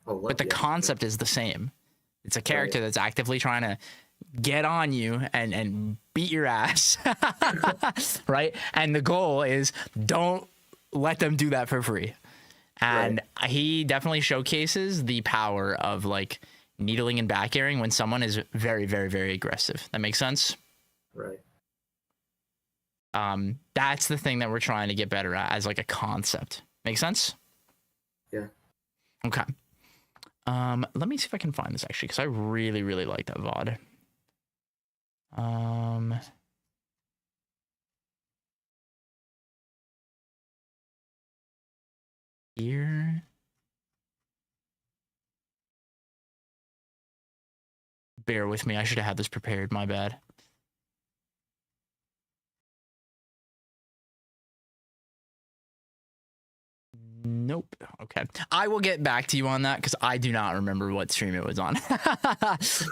Olympia. But the concept is the same. It's a character that's actively trying to get on you and beat your ass. Right? And the goal is don't let them do that for free. And he definitely showcases the power of like needling and back airing when someone is very, very, very aggressive. That makes sense? Right. That's the thing that we're trying to get better at as like a concept. Make sense? Yeah. Okay. Let me see if I can find this actually, because I really, really like that VOD. Here. Bear with me. I should have had this prepared. My bad. Nope. Okay. I will get back to you on that because I do not remember what stream it was on.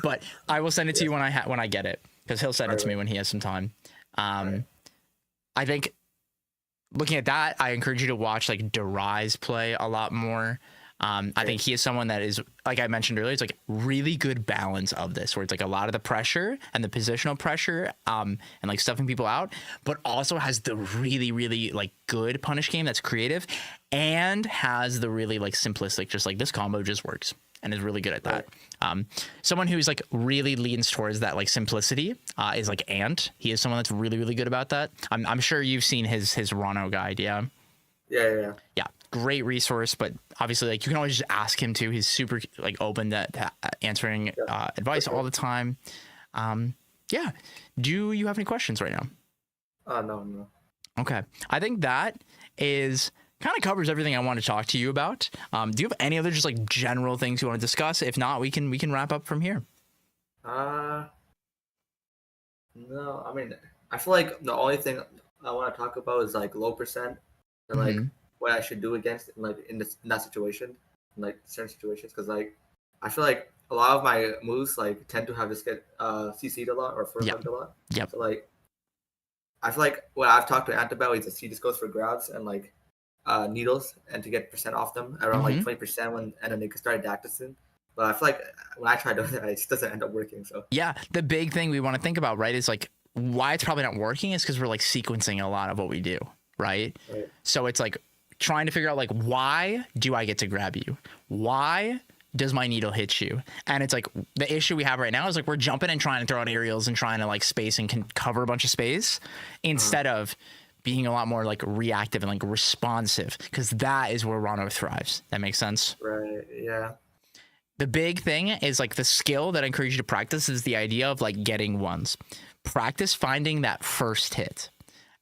But I will send it to you when I get it, because he'll send it to me when he has some time. I think looking at that, I encourage you to watch like Derise play a lot more. I think he is someone that is, like I mentioned earlier, it's like really good balance of this, where it's like a lot of the pressure and the positional pressure, and like stuffing people out, but also has the really, really like good punish game that's creative, and has the really like simplistic, just like this combo just works, and is really good at that. Someone who's like really leans towards that like simplicity is like Ant. He is someone that's really, really good about that. I'm sure you've seen his Rano guide. Yeah. Yeah. Great resource, but obviously like you can always just ask him to. He's super like open to answering advice all the time. Yeah. Do you have any questions right now? No. Okay. I think that is kind of covers everything I want to talk to you about. Do you have any other just like general things you want to discuss? If not, we can wrap up from here. No, I mean, I feel like the only thing I want to talk about is like low percent and like what I should do against in that situation, in, like certain situations, because like I feel like a lot of my moves like tend to have this get CC'd a lot or first hugged a lot. Yep. So like I feel like what I've talked to Ant about is he just goes for grabs and like needles and to get percent off them around like 20% and then they can start Dactysin. But I feel like when I try doing that, it just doesn't end up working. So yeah, the big thing we want to think about, right, is like why it's probably not working is because we're like sequencing a lot of what we do, right? So it's like trying to figure out like why do I get to grab you? Why does my needle hit you? And it's like the issue we have right now is like we're jumping and trying to throw out aerials and trying to like space and can cover a bunch of space instead of being a lot more like reactive and like responsive, because that is where Rano thrives. That makes sense? Right. Yeah. The big thing is like the skill that I encourage you to practice is the idea of like getting ones. Practice finding that first hit.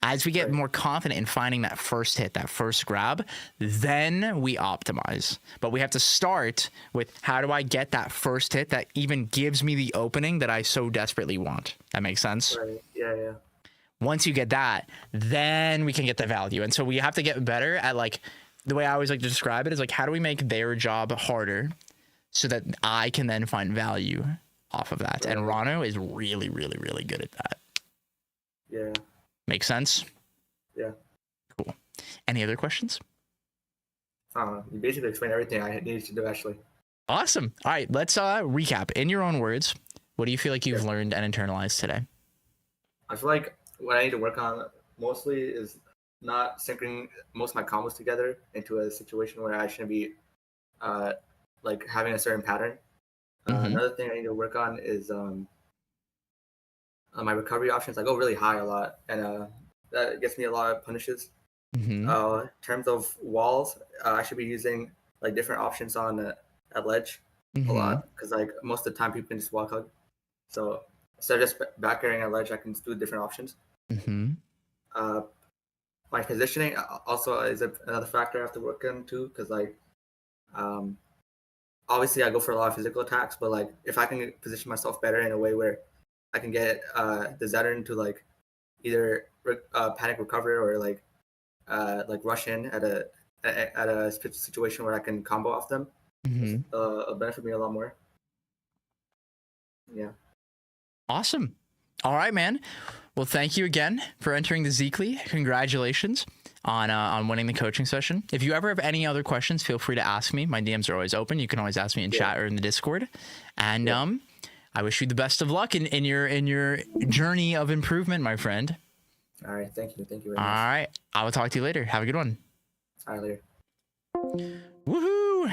As we get more confident in finding that first hit, that first grab, then we optimize. But we have to start with how do I get that first hit that even gives me the opening that I so desperately want. That makes sense? Right. Yeah. Once you get that, then we can get the value. And so we have to get better at like, the way I always like to describe it is like, how do we make their job harder so that I can then find value off of that? And Rano is really, really, really good at that. Yeah. Make sense? Yeah. Cool. Any other questions? You basically explained everything I needed to do, actually. Awesome. All right, let's recap. In your own words, what do you feel like you've learned and internalized today? I feel like what I need to work on mostly is not syncing most of my combos together into a situation where I shouldn't be like having a certain pattern. Another thing I need to work on is my recovery options. I go really high a lot, and that gets me a lot of punishes. In terms of walls, I should be using like different options on at ledge a lot, because like most of the time people can just walk hug. So instead of just back airing at ledge, I can do different options. My positioning also is another factor I have to work on too, because like obviously I go for a lot of physical attacks, but like if I can position myself better in a way where I can get the Zettern to like either panic recover or like rush in at a situation where I can combo off them, it'll benefit me a lot more. Yeah. Awesome. All right, man. Well, thank you again for entering the Zeekly. Congratulations on winning the coaching session. If you ever have any other questions, feel free to ask me. My DMs are always open. You can always ask me in chat or in the Discord. And I wish you the best of luck in your journey of improvement, my friend. All right. Thank you. Thank you very All much. right. I will talk to you later. Have a good one. All right, later. Woohoo!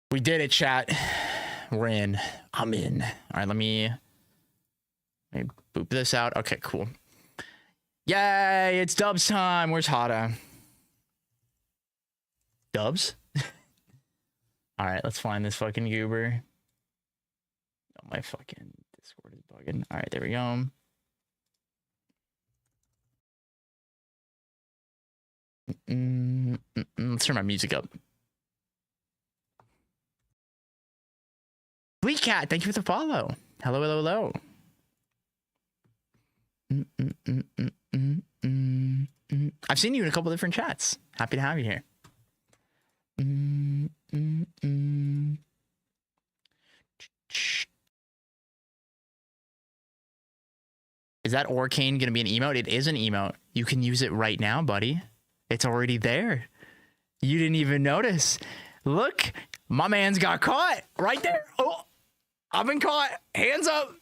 We did it, chat. We're in. I'm in. All right, let me boop this out. Okay, cool. Yay, it's Dubs time. Where's Hada? Dubs? All right, let's find this fucking goober. Oh, my fucking Discord is bugging. All right, there we go. Let's turn my music up. Fleet Cat, thank you for the follow. Hello, hello, hello. I've seen you in a couple different chats. Happy to have you here. Is that Orcane gonna be an emote? It is an emote. You can use it right now, buddy. It's already there. You didn't even notice. Look, my man's got caught right there. Oh, I've been caught. Hands up.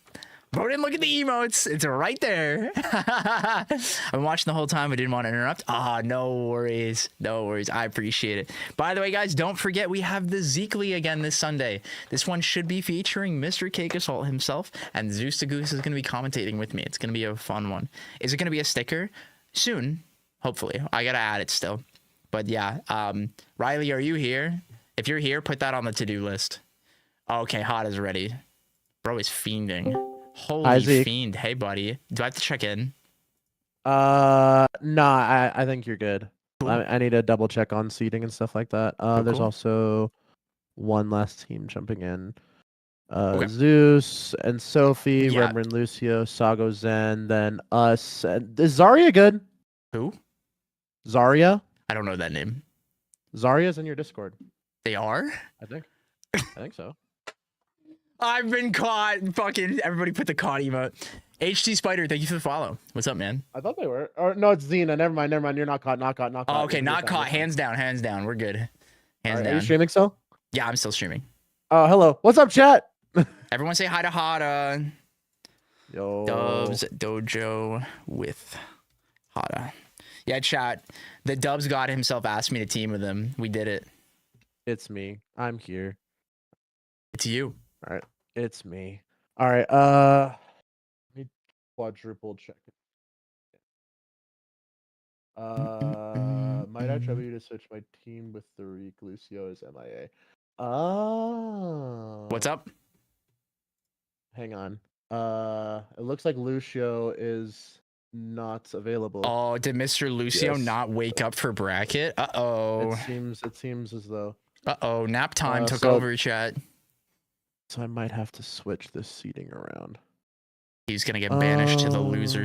Bro didn't look at the emotes. It's right there. I've been watching the whole time. I didn't want to interrupt. Ah, no worries. No worries. I appreciate it. By the way, guys, don't forget we have the Zeekly again this Sunday. This one should be featuring Mr. Cake Assault himself, and Zeus the Goose is going to be commentating with me. It's going to be a fun one. Is it going to be a sticker? Soon. Hopefully. I got to add it still. But yeah, Riley, are you here? If you're here, put that on the to-do list. Okay, Hot is ready. Bro is fiending. Holy fiend. Hey, buddy. Do I have to check in? Nah, I think you're good. Cool. I need to double check on seating and stuff like that. There's also one last team jumping in. Okay. Zeus and Sophie, yeah. Reverend Lucio, Sago Zen, then us. Is Zarya good? Who? Zarya? I don't know that name. Zarya's in your Discord. They are? I think so. I've been caught. Fucking everybody put the caught emote. HT Spider, thank you for the follow. What's up, man? I thought they were. Or no, it's Xena. Never mind. You're not caught. Not caught. Oh, okay, not caught. Hands down. Hands down. We're good. Hands down. Are you streaming still? Yeah, I'm still streaming. Oh, hello. What's up, chat? Everyone say hi to Hada. Yo. Dubs Dojo with Hada. Yeah, chat. The Dubs God himself asked me to team with him. We did it. It's me. I'm here. It's you. All right. It's me. All right. Let me quadruple check it. Might I trouble you to switch my team with Tariq? Lucio is MIA. Oh. What's up? Hang on. It looks like Lucio is not available. Oh, did Mr. Lucio not wake up for bracket? Uh-oh. It seems as though. Uh-oh. Nap time took over, chat. So I might have to switch this seating around. He's gonna get banished to the losers.